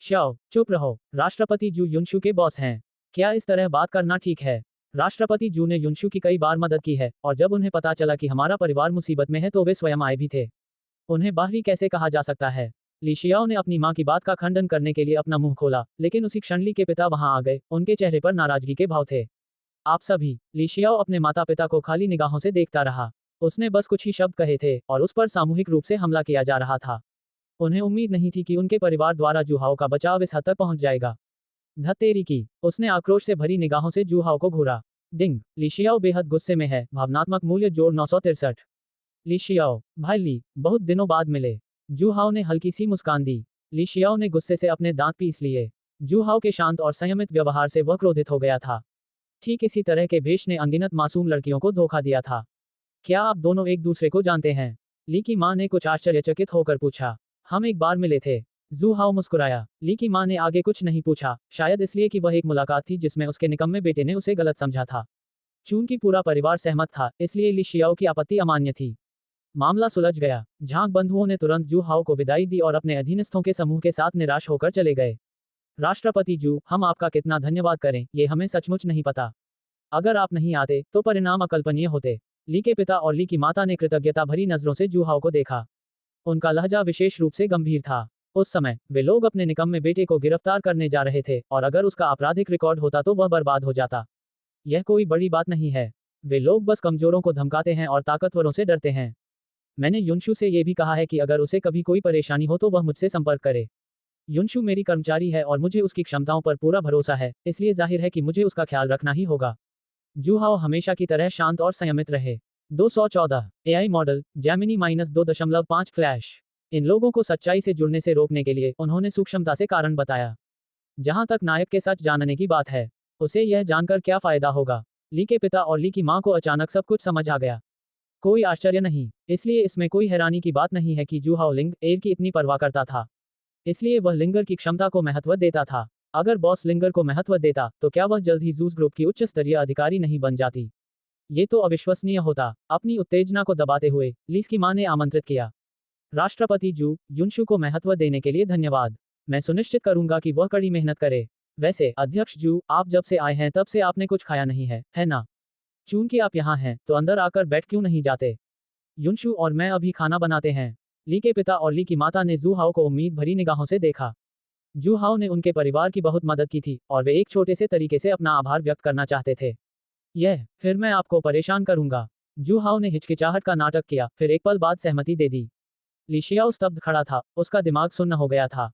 Speaker 1: शाओ, चुप रहो। राष्ट्रपति जू युनशु के बॉस हैं। क्या इस तरह बात करना ठीक है? राष्ट्रपति जू ने युनशु की कई बार मदद की है और जब उन्हें पता चला कि हमारा परिवार मुसीबत में है तो वे स्वयं आए भी थे। उन्हें बाहरी कैसे कहा जा सकता है? ली शियाओ ने अपनी मां की बात का खंडन करने के लिए अपना मुंह खोला, लेकिन उसी क्षण ली के पिता वहां आ गए। उनके चेहरे पर नाराजगी के भाव थे। आप सभी। ली शियाओ अपने माता पिता को खाली निगाहों से देखता रहा। उसने बस कुछ ही शब्द कहे थे और उस पर सामूहिक रूप से हमला किया जा रहा था। उन्हें उम्मीद नहीं थी कि उनके परिवार द्वारा जूहाओ का बचाव इस हद तक पहुंच जाएगा। धत्तेरी की। उसने आक्रोश से भरी निगाहों से जूहाओ को घूरा। डिंग। ली शियाओ बेहद गुस्से में है। भावनात्मक मूल्य जोड़ 963। ली शियाओ, भाई ली, बहुत दिनों बाद मिले। जूहाओ ने हल्की सी मुस्कान दी। ली शियाओ ने गुस्से से अपने दांत पीस लिए। जूहाओ के शांत और संयमित व्यवहार से वह क्रोधित हो गया था। ठीक इसी तरह के भेष ने अनगिनत मासूम लड़कियों को धोखा दिया था। क्या आप दोनों एक दूसरे को जानते हैं? ली की मां ने कुछ आश्चर्यचकित होकर पूछा। हम एक बार मिले थे। जू हाओ मुस्कुराया। ली की मां ने आगे कुछ नहीं पूछा, शायद इसलिए कि वह एक मुलाकात थी जिसमें उसके निकम्मे बेटे ने उसे गलत समझा था। चूंकि पूरा परिवार सहमत था, इसलिए ली शियाओ की आपत्ति अमान्य थी। मामला सुलझ गया। झांक बंधुओं ने तुरंत जू हाओ को विदाई दी और अपने अधीनस्थों के समूह के साथ निराश होकर चले गए। राष्ट्रपति जू, हम आपका कितना धन्यवाद करें, ये हमें सचमुच नहीं पता। अगर आप नहीं आते तो परिणाम अकल्पनीय होते। ली के पिता और ली की माता ने कृतज्ञता भरी नजरों से जू हाओ को देखा। उनका लहजा विशेष रूप से गंभीर था। उस समय वे लोग अपने निकम्मे बेटे को गिरफ्तार करने जा रहे थे और अगर उसका आपराधिक रिकॉर्ड होता तो वह बर्बाद हो जाता। यह कोई बड़ी बात नहीं है। वे लोग बस कमजोरों को धमकाते हैं और ताकतवरों से डरते हैं। मैंने युनशु से ये भी कहा है कि अगर उसे कभी कोई परेशानी हो तो वह मुझसे संपर्क करे। युनशु मेरी कर्मचारी है और मुझे उसकी क्षमताओं पर पूरा भरोसा है, इसलिए जाहिर है कि मुझे उसका ख्याल रखना ही होगा। जू हाओ हमेशा की तरह शांत और संयमित रहे। 214 एआई मॉडल जैमिनी -2.5 फ्लैश। इन लोगों को सच्चाई से जुड़ने से रोकने के लिए उन्होंने सूक्ष्मता से कारण बताया। जहां तक नायक के सच जानने की बात है, उसे यह जानकर क्या फायदा होगा? ली के पिता और ली की मां को अचानक सब कुछ समझ आ गया। कोई आश्चर्य नहीं, इसलिए इसमें कोई हैरानी की बात नहीं है कि जू हाओ लिंग एयर की इतनी परवाह करता था। इसलिए वह लिंगर की क्षमता को महत्व देता था। अगर बॉस लिंगर को महत्व देता तो क्या वह जल्द ही जूस ग्रुप की उच्च स्तरीय अधिकारी नहीं बन जाती? ये तो अविश्वसनीय होता। अपनी उत्तेजना को दबाते हुए लीस की मां ने आमंत्रित किया। राष्ट्रपति जू, युनशु को महत्व देने के लिए धन्यवाद। मैं सुनिश्चित करूंगा कि वह कड़ी मेहनत करे। वैसे अध्यक्ष जू, आप जब से आए हैं तब से आपने कुछ खाया नहीं है ना? चूंकि आप यहाँ हैं तो अंदर आकर बैठ क्यों नहीं जाते? युनशु और मैं अभी खाना बनाते हैं। ली के पिता और ली की माता ने जू हाओ को उम्मीद भरी निगाहों से देखा। जू हाओ ने उनके परिवार की बहुत मदद की थी और वे एक छोटे से तरीके से अपना आभार व्यक्त करना चाहते थे। फिर मैं आपको परेशान करूंगा। जू हाओ ने हिचकिचाहट का नाटक किया, फिर एक पल बाद सहमति दे दी। ली शियाओ स्तब्ध खड़ा था, उसका दिमाग सुन्न हो गया था।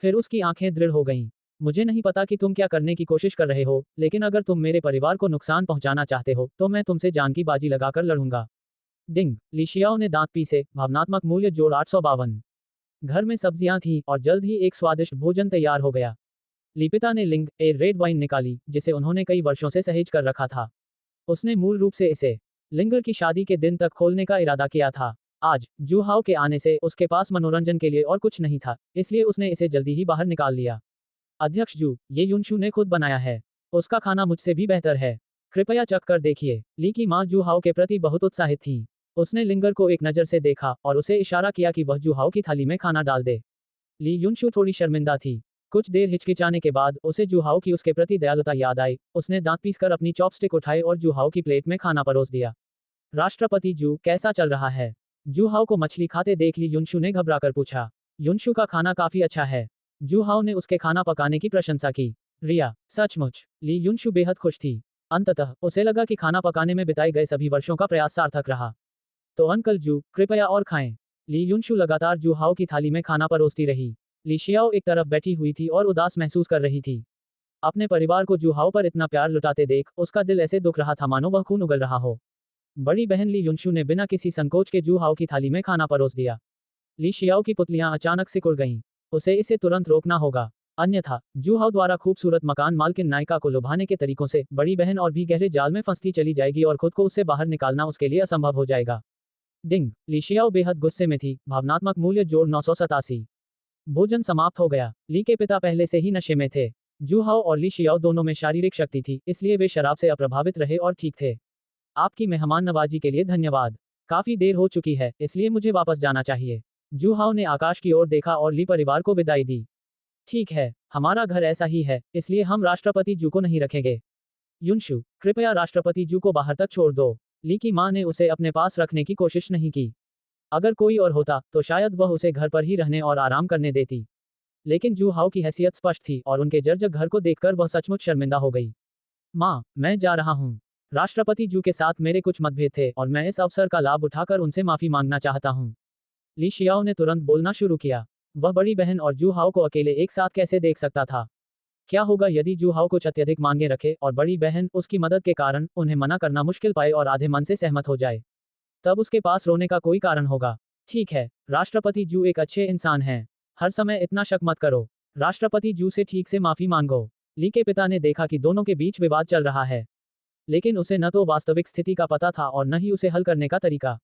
Speaker 1: फिर उसकी आंखें दृढ़ हो गईं। मुझे नहीं पता कि तुम क्या करने की कोशिश कर रहे हो, लेकिन अगर तुम मेरे परिवार को नुकसान पहुंचाना चाहते हो तो मैं तुमसे जान की बाजी लगाकर लड़ूंगा। डिंग। ली शियाओ ने दांत पीसे। भावनात्मक मूल्य जोड़ 852। घर में सब्जियां थीं और जल्द ही एक स्वादिष्ट भोजन तैयार हो गया। लिपिता ने लिंग ए रेड वाइन निकाली, जिसे उन्होंने कई वर्षों से सहेज कर रखा था। उसने मूल रूप से इसे लिंगर की शादी के दिन तक खोलने का इरादा किया था। आज जू हाओ के आने से उसके पास मनोरंजन के लिए और कुछ नहीं था, इसलिए उसने इसे जल्दी ही बाहर निकाल लिया। अध्यक्ष जू, ये युनशु ने खुद बनाया है। उसका खाना मुझसे भी बेहतर है। कृपया चख कर देखिए। ली की मां जू हाओ के प्रति बहुत उत्साहित थी। उसने लिंगर को एक नज़र से देखा और उसे इशारा किया कि वह जू हाओ की थाली में खाना डाल दे। ली युनशु थोड़ी शर्मिंदा थी। कुछ देर हिचकिचाने के बाद उसे जू हाओ की उसके प्रति दयालुता याद आई। उसने दांत पीसकर अपनी चॉपस्टिक उठाए और जू हाओ की प्लेट में खाना परोस दिया। राष्ट्रपति जू कैसा चल रहा है? जू हाओ को मछली खाते देख ली युनशु ने घबराकर पूछा। युनशु का खाना काफी अच्छा है। जू हाओ ने उसके खाना पकाने की प्रशंसा की। रिया, सचमुच? ली युनशु बेहद खुश थी। अंततः उसे लगा कि खाना पकाने में बिताए गए सभी वर्षों का प्रयास सार्थक रहा। तो अंकल जू, कृपया और खाएं। ली युनशु लगातार जू हाओ की थाली में खाना परोसती रही। ली शियाओ एक तरफ बैठी हुई थी और उदास महसूस कर रही थी। अपने परिवार को जू हाओ पर इतना प्यार लुटाते देख उसका दिल ऐसे दुख रहा था मानो वह खून उगल रहा हो। बड़ी बहन ली युनशु ने बिना किसी संकोच के जू हाओ की थाली में खाना परोस दिया। ली शियाओ की पुतलियां अचानक सिकुड़ गईं। उसे इसे तुरंत रोकना होगा, अन्यथा जू हाओ द्वारा खूबसूरत मकान मालकिन नायिका को लुभाने के तरीकों से बड़ी बहन और भी गहरे जाल में फंसती चली जाएगी और खुद को उससे बाहर निकालना उसके लिए असंभव हो जाएगा। डिंग, ली शियाओ बेहद गुस्से में थी। भावनात्मक मूल्य जोड़ 987। भोजन समाप्त हो गया। ली के पिता पहले से ही नशे में थे। जू हाओ और ली शियाओ दोनों में शारीरिक शक्ति थी, इसलिए वे शराब से अप्रभावित रहे और ठीक थे। आपकी मेहमान नवाजी के लिए धन्यवाद। काफी देर हो चुकी है, इसलिए मुझे वापस जाना चाहिए। जू हाओ ने आकाश की ओर देखा और ली परिवार को विदाई दी। ठीक है, हमारा घर ऐसा ही है, इसलिए हम राष्ट्रपति जू को नहीं रखेंगे। युनशु, कृपया राष्ट्रपति जू को बाहर तक छोड़ दो। ली की मां ने उसे अपने पास रखने की कोशिश नहीं की। अगर कोई और होता तो शायद वह उसे घर पर ही रहने और आराम करने देती। लेकिन जू हाओ की हैसियत स्पष्ट थी और उनके जर्जर घर को देखकर वह सचमुच शर्मिंदा हो गई। माँ, मैं जा रहा हूँ। राष्ट्रपति जू के साथ मेरे कुछ मतभेद थे और मैं इस अवसर का लाभ उठाकर उनसे माफी मांगना चाहता हूँ। ली शियाओ ने तुरंत बोलना शुरू किया। वह बड़ी बहन और जू हाओ को अकेले एक साथ कैसे देख सकता था? क्या होगा यदि जू हाओ कुछ अत्यधिक मांगे रखे और बड़ी बहन उसकी मदद के कारण उन्हें मना करना मुश्किल पाए और आधे मन से सहमत हो जाए? तब उसके पास रोने का कोई कारण होगा। ठीक है, राष्ट्रपति जू एक अच्छे इंसान हैं। हर समय इतना शक मत करो। राष्ट्रपति जू से ठीक से माफी मांगो। ली के पिता ने देखा कि दोनों के बीच विवाद चल रहा है, लेकिन उसे न तो वास्तविक स्थिति का पता था और न ही उसे हल करने का तरीका।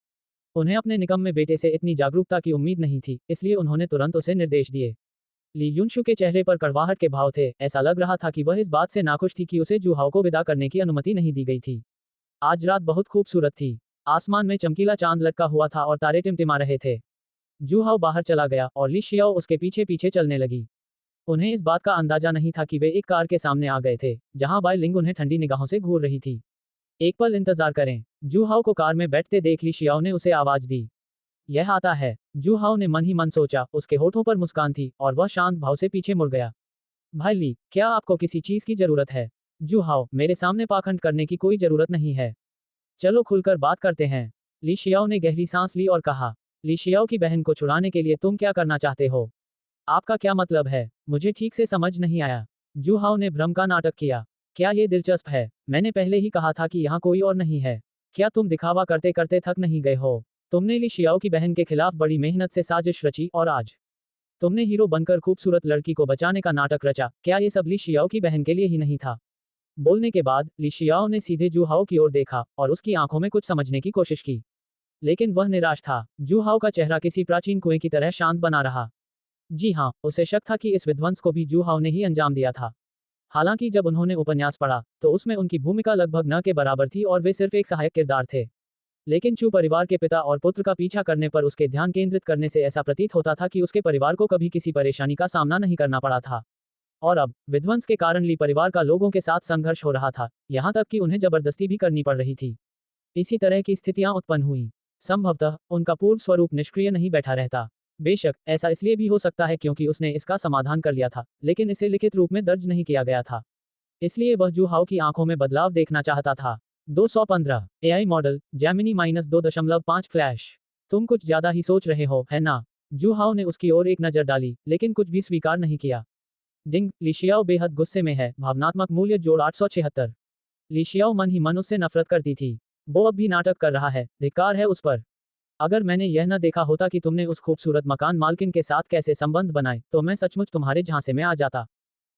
Speaker 1: उन्हें अपने निकम्मे बेटे से इतनी जागरूकता की उम्मीद नहीं थी, इसलिए उन्होंने तुरंत उसे निर्देश दिए। ली युनशु के चेहरे पर कड़वाहट के भाव थे। ऐसा लग रहा था कि वह इस बात से नाखुश थी कि उसे जू हाओ को विदा करने की अनुमति नहीं दी गई थी। आज रात बहुत खूबसूरत थी। आसमान में चमकीला चांद लटका हुआ था और तारे टिमटिमा रहे थे। जू हाओ बाहर चला गया और ली शियाओ उसके पीछे पीछे चलने लगी। उन्हें इस बात का अंदाजा नहीं था कि वे एक कार के सामने आ गए थे, जहां बाई लिंग उन्हें ठंडी निगाहों से घूर रही थी। एक पल इंतजार करें। जू हाओ को कार में बैठते देख ली शियाओ ने उसे आवाज दी। यह आता है। जू हाओ ने मन ही मन सोचा। उसके होठों पर मुस्कान थी और वह शांत भाव से पीछे मुड़ गया। भाई ली, क्या आपको किसी चीज की जरूरत है? जू हाओ, मेरे सामने पाखंड करने की कोई जरूरत नहीं है। चलो खुलकर बात करते हैं। ली शियाओ ने गहरी सांस ली और कहा। ली शियाओ की बहन को छुड़ाने के लिए तुम क्या करना चाहते हो? आपका क्या मतलब है? मुझे ठीक से समझ नहीं आया। जू हाओ ने भ्रम का नाटक किया। क्या ये दिलचस्प है? मैंने पहले ही कहा था कि यहाँ कोई और नहीं है। क्या तुम दिखावा करते करते थक नहीं गए हो? तुमने ली शियाओ की बहन के खिलाफ बड़ी मेहनत से साजिश रची और आज तुमने हीरो बनकर खूबसूरत लड़की को बचाने का नाटक रचा। क्या ये सब ली शियाओ की बहन के लिए ही नहीं था? बोलने के बाद ली शियाओ ने सीधे जू हाओ की ओर देखा और उसकी आंखों में कुछ समझने की कोशिश की, लेकिन वह निराश था। जू हाओ का चेहरा किसी प्राचीन कुएं की तरह शांत बना रहा। जी हाँ, उसे शक था कि इस विध्वंस को भी जू हाओ ने ही अंजाम दिया था। हालांकि जब उन्होंने उपन्यास पढ़ा तो उसमें उनकी भूमिका लगभग न के बराबर थी और वे सिर्फ एक सहायक किरदार थे। लेकिन चू परिवार के पिता और पुत्र का पीछा करने पर उसके ध्यान केंद्रित करने से ऐसा प्रतीत होता था कि उसके परिवार को कभी किसी परेशानी का सामना नहीं करना पड़ा था। और अब विध्वंस के कारण ली परिवार का लोगों के साथ संघर्ष हो रहा था, यहाँ तक कि उन्हें जबरदस्ती भी करनी पड़ रही थी। इसी तरह की स्थितियां उत्पन्न हुई। संभवतः उनका पूर्व स्वरूप निष्क्रिय नहीं बैठा रहता। बेशक ऐसा इसलिए भी हो सकता है क्योंकि उसने इसका समाधान कर लिया था, लेकिन इसे लिखित रूप में दर्ज नहीं किया गया था। इसलिए वह जू हाओ की आंखों में बदलाव देखना चाहता था। 215 एआई मॉडल जेमिनी -2.5 फ्लैश। तुम कुछ ज्यादा ही सोच रहे हो, है ना? जू हाओ ने उसकी ओर एक नजर डाली, लेकिन कुछ भी स्वीकार नहीं किया। डिंग, ली शियाओ बेहद गुस्से में है। भावनात्मक मूल्य जोड़ 876। ली शियाओ मन ही मन उससे नफरत करती थी। वो अब भी नाटक कर रहा है, धिक्कार है उस पर। अगर मैंने यह न देखा होता कि तुमने उस खूबसूरत मकान मालकिन के साथ कैसे संबंध बनाए, तो मैं सचमुच तुम्हारे झांसे में आ जाता।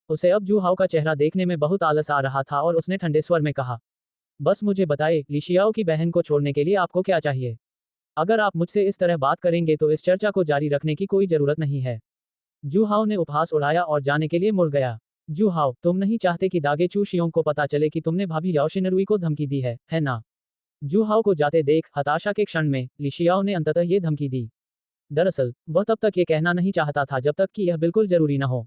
Speaker 1: उसे अब जू हाओ का चेहरा देखने में बहुत आलस आ रहा था और उसने ठंडे स्वर में कहा, बस मुझे बताइए, ली शियाओ की बहन को छोड़ने के लिए आपको क्या चाहिए? अगर आप मुझसे इस तरह बात करेंगे तो इस चर्चा को जारी रखने की कोई जरूरत नहीं है। जू हाओ ने उपहास उड़ाया और जाने के लिए मुड़ गया। जू हाओ, तुम नहीं चाहते कि दागे चू शियोंग को पता चले कि तुमने भाभी याओ शिनरुई को धमकी दी है ना? जू हाओ को जाते देख हताशा के क्षण में ली शियाओ ने अंततः ये धमकी दी। दरअसल वह तब तक ये कहना नहीं चाहता था जब तक कि यह बिल्कुल जरूरी न हो।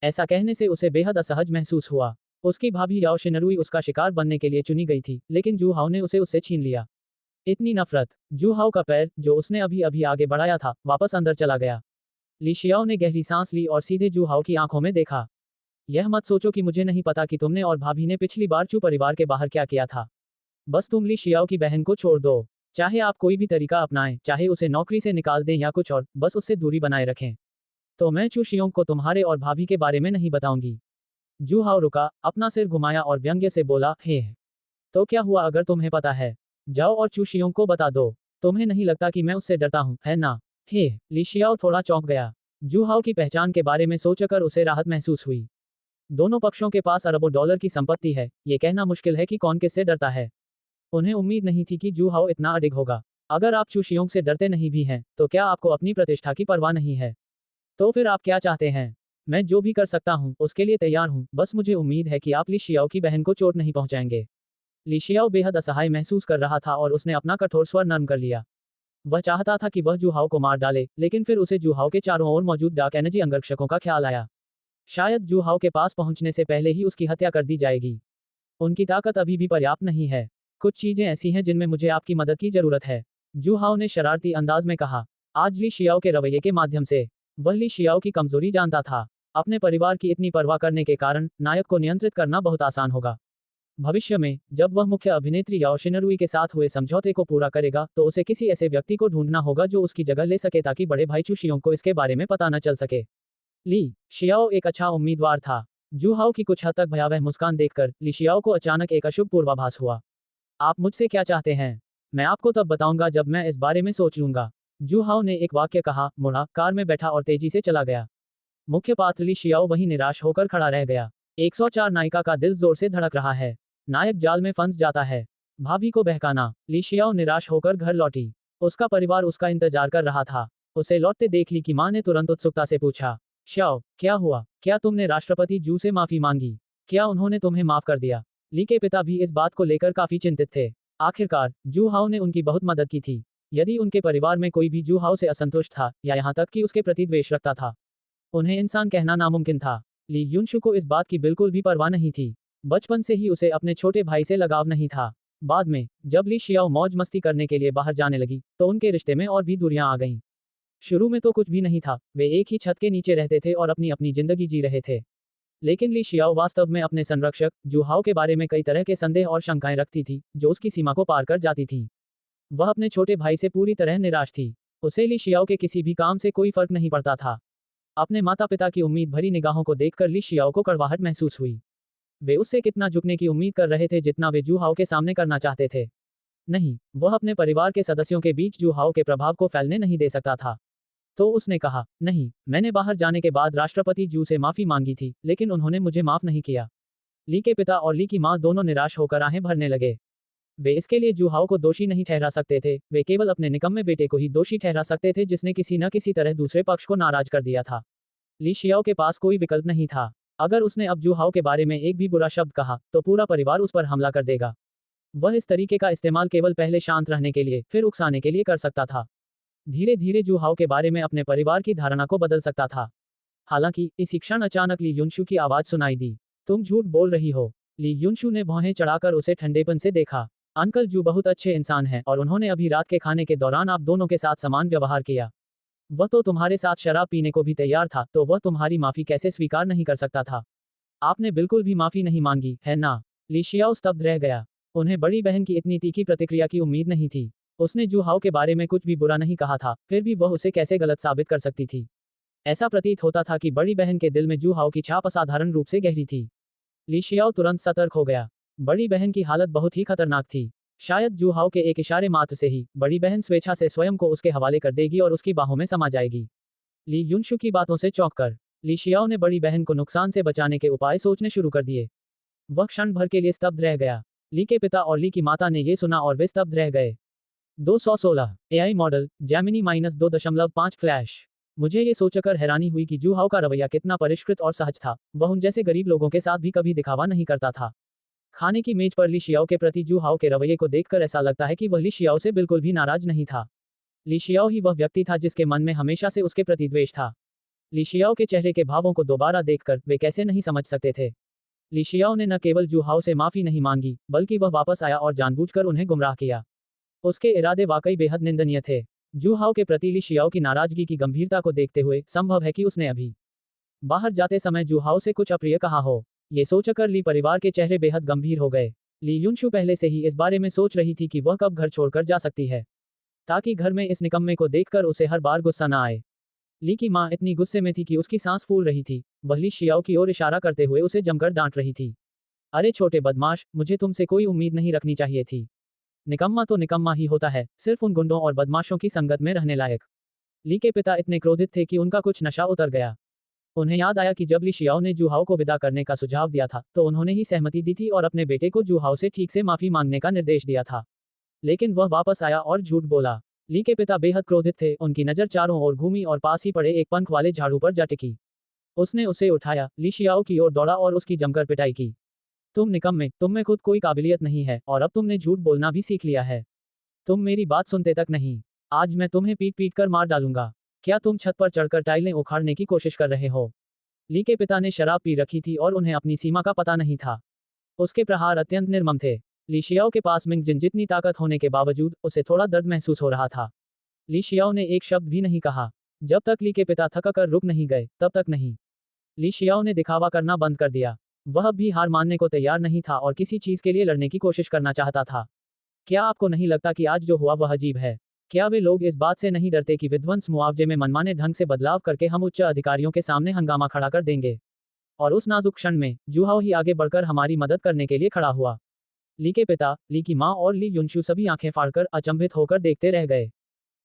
Speaker 1: ऐसा कहने से उसे बेहद असहज महसूस हुआ। उसकी भाभी याओ शिनरुई उसका शिकार बनने के लिए चुनी गई थी, लेकिन जू हाओ ने उसे उससे छीन लिया। इतनी नफरत। जू हाओ का पैर, जो उसने अभी अभी आगे बढ़ाया था, वापस अंदर चला गया। ली शियाओ ने गहरी सांस ली और सीधे जू हाओ की आंखों में देखा। यह मत सोचो कि मुझे नहीं पता कि तुमने और भाभी ने पिछली बार चू परिवार के बाहर क्या किया था। बस तुम ली शियाओ की बहन को छोड़ दो। चाहे आप कोई भी तरीका अपनाएं, चाहे उसे नौकरी से निकाल दें या कुछ और, बस उससे दूरी बनाए रखें। तो मैं चू शियोंग को तुम्हारे और भाभी के बारे में नहीं बताऊंगी। जू हाओ रुका, अपना सिर घुमाया और व्यंग्य से बोला, हे। तो क्या हुआ अगर तुम्हें पता है? जाओ और चू शियोंग को बता दो। तुम्हें नहीं लगता कि मैं उससे डरता हूं, है ना? हे, ली शियाओ थोड़ा चौंक गया। जू हाओ की पहचान के बारे में सोचकर उसे राहत महसूस हुई। दोनों पक्षों के पास अरबों डॉलर की संपत्ति है, ये कहना मुश्किल है कि कौन किससे डरता है। उन्हें उम्मीद नहीं थी कि जू हाओ इतना अडिग होगा। अगर आप चू शियोंग से डरते नहीं भी हैं, तो क्या आपको अपनी प्रतिष्ठा की परवाह नहीं है? तो फिर आप क्या चाहते हैं? मैं जो भी कर सकता हूँ, उसके लिए तैयार हूँ, बस मुझे उम्मीद है कि आप ली शियाओ की बहन को चोट नहीं पहुंचाएंगे। ली शियाओ बेहद असहाय महसूस कर रहा था और उसने अपना कठोर स्वर नर्म कर लिया। वह चाहता था कि वह जू हाओ को मार डाले, लेकिन फिर उसे जू हाओ के चारों ओर मौजूद डार्क एनर्जी अंगरक्षकों का ख्याल आया। शायद जू हाओ के पास पहुंचने से पहले ही उसकी हत्या कर दी जाएगी। उनकी ताकत अभी भी पर्याप्त नहीं है। कुछ चीजें ऐसी हैं जिनमें मुझे आपकी मदद की जरूरत है, जू हाओ ने शरारती अंदाज में कहा। आज ली शियाओ के रवैये के माध्यम से वह ली शियाओ की कमजोरी जानता था। अपने परिवार की इतनी परवाह करने के कारण नायक को नियंत्रित करना बहुत आसान होगा। भविष्य में जब वह मुख्य अभिनेत्री याओ शिनरुई के साथ हुए समझौते को पूरा करेगा, तो उसे किसी ऐसे व्यक्ति को ढूंढना होगा जो उसकी जगह ले सके ताकि बड़े भाई चू शियोंग को इसके बारे में पता न चल सके। ली शियाओ एक अच्छा उम्मीदवार था। जू हाओ की कुछ हद तक भयावह मुस्कान देखकर ली शियाओ को अचानक एक अशुभ पूर्वाभास हुआ। आप मुझसे क्या चाहते हैं? मैं आपको तब बताऊंगा जब मैं इस बारे में सोच लूंगा। जू हाओ ने एक वाक्य कहा, मुड़ा, कार में बैठा और तेजी से चला गया। मुख्य पात्र ली शियाओ वहीं निराश होकर खड़ा रह गया। 104 नायिका का दिल जोर से धड़क रहा है। नायक जाल में फंस जाता है। भाभी को बहकाना। ली शियाओ निराश होकर घर लौटी। उसका परिवार उसका इंतजार कर रहा था। उसे लौटते देख ली की मां ने तुरंत उत्सुकता से पूछा, श्याओ, क्या हुआ? क्या तुमने राष्ट्रपति जू से माफी मांगी? क्या उन्होंने तुम्हें माफ कर दिया? ली के पिता भी इस बात को लेकर काफी चिंतित थे। आखिरकार जू हाओ ने उनकी बहुत मदद की थी। यदि उनके परिवार में कोई भी जू हाओ से असंतुष्ट था या यहाँ तक कि उसके प्रति द्वेष रखता था, उन्हें इंसान कहना नामुमकिन था। ली युनशु को इस बात की बिल्कुल भी परवाह नहीं थी। बचपन से ही उसे अपने छोटे भाई से लगाव नहीं था। बाद में जब ली शियाओ मौज मस्ती करने के लिए बाहर जाने लगी, तो उनके रिश्ते में और भी दूरियां आ गईं। शुरू में तो कुछ भी नहीं था, वे एक ही छत के नीचे रहते थे और अपनी अपनी जिंदगी जी रहे थे। लेकिन ली शियाओ वास्तव में अपने संरक्षक जू हाओ के बारे में कई तरह के संदेह और शंकाएं रखती थी, जो उसकी सीमा को पार कर जाती थी। वह अपने छोटे भाई से पूरी तरह निराश थी। उसे ली शियाओ के किसी भी काम से कोई फर्क नहीं पड़ता था। अपने माता पिता की उम्मीद भरी निगाहों को देखकर ली शियाओ को कड़वाहट महसूस हुई। वे उससे कितना झुकने की उम्मीद कर रहे थे जितना वे जू हाओ के सामने करना चाहते थे। नहीं, वह अपने परिवार के सदस्यों के बीच जू हाओ के प्रभाव को फैलने नहीं दे सकता था। तो उसने कहा, नहीं, मैंने बाहर जाने के बाद राष्ट्रपति जू से माफी मांगी थी, लेकिन उन्होंने मुझे माफ नहीं किया। ली के पिता और ली की मां दोनों निराश होकर आहें भरने लगे। वे इसके लिए जू हाओ को दोषी नहीं ठहरा सकते थे, वे केवल अपने निकम्मे बेटे को ही दोषी ठहरा सकते थे जिसने किसी न किसी तरह दूसरे पक्ष को नाराज कर दिया था। ली शियाओ के पास कोई विकल्प नहीं था। अगर उसने अब जू हाओ के बारे में एक भी बुरा शब्द कहा, तो पूरा परिवार उस पर हमला कर देगा। वह इस तरीके का इस्तेमाल केवल पहले शांत रहने के लिए, फिर उकसाने के लिए कर सकता था। धीरे धीरे जू हाओ के बारे में अपने परिवार की धारणा को बदल सकता था। हालांकि इसी क्षण अचानक ली युनशु की आवाज सुनाई दी, तुम झूठ बोल रही हो। ली युनशु ने भौहें चढ़ाकर उसे ठंडेपन से देखा। अंकल जू बहुत अच्छे इंसान हैं और उन्होंने अभी रात के खाने के दौरान आप दोनों के साथ समान व्यवहार किया। वह तो तुम्हारे साथ शराब पीने को भी तैयार था, तो वह तुम्हारी माफी कैसे स्वीकार नहीं कर सकता था? आपने बिल्कुल भी माफी नहीं मांगी, है ना? ली शियाओ स्तब्ध रह गया। उन्हें बड़ी बहन की इतनी तीखी प्रतिक्रिया की उम्मीद नहीं थी। उसने जू हाओ के बारे में कुछ भी बुरा नहीं कहा था, फिर भी वह उसे कैसे गलत साबित कर सकती थी? ऐसा प्रतीत होता था कि बड़ी बहन के दिल में जू हाओ की छाप असाधारण रूप से गहरी थी। ली शियाओ तुरंत सतर्क हो गया। बड़ी बहन की हालत बहुत ही खतरनाक थी। शायद जू हाओ के एक इशारे मात्र से ही बड़ी बहन स्वेच्छा से स्वयं को उसके हवाले कर देगी और उसकी बाहों में समा जाएगी। ली युनशु की बातों से चौंककर ली शियाओ ने बड़ी बहन को नुकसान से बचाने के उपाय सोचने शुरू कर दिए। वह क्षण भर के लिए स्तब्ध रह गया। ली के पिता और ली की माता ने ये सुना और वे स्तब्ध रह गए। 216 एआई मॉडल जैमिनी -2.5 फ्लैश। मुझे ये सोचकर हैरानी हुई कि जू हाओ का रवैया कितना परिष्कृत और सहज था। वह उन जैसे गरीब लोगों के साथ भी कभी दिखावा नहीं करता था। खाने की मेज पर ली शियाओ के प्रति जू हाओ के रवैये को देखकर ऐसा लगता है कि वह ली शियाओ से बिल्कुल भी नाराज नहीं था। ली शियाओ ही वह व्यक्ति था जिसके मन में हमेशा से उसके प्रति द्वेष था। ली शियाओ के चेहरे के भावों को दोबारा देखकर वे कैसे नहीं समझ सकते थे। ली शियाओ ने न केवल जू हाओ से माफी नहीं मांगी, बल्कि वह वापस आया और जानबूझकर उन्हें गुमराह किया। उसके इरादे वाकई बेहद निंदनीय थे। जू हाओ के प्रति ली शियाओ की नाराजगी की गंभीरता को देखते हुए संभव है कि उसने अभी बाहर जाते समय जू हाओ से कुछ अप्रिय कहा हो। ये सोचकर ली परिवार के चेहरे बेहद गंभीर हो गए। ली युनशु पहले से ही इस बारे में सोच रही थी कि वह कब घर छोड़कर जा सकती है, ताकि घर में इस निकम्मे को देखकर उसे हर बार गुस्सा न आए। ली की माँ इतनी गुस्से में थी कि उसकी सांस फूल रही थी। वह ली शियाओ की ओर इशारा करते हुए उसे जमकर डांट रही थी। अरे छोटे बदमाश, मुझे तुमसे कोई उम्मीद नहीं रखनी चाहिए थी। निकम्मा तो निकम्मा ही होता है, सिर्फ उन गुंडों और बदमाशों की संगत में रहने लायक। ली के पिता इतने क्रोधित थे कि उनका कुछ नशा उतर गया। उन्हें याद आया कि जब ली शियाओ ने जू हाओ को विदा करने का सुझाव दिया था तो उन्होंने ही सहमति दी थी और अपने बेटे को जू हाओ से ठीक से माफी मांगने का निर्देश दिया था। लेकिन वह वापस आया और झूठ बोला। ली के पिता बेहद क्रोधित थे। उनकी नजर चारों ओर घूमी और पास ही पड़े एक पंख वाले झाड़ू पर जा टिकी। उसने उसे उठाया, ली शियाओ की ओर दौड़ा और उसकी जमकर पिटाई की। तुम निकम्मे, तुम में खुद कोई काबिलियत नहीं है और अब तुमने झूठ बोलना भी सीख लिया है। तुम मेरी बात सुनते तक नहीं। आज मैं तुम्हें पीट पीट कर मार डालूंगा। क्या तुम छत पर चढ़कर टाइलें उखाड़ने की कोशिश कर रहे हो? ली के पिता ने शराब पी रखी थी और उन्हें अपनी सीमा का पता नहीं था। उसके प्रहार अत्यंत निर्मम थे। ली शियाओ के पास मिंग जिन जितनी ताकत होने के बावजूद उसे थोड़ा दर्द महसूस हो रहा था। ली शियाओ ने एक शब्द भी नहीं कहा। जब तक ली के पिता थककर रुक नहीं गए तब तक नहीं। ली शियाओ ने दिखावा करना बंद कर दिया। वह भी हार मानने को तैयार नहीं था और किसी चीज के लिए लड़ने की कोशिश करना चाहता था। क्या आपको नहीं लगता कि आज जो हुआ वह अजीब है? क्या वे लोग इस बात से नहीं डरते कि विध्वंस मुआवजे में मनमाने ढंग से बदलाव करके हम उच्च अधिकारियों के सामने हंगामा खड़ा कर देंगे? और उस नाजुक क्षण में जू हाओ ही आगे बढ़कर हमारी मदद करने के लिए खड़ा हुआ। ली के पिता, ली की माँ और ली युनशु सभी आंखें फाड़कर अचंभित होकर देखते रह गए।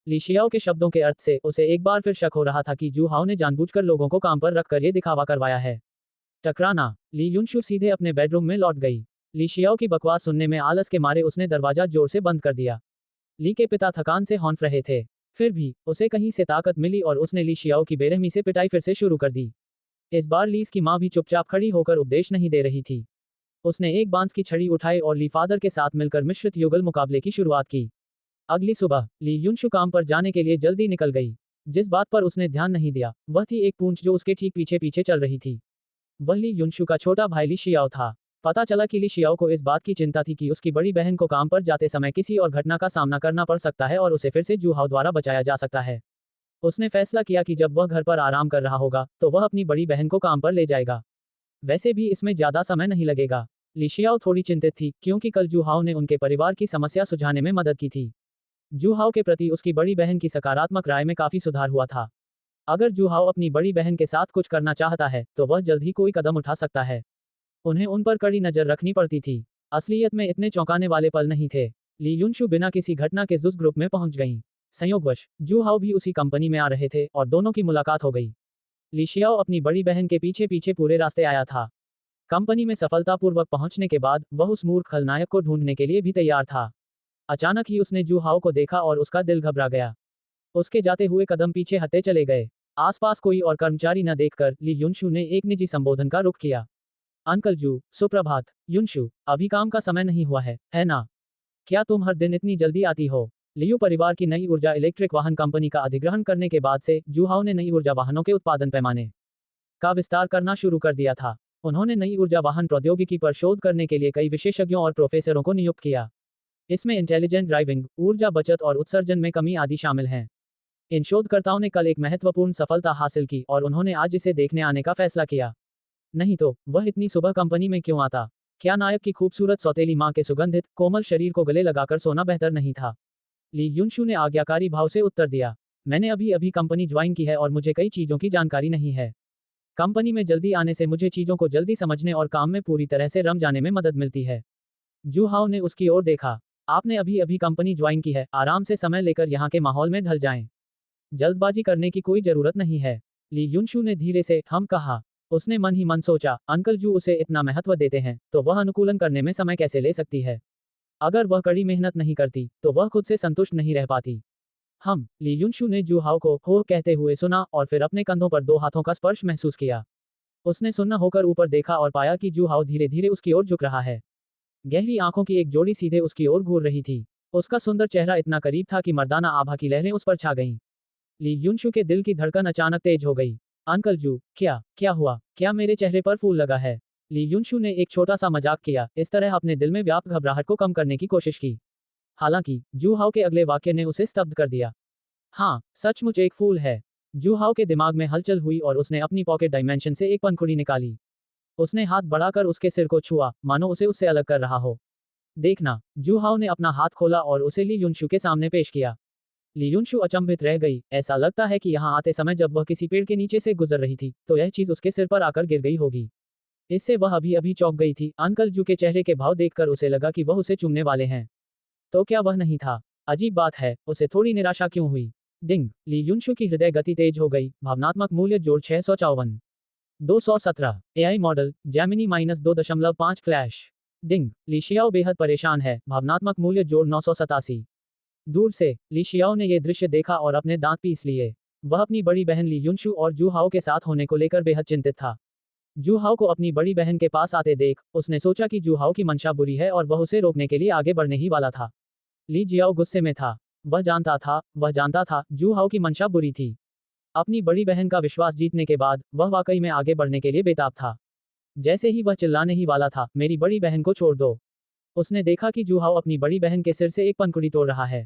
Speaker 1: ली शियाओ के शब्दों के अर्थ से उसे एक बार फिर शक हो रहा था कि जू हाओ ने जानबूझकर लोगों को काम पर रखकर ये दिखावा करवाया है। टकराना। ली युनशु सीधे अपने बेडरूम में लौट गई। ली शियाओ की बकवास सुनने में आलस के मारे उसने दरवाजा जोर से बंद कर दिया। ली के पिता थकान से हौंफ रहे थे। फिर भी उसे कहीं से ताकत मिली और उसने ली शियाओ की बेरहमी से पिटाई फिर से शुरू कर दी। इस बार लीस की माँ भी चुपचाप खड़ी होकर उपदेश नहीं दे रही थी। उसने एक बांस की छड़ी उठाई और ली फादर के साथ मिलकर मिश्रित युगल मुकाबले की शुरुआत की। अगली सुबह ली युनशु काम पर जाने के लिए जल्दी निकल गई। जिस बात पर उसने ध्यान नहीं दिया वह थी एक पूंछ जो उसके ठीक पीछे पीछे चल रही थी। वह ली युनशु का छोटा भाई ली शियाओ था। पता चला कि ली शियाओ को इस बात की चिंता थी कि उसकी बड़ी बहन को काम पर जाते समय किसी और घटना का सामना करना पड़ सकता है और उसे फिर से जू हाओ द्वारा बचाया जा सकता है। उसने फैसला किया कि जब वह घर पर आराम कर रहा होगा तो वह अपनी बड़ी बहन को काम पर ले जाएगा। वैसे भी इसमें ज्यादा समय नहीं लगेगा। ली शियाओ थोड़ी चिंतित थी क्योंकि कल जू हाओ ने उनके परिवार की समस्या सुलझाने में मदद की थी। जू हाओ के प्रति उसकी बड़ी बहन की सकारात्मक राय में काफी सुधार हुआ था। अगर जू हाओ अपनी बड़ी बहन के साथ कुछ करना चाहता है तो वह जल्द ही कोई कदम उठा सकता है। उन्हें उन पर कड़ी नजर रखनी पड़ती थी। असलियत में इतने चौंकाने वाले पल नहीं थे। ली युनशु बिना किसी घटना के जुस ग्रुप में पहुंच गईं। संयोगवश जू हाओ भी उसी कंपनी में आ रहे थे और दोनों की मुलाकात हो गई। ली शियाओ अपनी बड़ी बहन के पीछे पीछे पूरे रास्ते आया था। कंपनी में सफलतापूर्वक पहुंचने के बाद वह उस मूर्ख खलनायक को ढूंढने के लिए भी तैयार था। अचानक ही उसने जू हाओ को देखा और उसका दिल घबरा गया। उसके जाते हुए कदम पीछे हटते चले गए। आसपास कोई और कर्मचारी न देखकर ली युनशु ने एक निजी संबोधन का रुख किया। अंकल जू, सुप्रभात। युनशु, अभी काम का समय नहीं हुआ है ना? क्या तुम हर दिन इतनी जल्दी आती हो? लियू परिवार की नई ऊर्जा इलेक्ट्रिक वाहन कंपनी का अधिग्रहण करने के बाद से जू हाओ ने नई ऊर्जा वाहनों के उत्पादन पैमाने का विस्तार करना शुरू कर दिया था। उन्होंने नई ऊर्जा वाहन प्रौद्योगिकी पर शोध करने के लिए कई विशेषज्ञों और प्रोफेसरों को नियुक्त किया। इसमें इंटेलिजेंट ड्राइविंग, ऊर्जा बचत और उत्सर्जन में कमी आदि शामिल हैं। इन शोधकर्ताओं ने कल एक महत्वपूर्ण सफलता हासिल की और उन्होंने आज इसे देखने आने का फैसला किया। नहीं तो वह इतनी सुबह कंपनी में क्यों आता? क्या नायक की खूबसूरत सौतेली मां के सुगंधित कोमल शरीर को गले लगाकर सोना बेहतर नहीं था? ली युनशु ने आज्ञाकारी भाव से उत्तर दिया। मैंने अभी अभी कंपनी ज्वाइन की है और मुझे कई चीजों की जानकारी नहीं है। कंपनी में जल्दी आने से मुझे चीजों को जल्दी समझने और काम में पूरी तरह से रम जाने में मदद मिलती है। जू हाओ ने उसकी ओर देखा। आपने अभी अभी कंपनी ज्वाइन की है, आराम से समय लेकर यहाँ के माहौल में ढल जाएं। जल्दबाजी करने की कोई जरूरत नहीं है। ली युनशु ने धीरे से हम कहा। उसने मन ही मन सोचा, अंकल जू उसे इतना महत्व देते हैं तो वह अनुकूलन करने में समय कैसे ले सकती है? अगर वह कड़ी मेहनत नहीं करती तो वह खुद से संतुष्ट नहीं रह पाती। ली युनशु ने जू हाओ को हो कहते हुए सुना और फिर अपने कंधों पर दो हाथों का स्पर्श महसूस किया। उसने सुन्न होकर ऊपर देखा और पाया कि जू हाओ धीरे धीरे उसकी ओर झुक रहा है। गहरी आंखों की एक जोड़ी सीधे उसकी ओर घूर रही थी। उसका सुंदर चेहरा इतना करीब था कि मर्दाना आभा की लहरें उस पर छा गईं। ली युनशु के दिल की धड़कन अचानक तेज हो गई। अंकल जू, क्या हुआ? क्या मेरे चेहरे पर फूल लगा है? ली युनशु ने एक छोटा सा मजाक किया, इस तरह अपने दिल में व्याप्त घबराहट को कम करने की कोशिश की। हालांकि जू हाओ के अगले वाक्य ने उसे स्तब्ध कर दिया। हाँ, सचमुच एक फूल है। जू हाओ के दिमाग में हलचल हुई और उसने अपनी पॉकेट डायमेंशन से एक पंखुड़ी निकाली। उसने हाथ बढ़ाकर उसके सिर को छुआ, मानो उसे उससे अलग कर रहा हो। देखना, जू हाओ ने अपना हाथ खोला और उसे ली युनशु के सामने पेश किया। ली युनशु अचंभित रह गई, ऐसा लगता है कि यहाँ आते समय जब वह किसी पेड़ के नीचे से गुजर रही थी, तो यह चीज उसके सिर पर आकर गिर गई होगी। इससे वह अभी अभी चौंक गई थी। अंकल जू के चेहरे के भाव देखकर उसे लगा कि वह उसे चूमने वाले हैं। तो क्या वह नहीं था? अजीब बात है, उसे थोड़ी निराशा क्यों हुई? डिंग, ली युनशु की हृदय गति तेज हो गई। भावनात्मक मूल्य जोड़ 654। 217 एआई मॉडल जैमिनी -2.5 फ्लैश। डिंग, ली शियाओ बेहद परेशान है। भावनात्मक मूल्य जोड़ 987। दूर से ली शियाओ ने यह दृश्य देखा और अपने दांत पीस लिए। वह अपनी बड़ी बहन ली युनशु और जू हाओ के साथ होने को लेकर बेहद चिंतित था। जू हाओ को अपनी बड़ी बहन के पास आते देख उसने सोचा कि जू हाओ की मंशा बुरी है और वह उसे रोकने के लिए आगे बढ़ने ही वाला था। ली जियाओ गुस्से में था। वह जानता था जू हाओ की मंशा बुरी थी। अपनी बड़ी बहन का विश्वास जीतने के बाद वह वाकई में आगे बढ़ने के लिए बेताब था। जैसे ही वह चिल्लाने ही वाला था, मेरी बड़ी बहन को छोड़ दो, उसने देखा कि जू हाओ अपनी बड़ी बहन के सिर से एक पंखुड़ी तोड़ रहा है।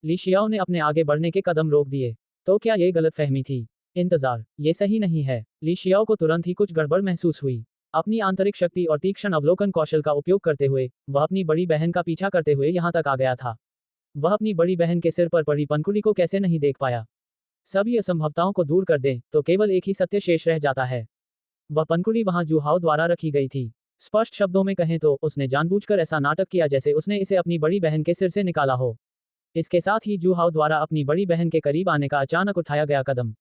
Speaker 1: ली शियाओ ने अपने आगे बढ़ने के कदम रोक दिए। तो क्या ये गलतफहमी थी? इंतजार, ये सही नहीं है। ली शियाओ को तुरंत ही कुछ गड़बड़ महसूस हुई। अपनी आंतरिक शक्ति और तीक्ष्ण अवलोकन कौशल का उपयोग करते हुए वह अपनी बड़ी बहन का पीछा करते हुए यहाँ तक आ गया था। वह अपनी बड़ी बहन के सिर पर पड़ी पंखुड़ी को कैसे नहीं देख पाया? सभी असंभवताओं को दूर कर दें तो केवल एक ही सत्य शेष रह जाता है। वह पंखुड़ी वहां जू हाओ द्वारा रखी गई थी। स्पष्ट शब्दों में कहें तो उसने जानबूझकर ऐसा नाटक किया जैसे उसने इसे अपनी बड़ी बहन के सिर से निकाला हो। इसके साथ ही जू हाओ द्वारा अपनी बड़ी बहन के करीब आने का अचानक उठाया गया कदम।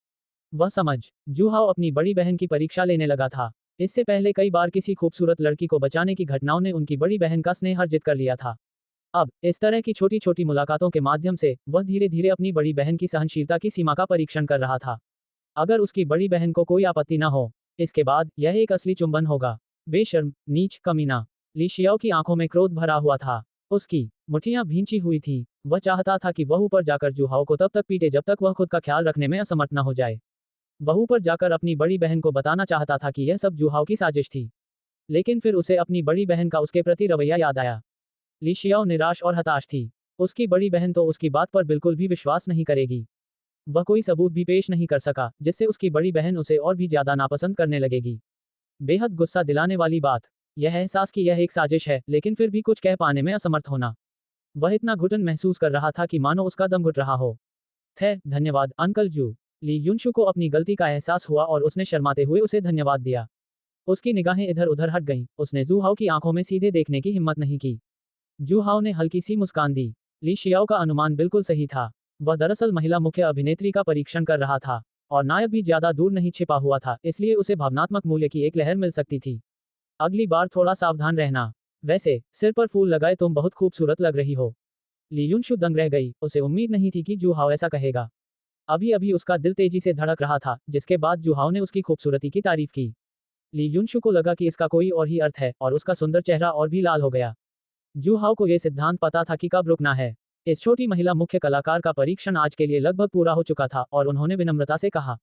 Speaker 1: वह समझ, जू हाओ अपनी बड़ी बहन की परीक्षा लेने लगा था। इससे पहले कई बार किसी खूबसूरत लड़की को बचाने की घटनाओं ने उनकी बड़ी बहन का स्नेह अर्जित कर लिया था। अब इस तरह की छोटी छोटी मुलाकातों के माध्यम से वह धीरे धीरे अपनी बड़ी बहन की सहनशीलता की सीमा का परीक्षण कर रहा था। अगर उसकी बड़ी बहन को कोई आपत्ति न हो, इसके बाद यह एक असली चुंबन होगा। बेशर्म, नीच, कमीना। ली शियाओ की आंखों में क्रोध भरा हुआ था। उसकी मुठियां भींची हुई थीं। वह चाहता था कि वह ऊपर जाकर जू हाओ को तब तक पीटे जब तक वह खुद का ख्याल रखने में असमर्थ न हो जाए। वह ऊपर जाकर अपनी बड़ी बहन को बताना चाहता था कि यह सब जू हाओ की साजिश थी। लेकिन फिर उसे अपनी बड़ी बहन का उसके प्रति रवैया याद आया। ली शियाओ निराश और हताश थी। उसकी बड़ी बहन तो उसकी बात पर बिल्कुल भी विश्वास नहीं करेगी। वह कोई सबूत भी पेश नहीं कर सका जिससे उसकी बड़ी बहन उसे और भी ज्यादा नापसंद करने लगेगी। बेहद गुस्सा दिलाने वाली बात, यह एहसास कि यह एक साजिश है लेकिन फिर भी कुछ कह पाने में असमर्थ होना। वह इतना घुटन महसूस कर रहा था कि मानो उसका दम घुट रहा हो। धन्यवाद अंकल जू। ली युनशु को अपनी गलती का एहसास हुआ और उसने शर्माते हुए उसे धन्यवाद दिया। उसकी निगाहें इधर उधर हट गईं। उसने जू हाओ की आंखों में सीधे देखने की हिम्मत नहीं की। जू हाओ ने हल्की सी मुस्कान दी। ली शियाओ का अनुमान बिल्कुल सही था। वह दरअसल महिला मुख्य अभिनेत्री का परीक्षण कर रहा था और नायक भी ज्यादा दूर नहीं छिपा हुआ था, इसलिए उसे भावनात्मक मूल्य की एक लहर मिल सकती थी। अगली बार थोड़ा सावधान रहना। वैसे सिर पर फूल लगाए तुम बहुत खूबसूरत लग रही हो। ली युनशु दंग रह गई। उसे उम्मीद नहीं थी कि जू हाओ ऐसा कहेगा। अभी अभी उसका दिल तेजी से धड़क रहा था, जिसके बाद जू हाओ ने उसकी खूबसूरती की तारीफ की। ली युनशु को लगा कि इसका कोई और ही अर्थ है और उसका सुंदर चेहरा और भी लाल हो गया। जू हाओ को यह सिद्धांत पता था कि कब रुकना है। इस छोटी महिला मुख्य कलाकार का परीक्षण आज के लिए लगभग पूरा हो चुका था और उन्होंने विनम्रता से कहा,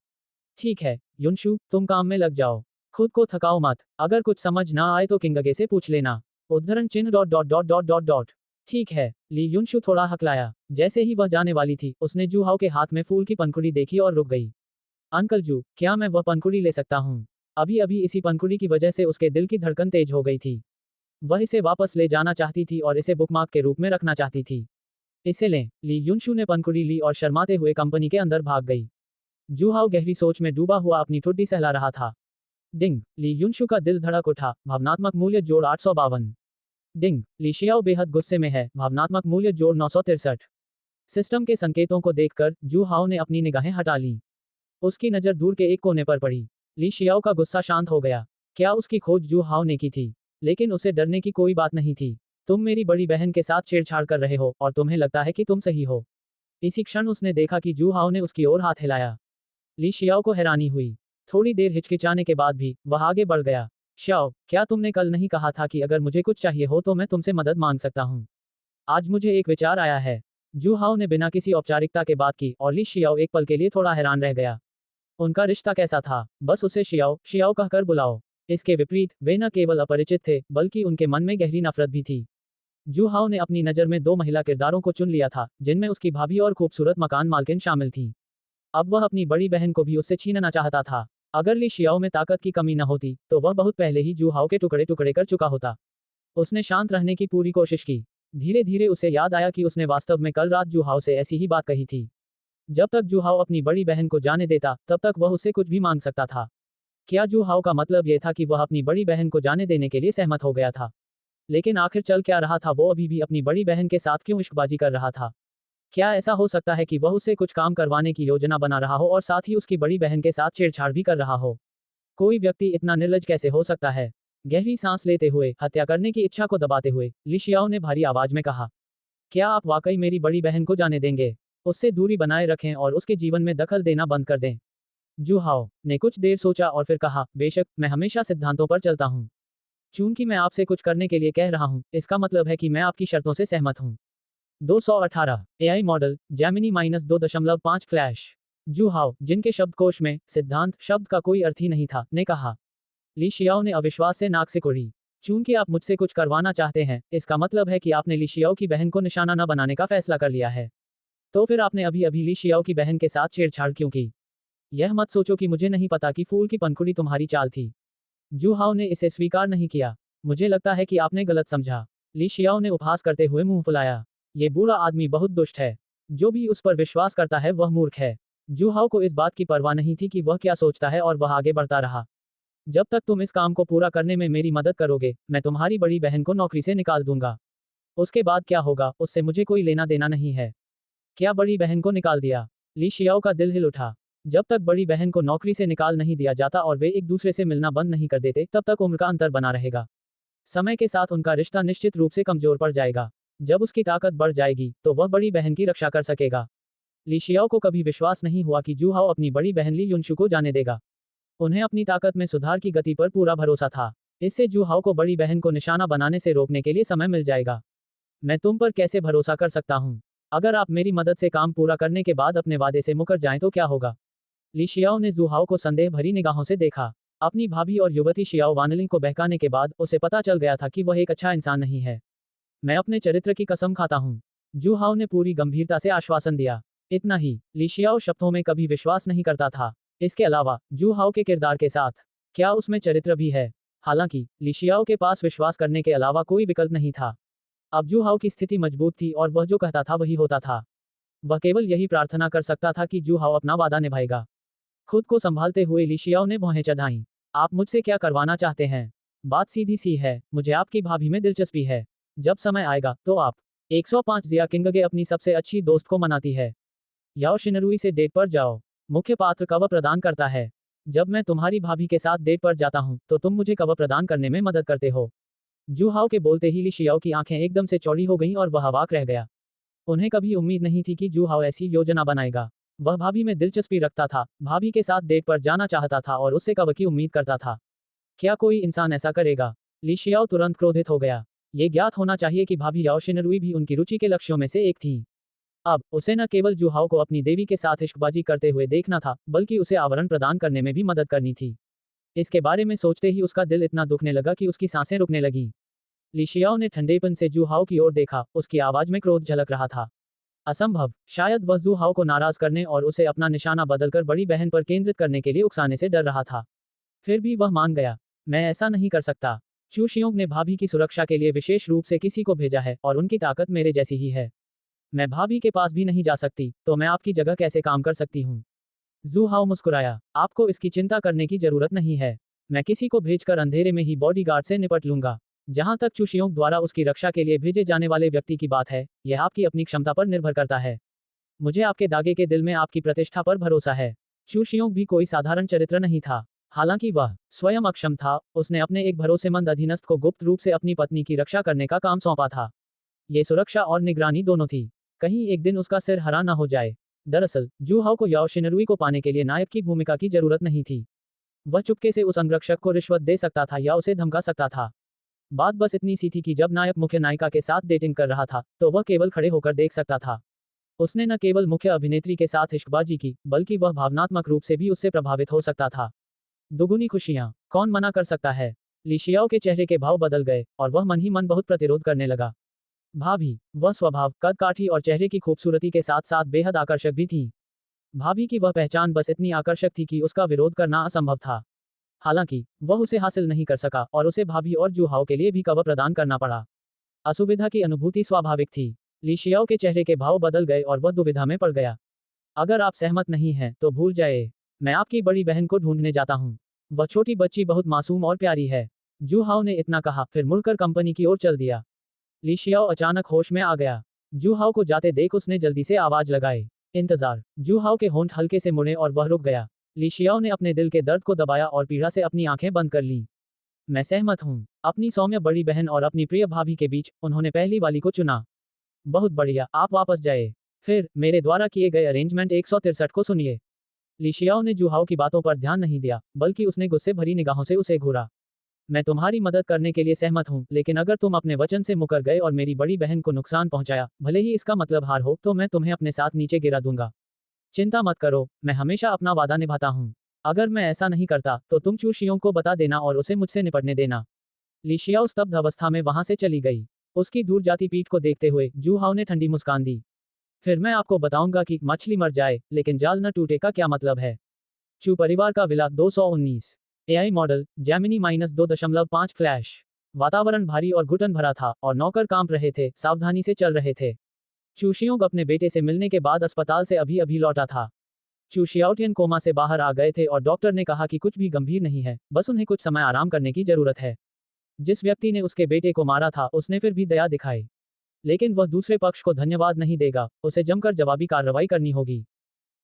Speaker 1: ठीक है युनशु, तुम काम में लग जाओ। खुद को थकाओ मत। अगर कुछ समझ ना आए तो किंगगे से पूछ लेना। उद्धरण चिन्ह dot dot dot dot dot dot. ठीक है। ली युनशु थोड़ा हकलाया। जैसे ही वह जाने वाली थी, उसने जू हाओ के हाथ में फूल की पंखुड़ी देखी और रुक गई। अंकल जू, क्या मैं वह पंखुड़ी ले सकता हूँ? अभी अभी इसी पंखुड़ी की वजह से उसके दिल की धड़कन तेज हो गई थी। वह इसे वापस ले जाना चाहती थी और इसे बुकमार्क के रूप में रखना चाहती थी। इसे लें। ली युनशु ने पंखुड़ी ली और शर्माते हुए कंपनी के अंदर भाग गई। जू हाओ गहरी सोच में डूबा हुआ अपनी ठुड्डी सहला रहा था। डिंग, ली युनशु का दिल धड़क उठा। भावनात्मक मूल्य जोड़ 852। डिंग, ली शियाओ बेहद गुस्से में है। भावनात्मक मूल्य जोड़ 963। सिस्टम के संकेतों को देखकर जू हाओ ने अपनी निगाहें हटा लीं। उसकी नज़र दूर के एक कोने पर पड़ी। ली शियाओ का गुस्सा शांत हो गया। क्या उसकी खोज जू हाओ ने की थी? लेकिन उसे डरने की कोई बात नहीं थी। तुम मेरी बड़ी बहन के साथ छेड़छाड़ कर रहे हो और तुम्हें लगता है कि तुम सही हो। इसी क्षण उसने देखा कि जू हाओ ने उसकी ओर हाथ हिलाया। ली शियाओ को हैरानी हुई। थोड़ी देर हिचकिचाने के बाद भी वह आगे बढ़ गया। शाओ, क्या तुमने कल नहीं कहा था कि अगर मुझे कुछ चाहिए हो तो मैं तुमसे मदद मांग सकता हूँ? आज मुझे एक विचार आया है। जू हाओ ने बिना किसी औपचारिकता के बात की और ली शियाओ एक पल के लिए थोड़ा हैरान रह गया। उनका रिश्ता कैसा था? बस उसे शियाओ शियाओ कहकर बुलाओ। इसके विपरीत वे न केवल अपरिचित थे, बल्कि उनके मन में गहरी नफरत भी थी। जू हाओ ने अपनी नज़र में 2 महिला किरदारों को चुन लिया था, जिनमें उसकी भाभी और खूबसूरत मकान मालकिन शामिल थी। अब वह अपनी बड़ी बहन को भी उससे छीनना चाहता था। अगर ली शियाओ में ताकत की कमी न होती, तो वह बहुत पहले ही जू हाओ के टुकड़े टुकड़े कर चुका होता। उसने शांत रहने की पूरी कोशिश की। धीरे धीरे उसे याद आया कि उसने वास्तव में कल रात जू हाओ से ऐसी ही बात कही थी। जब तक जू हाओ अपनी बड़ी बहन को जाने देता, तब तक वह उससे कुछ भी मांग सकता था। क्या जू हाओ का मतलब यह था कि वह अपनी बड़ी बहन को जाने देने के लिए सहमत हो गया था? लेकिन आखिर चल क्या रहा था? वो अभी भी अपनी बड़ी बहन के साथ क्यों इश्कबाजी कर रहा था? क्या ऐसा हो सकता है कि वह उससे कुछ काम करवाने की योजना बना रहा हो और साथ ही उसकी बड़ी बहन के साथ छेड़छाड़ भी कर रहा हो? कोई व्यक्ति इतना निर्लज्ज कैसे हो सकता है? गहरी सांस लेते हुए, हत्या करने की इच्छा को दबाते हुए, ली शियाओ ने भारी आवाज में कहा, क्या आप वाकई मेरी बड़ी बहन को जाने देंगे? उससे दूरी बनाए रखें और उसके जीवन में दखल देना बंद कर दें। जू हाओ ने कुछ देर सोचा और फिर कहा, बेशक, मैं हमेशा सिद्धांतों पर चलता हूँ। चूंकि मैं आपसे कुछ करने के लिए कह रहा हूँ, इसका मतलब है कि मैं आपकी शर्तों से सहमत हूँ। 218 एआई मॉडल जैमिनी -2.5 फ्लैश। जू हाओ, जिनके शब्दकोश में सिद्धांत शब्द का कोई अर्थ ही नहीं था, ने कहा। ली शियाओ ने अविश्वास से नाक सिकुड़ी। चूंकि आप मुझसे कुछ करवाना चाहते हैं, इसका मतलब है कि आपने ली शियाओ की बहन को निशाना न बनाने का फैसला कर लिया है। तो फिर आपने अभी अभी ली शियाओ की बहन के साथ छेड़छाड़ क्यों की? यह मत सोचो कि मुझे नहीं पता कि फूल की पंखुड़ी तुम्हारी चाल थी। जू हाओ ने इसे स्वीकार नहीं किया। मुझे लगता है कि आपने गलत समझा। ली शियाओ ने उपहास करते हुए मुंह फुलाया। ये बूढ़ा आदमी बहुत दुष्ट है। जो भी उस पर विश्वास करता है वह मूर्ख है। जू हाओ को इस बात की परवाह नहीं थी कि वह क्या सोचता है और वह आगे बढ़ता रहा। जब तक तुम इस काम को पूरा करने में मेरी मदद करोगे, मैं तुम्हारी बड़ी बहन को नौकरी से निकाल दूंगा। उसके बाद क्या होगा, उससे मुझे कोई लेना देना नहीं है। क्या बड़ी बहन को निकाल दिया? ली शियाओ का दिल हिल उठा। जब तक बड़ी बहन को नौकरी से निकाल नहीं दिया जाता और वे एक दूसरे से मिलना बंद नहीं कर देते, तब तक उम्र का अंतर बना रहेगा। समय के साथ उनका रिश्ता निश्चित रूप से कमजोर पड़ जाएगा। जब उसकी ताकत बढ़ जाएगी, तो वह बड़ी बहन की रक्षा कर सकेगा। ली शियाओ को कभी विश्वास नहीं हुआ कि जू हाओ अपनी बड़ी बहन ली युनशु को जाने देगा। उन्हें अपनी ताकत में सुधार की गति पर पूरा भरोसा था। इससे जू हाओ को बड़ी बहन को निशाना बनाने से रोकने के लिए समय मिल जाएगा। मैं तुम पर कैसे भरोसा कर सकता हूँ? अगर आप मेरी मदद से काम पूरा करने के बाद अपने वादे से मुकर जाएं तो क्या होगा? ली शियाओ ने जू हाओ को संदेह भरी निगाहों से देखा। अपनी भाभी और युवती शियाओ वानलिंग को बहकाने के बाद उसे पता चल गया था कि वह एक अच्छा इंसान नहीं है। मैं अपने चरित्र की कसम खाता हूँ। जू हाओ ने पूरी गंभीरता से आश्वासन दिया। इतना ही, ली शियाओ शब्दों में कभी विश्वास नहीं करता था। इसके अलावा, जू हाओ के किरदार के साथ, क्या उसमें चरित्र भी है? हालांकि, ली शियाओ के पास विश्वास करने के अलावा कोई विकल्प नहीं था। अब जू हाओ की स्थिति मजबूत थी और वह जो कहता था वही होता था। वह केवल यही प्रार्थना कर सकता था कि जू हाओ अपना वादा निभाएगा। खुद को संभालते हुए ली शियाओ ने भौहें चढ़ाईं। आप मुझसे क्या करवाना चाहते हैं? बात सीधी सी है, मुझे आपकी भाभी में दिलचस्पी है। जब समय आएगा, तो आप 105 जिया किंगगे अपनी सबसे अच्छी दोस्त को मनाती है। याओ शिनरुई से डेट पर जाओ। मुख्य पात्र कवर प्रदान करता है। जब मैं तुम्हारी भाभी के साथ डेट पर जाता हूँ, तो तुम मुझे कवर प्रदान करने में मदद करते हो। जू हाओ के बोलते ही ली शियाओ की आंखें एकदम से चौड़ी हो गईं और वह अवाक रह गया। उन्हें कभी उम्मीद नहीं थी कि जू हाओ ऐसी योजना बनाएगा। वह भाभी में दिलचस्पी रखता था, भाभी के साथ डेट पर जाना चाहता था और उससे कवर की उम्मीद करता था। क्या कोई इंसान ऐसा करेगा? ली शियाओ तुरंत क्रोधित हो गया। ये ज्ञात होना चाहिए कि भाभी याओ शिनरुई भी उनकी रुचि के लक्ष्यों में से एक थी। अब उसे न केवल जू हाओ को अपनी देवी के साथ इश्कबाजी करते हुए देखना था, बल्कि उसे आवरण प्रदान करने में भी मदद करनी थी। इसके बारे में सोचते ही उसका दिल इतना दुखने लगा कि उसकी सांसें रुकने लगीं। ली शियाओ ने ठंडेपन से जू हाओ की ओर देखा, उसकी आवाज में क्रोध झलक रहा था। असंभव, शायद वह जू हाओ को नाराज करने और उसे अपना निशाना बदलकर बड़ी बहन पर केंद्रित करने के लिए उकसाने से डर रहा था। फिर भी वह मान गया। मैं ऐसा नहीं कर सकता। चू शियोंग ने भाभी की सुरक्षा के लिए विशेष रूप से किसी को भेजा है और उनकी ताकत मेरे जैसी ही है। मैं भाभी के पास भी नहीं जा सकती, तो मैं आपकी जगह कैसे काम कर सकती हूँ? जू हाओ मुस्कुराया। आपको इसकी चिंता करने की जरूरत नहीं है। मैं किसी को भेजकर अंधेरे में ही बॉडीगार्ड से निपट लूंगा। जहां तक चू शियोंग द्वारा उसकी रक्षा के लिए भेजे जाने वाले व्यक्ति की बात है, यह आपकी अपनी क्षमता पर निर्भर करता है। मुझे आपके दागे के दिल में आपकी प्रतिष्ठा पर भरोसा है। चू शियोंग भी कोई साधारण चरित्र नहीं था। हालांकि वह स्वयं अक्षम था, उसने अपने एक भरोसेमंद अधीनस्थ को गुप्त रूप से अपनी पत्नी की रक्षा करने का काम सौंपा था। ये सुरक्षा और निगरानी दोनों थी। कहीं एक दिन उसका सिर हरा न हो जाए। दरअसल, जू हाओ को याओ शिनरुई को पाने के लिए नायक की भूमिका की जरूरत नहीं थी। वह चुपके से उस अंगरक्षक को रिश्वत दे सकता था या उसे धमका सकता था। बात बस इतनी सी थी कि जब नायक मुख्य नायिका के साथ डेटिंग कर रहा था, तो वह केवल खड़े होकर देख सकता था। उसने न केवल मुख्य अभिनेत्री के साथ इश्कबाजी की, बल्कि वह भावनात्मक रूप से भी उससे प्रभावित हो सकता था। दुगुनी खुशियां, कौन मना कर सकता है? ली शियाओ के चेहरे के भाव बदल गए और वह मन ही मन बहुत प्रतिरोध करने लगा। भाभी, वह स्वभाव, कद काठी और चेहरे की खूबसूरती के साथ साथ बेहद आकर्षक भी थी। भाभी की वह पहचान बस इतनी आकर्षक थी कि उसका विरोध करना असंभव था। हालांकि वह उसे हासिल नहीं कर सका और उसे भाभी और जूहाओ के लिए भी कवर प्रदान करना पड़ा। असुविधा की अनुभूति स्वाभाविक थी। लीशियाओ के चेहरे के भाव बदल गए और वह दुविधा में पड़ गया। अगर आप सहमत नहीं हैं तो भूल जाए। मैं आपकी बड़ी बहन को ढूंढने जाता हूँ। वह छोटी बच्ची बहुत मासूम और प्यारी है। जूहाओ ने इतना कहा फिर मुड़कर कंपनी की ओर चल दिया। लीशियाओ अचानक होश में आ गया। जूहाओ को जाते देख उसने जल्दी से आवाज लगाई। इंतजार। जूहाओ के होंठ हल्के से मुड़े और वह रुक गया। लीशियाओ ने अपने दिल के दर्द को दबाया और पीड़ा से अपनी आंखें बंद कर लीं। मैं सहमत हूँ। अपनी सौम्य बड़ी बहन और अपनी प्रिय भाभी के बीच उन्होंने पहली वाली को चुना। बहुत बढ़िया, आप वापस जाए। फिर मेरे द्वारा किए गए अरेंजमेंट 163 को सुनिए। लिशियाओ ने जूहाओ की बातों पर ध्यान नहीं दिया, बल्कि उसने गुस्से भरी निगाहों से उसे घूरा। मैं तुम्हारी मदद करने के लिए सहमत हूँ, लेकिन अगर तुम अपने वचन से मुकर गए और मेरी बड़ी बहन को नुकसान पहुंचाया, भले ही इसका मतलब हार हो, तो मैं तुम्हें अपने साथ नीचे गिरा दूंगा। चिंता मत करो, मैं हमेशा अपना वादा निभाता हूँ। अगर मैं ऐसा नहीं करता, तो तुम चूशियों को बता देना और उसे मुझसे निपटने देना। लिशियाओ स्तब्ध अवस्था में वहां से चली गई। उसकी दूर जाती पीठ को देखते हुए जूहाओ ने ठंडी मुस्कान दी। फिर मैं आपको बताऊंगा कि मछली मर जाए लेकिन जाल न टूटे का क्या मतलब है। चू परिवार का villa 219। AI model Jaimini -2.5 flash. वातावरण भारी और घुटन भरा था और नौकर कांप रहे थे, सावधानी से चल रहे थे। चूशियोंग अपने बेटे से मिलने के बाद अस्पताल से अभी अभी लौटा था। चूशियाओटियन कोमा से बाहर आ गए थे और डॉक्टर ने कहा कि कुछ भी गंभीर नहीं है, बस उन्हें कुछ समय आराम करने की जरूरत है। जिस व्यक्ति ने उसके बेटे को मारा था उसने फिर भी दया दिखाई। लेकिन वह दूसरे पक्ष को धन्यवाद नहीं देगा, उसे जमकर जवाबी कार्रवाई करनी होगी।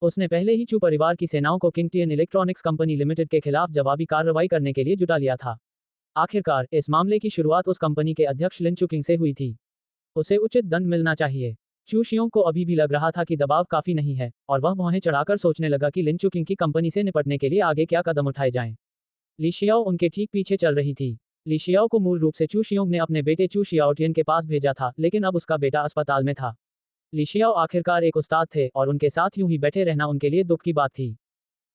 Speaker 1: उसने पहले ही चू परिवार की सेनाओं को किंगटियन इलेक्ट्रॉनिक्स कंपनी लिमिटेड के खिलाफ जवाबी कार्रवाई करने के लिए जुटा लिया था। आखिरकार इस मामले की शुरुआत उस कंपनी के अध्यक्ष लिन चुकिंग से हुई थी। उसे उचित दंड मिलना चाहिए। चू शियोंग को अभी भी लग रहा था कि दबाव काफी नहीं है और वह भौहें चढ़ाकर सोचने लगा कि लिन चुकिंग की कंपनी से निपटने के लिए आगे क्या कदम उठाए जाएं। लिशियाओ उनके ठीक पीछे चल रही थी। लिशियाओ को मूल रूप से चू शियोंग ने अपने बेटे चू शियाओटियन के पास भेजा था, लेकिन अब उसका बेटा अस्पताल में था। लिशियाओ आखिरकार एक उस्ताद थे और उनके साथ यूं ही बैठे रहना उनके लिए दुख की बात थी।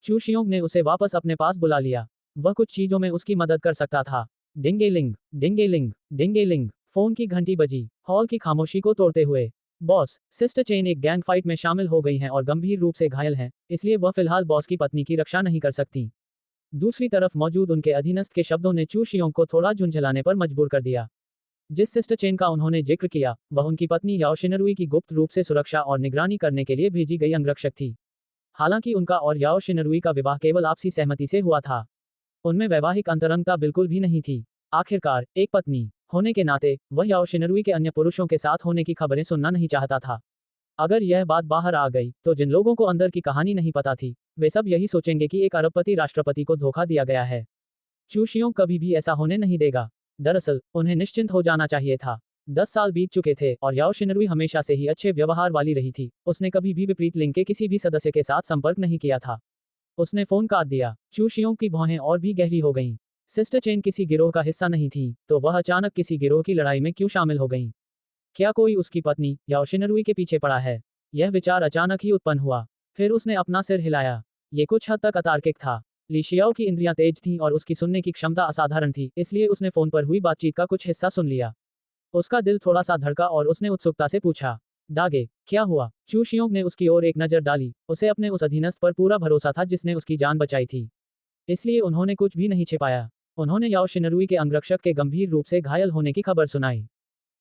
Speaker 1: चू शियोंग ने उसे वापस अपने पास बुला लिया। वह कुछ चीजों में उसकी मदद कर सकता था। डिंगेलिंग, डिंगेलिंग, डिंगेलिंग। फोन की घंटी बजी, हॉल की खामोशी को तोड़ते हुए। बॉस, सिस्टर चेन एक गैंग फाइट में शामिल हो गई हैं और गंभीर रूप से घायल हैं, इसलिए वह फिलहाल बॉस की पत्नी की रक्षा नहीं कर सकती। दूसरी तरफ मौजूद उनके अधीनस्थ के शब्दों ने चू शियोंग को थोड़ा झुंझलाने पर मजबूर कर दिया। जिस सिस्टर चेन का उन्होंने जिक्र किया, वह उनकी पत्नी याओ शिनरुई की गुप्त रूप से सुरक्षा और निगरानी करने के लिए भेजी गई अंगरक्षक थी। हालांकि उनका और याओ शिनरुई का विवाह केवल आपसी सहमति से हुआ था। उनमें वैवाहिक अंतरंगता बिल्कुल भी नहीं थी। आखिरकार एक पत्नी होने के नाते वह याओ शिनरुई के अन्य पुरुषों के साथ होने की खबरें सुनना नहीं चाहता था। अगर यह बात बाहर आ गई तो जिन लोगों को अंदर की कहानी नहीं पता थी, वे सब यही सोचेंगे कि एक अरबपति राष्ट्रपति को धोखा दिया गया है। चू शियोंग कभी भी ऐसा होने नहीं देगा। दरअसल उन्हें निश्चिंत हो जाना चाहिए था। 10 साल बीत चुके थे और याओ शिनरुई हमेशा से ही अच्छे व्यवहार वाली रही थी। उसने कभी भी विपरीत लिंग के किसी भी सदस्य के साथ संपर्क नहीं किया था। उसने फोन काट दिया। चू शियोंग की भौहें और भी गहरी हो गईं। सिस्टर चेन किसी गिरोह का हिस्सा नहीं थी, तो वह अचानक किसी गिरोह की लड़ाई में क्यों शामिल हो गईं? क्या कोई उसकी पत्नी याओ शिनरुई के पीछे पड़ा है? यह विचार अचानक ही उत्पन्न हुआ। फिर उसने अपना सिर हिलाया। ये कुछ हद तक अतार्किक था। लिशियाओ की इंद्रियां तेज थीं और उसकी सुनने की क्षमता असाधारण थी, इसलिए उसने फोन पर हुई बातचीत का कुछ हिस्सा सुन लिया। उसका दिल थोड़ा सा धड़का और उसने उत्सुकता से पूछा, दागे, क्या हुआ? चू शियोंग ने उसकी ओर एक नजर डाली। उसे अपने उस अधीनस्थ पर पूरा भरोसा था जिसने उसकी जान बचाई थी। इसलिए उन्होंने कुछ भी नहीं छिपाया। उन्होंने याओ शिनरुई के अंगरक्षक के गंभीर रूप से घायल होने की खबर सुनाई।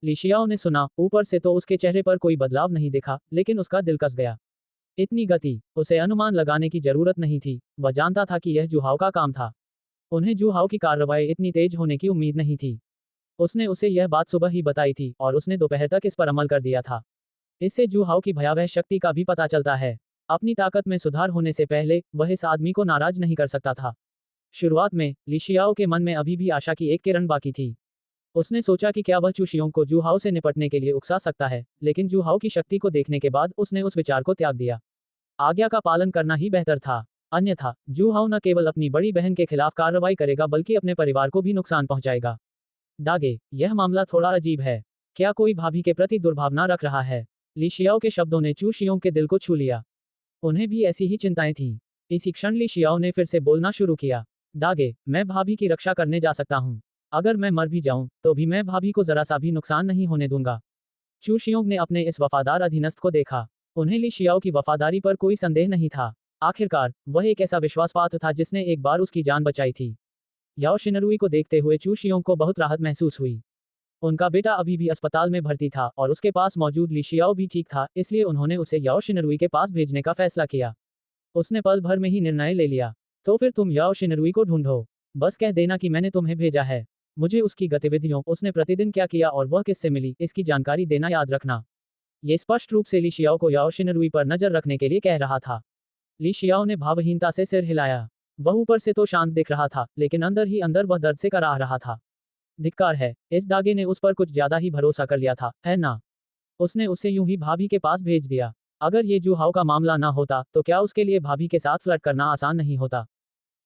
Speaker 1: लिशियाओ ने सुना, ऊपर से तो उसके चेहरे पर कोई बदलाव नहीं दिखा, लेकिन उसका दिल कस गया। इतनी गति, उसे अनुमान लगाने की जरूरत नहीं थी। वह जानता था कि यह जूहाओ का काम था। उन्हें जूहाओ की कार्रवाई इतनी तेज होने की उम्मीद नहीं थी। उसने उसे यह बात सुबह ही बताई थी और उसने दोपहर तक इस पर अमल कर दिया था। इससे जूहाओ की भयावह शक्ति का भी पता चलता है। अपनी ताकत में सुधार होने से पहले वह इस आदमी को नाराज नहीं कर सकता था। शुरुआत में लिशियाओ के मन में अभी भी आशा की एक किरण बाकी थी। उसने सोचा कि क्या वह चू शियोंग को जूहाओ से निपटने के लिए उकसा सकता है, लेकिन जूहाओ की शक्ति को देखने के बाद उसने उस विचार को त्याग दिया। आज्ञा का पालन करना ही बेहतर था। अन्यथा जूहाओ न केवल अपनी बड़ी बहन के खिलाफ कार्रवाई करेगा बल्कि अपने परिवार को भी नुकसान पहुंचाएगा। दागे, यह मामला थोड़ा अजीब है। क्या कोई भाभी के प्रति दुर्भावना रख रहा है? लिशियाओ के शब्दों ने चू शियोंग के दिल को छू लिया। उन्हें भी ऐसी ही चिंताएं थीं। इसी क्षण लिशियाओ ने फिर से बोलना शुरू किया। दागे, मैं भाभी की रक्षा करने जा सकता हूँ। अगर मैं मर भी जाऊं तो भी मैं भाभी को जरा सा भी नुकसान नहीं होने दूंगा। चू शियोंग ने अपने इस वफादार अधीनस्थ को देखा। उन्हें ली शियाओ की वफादारी पर कोई संदेह नहीं था। आखिरकार वह एक ऐसा विश्वासपात्र था जिसने एक बार उसकी जान बचाई थी। याओ शिनरुई को देखते हुए चू शियोंग को बहुत राहत महसूस हुई। उनका बेटा अभी भी अस्पताल में भर्ती था और उसके पास मौजूद ली शियाओ भी ठीक था, इसलिए उन्होंने उसे याओ शिनरुई के पास भेजने का फैसला किया। उसने पल भर में ही निर्णय ले लिया। तो फिर तुम याओ शिनरुई को ढूंढो। बस कह देना कि मैंने तुम्हें भेजा है। मुझे उसकी गतिविधियों, उसने प्रतिदिन क्या किया और वह किससे मिली, इसकी जानकारी देना याद रखना। ये स्पष्ट रूप से ली शियाओ को याओ शिनरुई पर नजर रखने के लिए कह रहा था। ली शियाओ ने भावहीनता से सिर हिलाया। वह ऊपर से तो शांत दिख रहा था, लेकिन अंदर ही अंदर वह दर्द से कराह रहा था। धिक्कार है, इस दागे ने उस पर कुछ ज्यादा ही भरोसा कर लिया था, है ना? उसने उसे यूं ही भाभी के पास भेज दिया। अगर ये जूहाओ का मामला ना होता तो क्या उसके लिए भाभी के साथ फ्लर्ट करना आसान नहीं होता?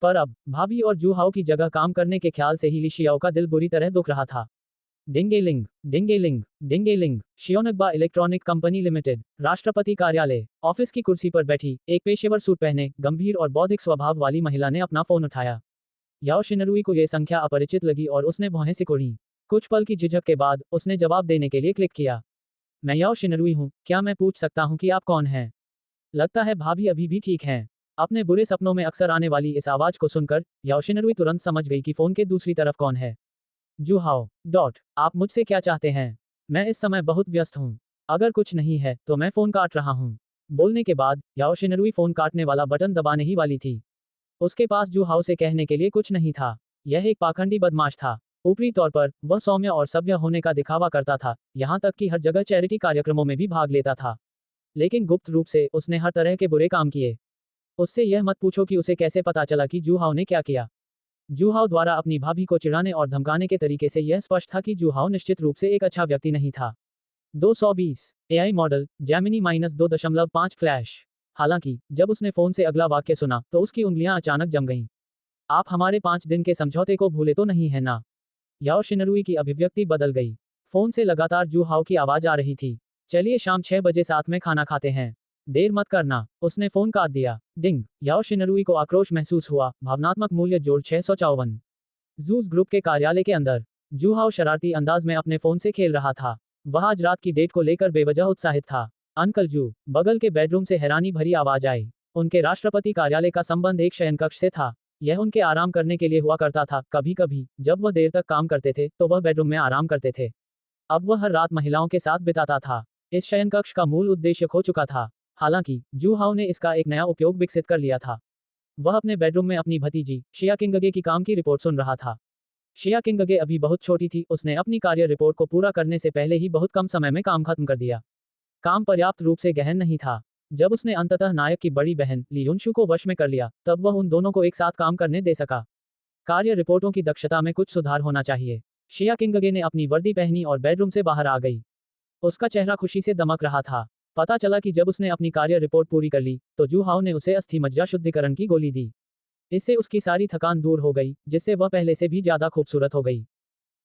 Speaker 1: पर अब भाभी और जूहाओ की जगह काम करने के ख्याल से ही ली शियाओ का दिल बुरी तरह दुख रहा था। डिंगेलिंग, डिंगेलिंग, डिंगेलिंग। शियोनगबा इलेक्ट्रॉनिक कंपनी लिमिटेड, राष्ट्रपति कार्यालय। ऑफिस की कुर्सी पर बैठी एक पेशेवर सूट पहने, गंभीर और बौद्धिक स्वभाव वाली महिला ने अपना फोन उठाया। याओ शिनरुई को यह संख्या अपरिचित लगी और उसने भौहें सिकोड़ी। कुछ पल की झिझक के बाद उसने जवाब देने के लिए क्लिक किया। मैं याओ शिनरुई हूँ, क्या मैं पूछ सकता हूँ कि आप कौन हैं? लगता है भाभी अभी भी ठीक हैं। अपने बुरे सपनों में अक्सर आने वाली इस आवाज को सुनकर याओ शिनरुई तुरंत समझ गई कि फोन के दूसरी तरफ कौन है। जूहाओ डॉट, आप मुझसे क्या चाहते हैं? मैं इस समय बहुत व्यस्त हूँ। अगर कुछ नहीं है तो मैं फोन काट रहा हूँ। बोलने के बाद याओ शिनरुई फोन काटने वाला बटन दबाने ही वाली थी। उसके पास जूहाओ से कहने के लिए कुछ नहीं था। यह एक पाखंडी बदमाश था। ऊपरी तौर पर वह सौम्य और सभ्य होने का दिखावा करता था, यहाँ तक कि हर जगह चैरिटी कार्यक्रमों में भी भाग लेता था। लेकिन गुप्त रूप से उसने हर तरह के बुरे काम किए। उससे यह मत पूछो कि उसे कैसे पता चला कि जूहाओ ने क्या किया। जूहाओ द्वारा अपनी भाभी को चिढ़ाने और धमकाने के तरीके से यह स्पष्ट था कि जूहाओ निश्चित रूप से एक अच्छा व्यक्ति नहीं था। 220 एआई मॉडल जैमिनी -2.5 फ्लैश। हालांकि जब उसने फोन से अगला वाक्य सुना तो उसकी उंगलियां अचानक जम गईं। आप हमारे 5 दिन के समझौते को भूले तो नहीं है ना? याओ शिनरुई की अभिव्यक्ति बदल गई। फोन से लगातार जूहाओ की आवाज आ रही थी। चलिए शाम 6 बजे साथ में खाना खाते हैं। देर मत करना। उसने फोन काट दिया। डिंग। याओ शिनरुई को आक्रोश महसूस हुआ। भावनात्मक मूल्य जोड़ 654। जूस ग्रुप के कार्यालय के अंदर जूहाओ शरारती अंदाज में अपने फोन से खेल रहा था। वह आज रात की डेट को लेकर बेवजह उत्साहित था। अंकल जू, बगल के बेडरूम से हैरानी भरी आवाज आई। उनके राष्ट्रपति कार्यालय का संबंध एक शयनकक्ष से था। यह उनके आराम करने के लिए हुआ करता था। कभी कभी जब वह देर तक काम करते थे तो वह बेडरूम में आराम करते थे। अब वह हर रात महिलाओं के साथ बिताता था। इस शयनकक्ष का मूल उद्देश्य खो चुका था। हालांकि जूहाओ ने इसका एक नया उपयोग विकसित कर लिया था। वह अपने बेडरूम में अपनी भतीजी शिया किंगगे की काम की रिपोर्ट सुन रहा था। शिया किंगगे अभी बहुत छोटी थी। उसने अपनी कार्य रिपोर्ट को पूरा करने से पहले ही बहुत कम समय में काम खत्म कर दिया। काम पर्याप्त रूप से गहन नहीं था। जब उसने अंततः नायक की बड़ी बहन ली युनशु को वश में कर लिया, तब वह उन दोनों को एक साथ काम करने दे सका। कार्य रिपोर्टों की दक्षता में कुछ सुधार होना चाहिए। शिया किंगगे ने अपनी वर्दी पहनी और बेडरूम से बाहर आ गई। उसका चेहरा खुशी से दमक रहा था। पता चला कि जब उसने अपनी कार्य रिपोर्ट पूरी कर ली तो जूहाओ ने उसे अस्थि मज्जा शुद्धिकरण की गोली दी। इससे उसकी सारी थकान दूर हो गई, जिससे वह पहले से भी ज्यादा खूबसूरत हो गई।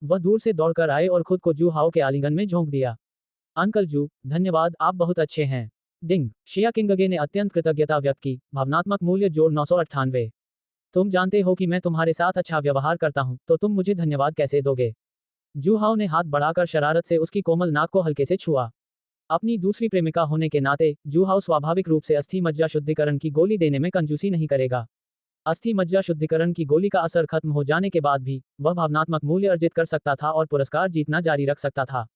Speaker 1: वह दूर से दौड़कर आए और खुद को जूहाओ के आलिंगन में झोंक दिया। अंकल जू, धन्यवाद, आप बहुत अच्छे हैं। डिंग। शिया किंगगे ने अत्यंत कृतज्ञता व्यक्त की। भावनात्मक मूल्य जोड़ 998। तुम जानते हो कि मैं तुम्हारे साथ अच्छा व्यवहार करता हूं, तो तुम मुझे धन्यवाद कैसे दोगे? जूहाओ ने हाथ बढ़ाकर शरारत से उसकी कोमल नाक को हल्के से छुआ। अपनी दूसरी प्रेमिका होने के नाते जूहाओ स्वाभाविक रूप से अस्थि मज्जा शुद्धिकरण की गोली देने में कंजूसी नहीं करेगा। अस्थि मज्जा शुद्धिकरण की गोली का असर खत्म हो जाने के बाद भी वह भावनात्मक मूल्य अर्जित कर सकता था और पुरस्कार जीतना जारी रख सकता था।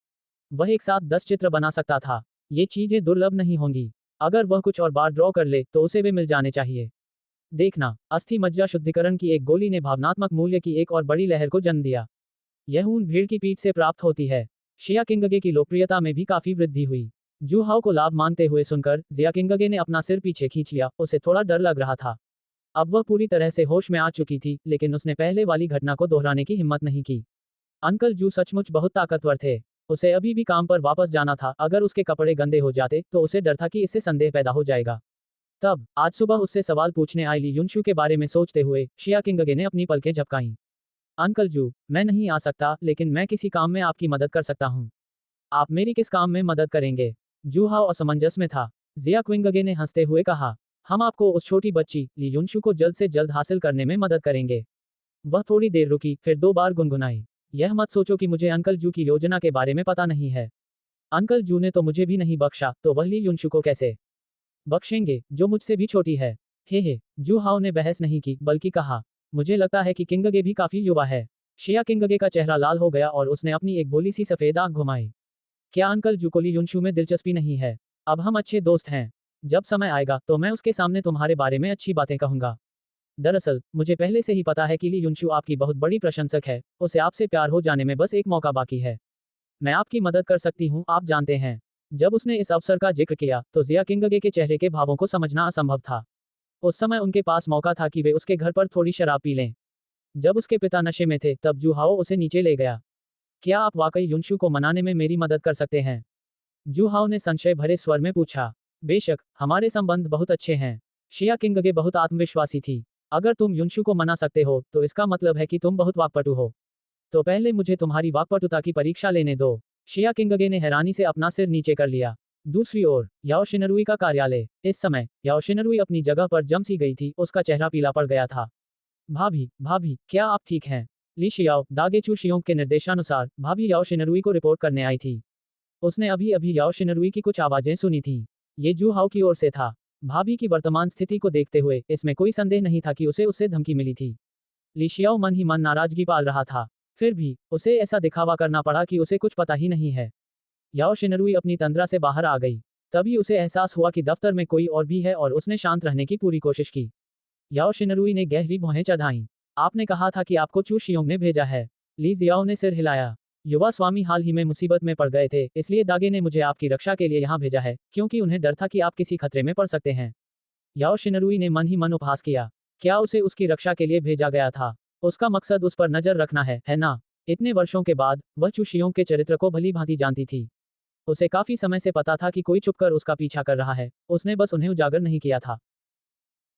Speaker 1: वह एक साथ 10 चित्र बना सकता था। ये चीजें दुर्लभ नहीं होंगी। अगर वह कुछ और बार ड्रॉ कर ले तो उसे वे मिल जाने चाहिए। देखना, अस्थि मज्जा शुद्धिकरण की एक गोली ने भावनात्मक मूल्य की एक और बड़ी लहर को जन्म दिया। यह ऊन भीड़ की पीठ से प्राप्त होती है। शिया किंगगे की लोकप्रियता में भी काफी वृद्धि हुई। जूहाओ को लाभ मानते हुए सुनकर जिया किंगगे ने अपना सिर पीछे खींच लिया। उसे थोड़ा डर लग रहा था। अब वह पूरी तरह से होश में आ चुकी थी, लेकिन उसने पहले वाली घटना को दोहराने की हिम्मत नहीं की। अंकल जू सचमुच बहुत ताकतवर थे। उसे अभी भी काम पर वापस जाना था। अगर उसके कपड़े गंदे हो जाते तो उसे डर था कि इससे संदेह पैदा हो जाएगा। तब आज सुबह उससे सवाल पूछने आई ली युनशु के बारे में सोचते हुए शिया किंगगे ने अपनी पलकें झपकाईं। अंकल जू, मैं नहीं आ सकता, लेकिन मैं किसी काम में आपकी मदद कर सकता हूँ। आप मेरी किस काम में मदद करेंगे? जूहाओ असमंजस में था। जिया किंगगे ने हंसते हुए कहा, हम आपको उस छोटी बच्ची ली युनशु को जल्द से जल्द हासिल करने में मदद करेंगे। वह थोड़ी देर रुकी, फिर 2 बार गुनगुनाई। यह मत सोचो कि मुझे अंकल जू की योजना के बारे में पता नहीं है। अंकल जू ने तो मुझे भी नहीं बख्शा, तो वह ली युनशु को कैसे बख्शेंगे, जो मुझसे भी छोटी है। हे, जू हाओ ने बहस नहीं की, बल्कि कहा, मुझे लगता है कि किंगगे भी काफी युवा है। शिया किंगगे का चेहरा लाल हो गया और उसने अपनी एक भोली सी सफेद आंख घुमाई। क्या अंकल जू को ली युनशु में दिलचस्पी नहीं है? अब हम अच्छे दोस्त हैं। जब समय आएगा तो मैं उसके सामने तुम्हारे बारे में अच्छी बातें कहूंगा। दरअसल मुझे पहले से ही पता है कि ली युनशु आपकी बहुत बड़ी प्रशंसक है, उसे आपसे प्यार हो जाने में बस एक मौका बाकी है। मैं आपकी मदद कर सकती हूँ, आप जानते हैं। जब उसने इस अवसर का जिक्र किया तो जिया किंगगे के चेहरे के भावों को समझना असंभव था। उस समय उनके पास मौका था कि वे उसके घर पर थोड़ी शराब पी लें। जब उसके पिता नशे में थे तब जू हाओ उसे नीचे ले गया। क्या आप वाकई युनशु को मनाने में मेरी मदद कर सकते हैं? जू हाओ ने संशय भरे स्वर में पूछा। बेशक, हमारे संबंध बहुत अच्छे हैं। शिया किंगगे बहुत आत्मविश्वासी थी। अगर तुम युनशु को मना सकते हो तो इसका मतलब है कि तुम बहुत वाकपटु हो। तो पहले मुझे तुम्हारी वाकपटुता की परीक्षा लेने दो। शिया किंगगे ने हैरानी से अपना सिर नीचे कर लिया। दूसरी ओर याओ शिनरुई का कार्यालय। इस समय याओ शिनरुई अपनी जगह पर जम सी गई थी, उसका चेहरा पीला पड़ गया था। भाभी, क्या आप ठीक हैं? ली शियाओ दागेचू शियोंग के निर्देशानुसार भाभी याओ शिनरुई को रिपोर्ट करने आई थी। उसने अभी अभी याओ शिनरुई की कुछ आवाजें सुनी थीं। ये जू हाओ की ओर से था। भाभी की वर्तमान स्थिति को देखते हुए इसमें कोई संदेह नहीं था कि उसे उससे धमकी मिली थी। ली शियाओ मन ही मन नाराजगी पाल रहा था। फिर भी उसे ऐसा दिखावा करना पड़ा कि उसे कुछ पता ही नहीं है। याओ शिनरुई अपनी तंद्रा से बाहर आ गई। तभी उसे एहसास हुआ कि दफ्तर में कोई और भी है और उसने शांत रहने की पूरी कोशिश की। याओ शिनरुई ने गहरी भौहें चढ़ाईं। आपने कहा था कि आपको चू शियोंग ने भेजा है। ली जियाओ ने सिर हिलाया। युवा स्वामी हाल ही में मुसीबत में पड़ गए थे, इसलिए दागे ने मुझे आपकी रक्षा के लिए यहाँ भेजा है, क्योंकि उन्हें डर था कि आप किसी खतरे में पड़ सकते हैं। याओ शिनरुई ने मन ही मन उपहास किया। क्या उसे उसकी रक्षा के लिए भेजा गया था? उसका मकसद उस पर नजर रखना है ना? इतने वर्षों के बाद वह चू शियोंग के चरित्र को भली भांति जानती थी। उसे काफी समय से पता था कि कोई छुपकर उसका पीछा कर रहा है, उसने बस उन्हें उजागर नहीं किया था।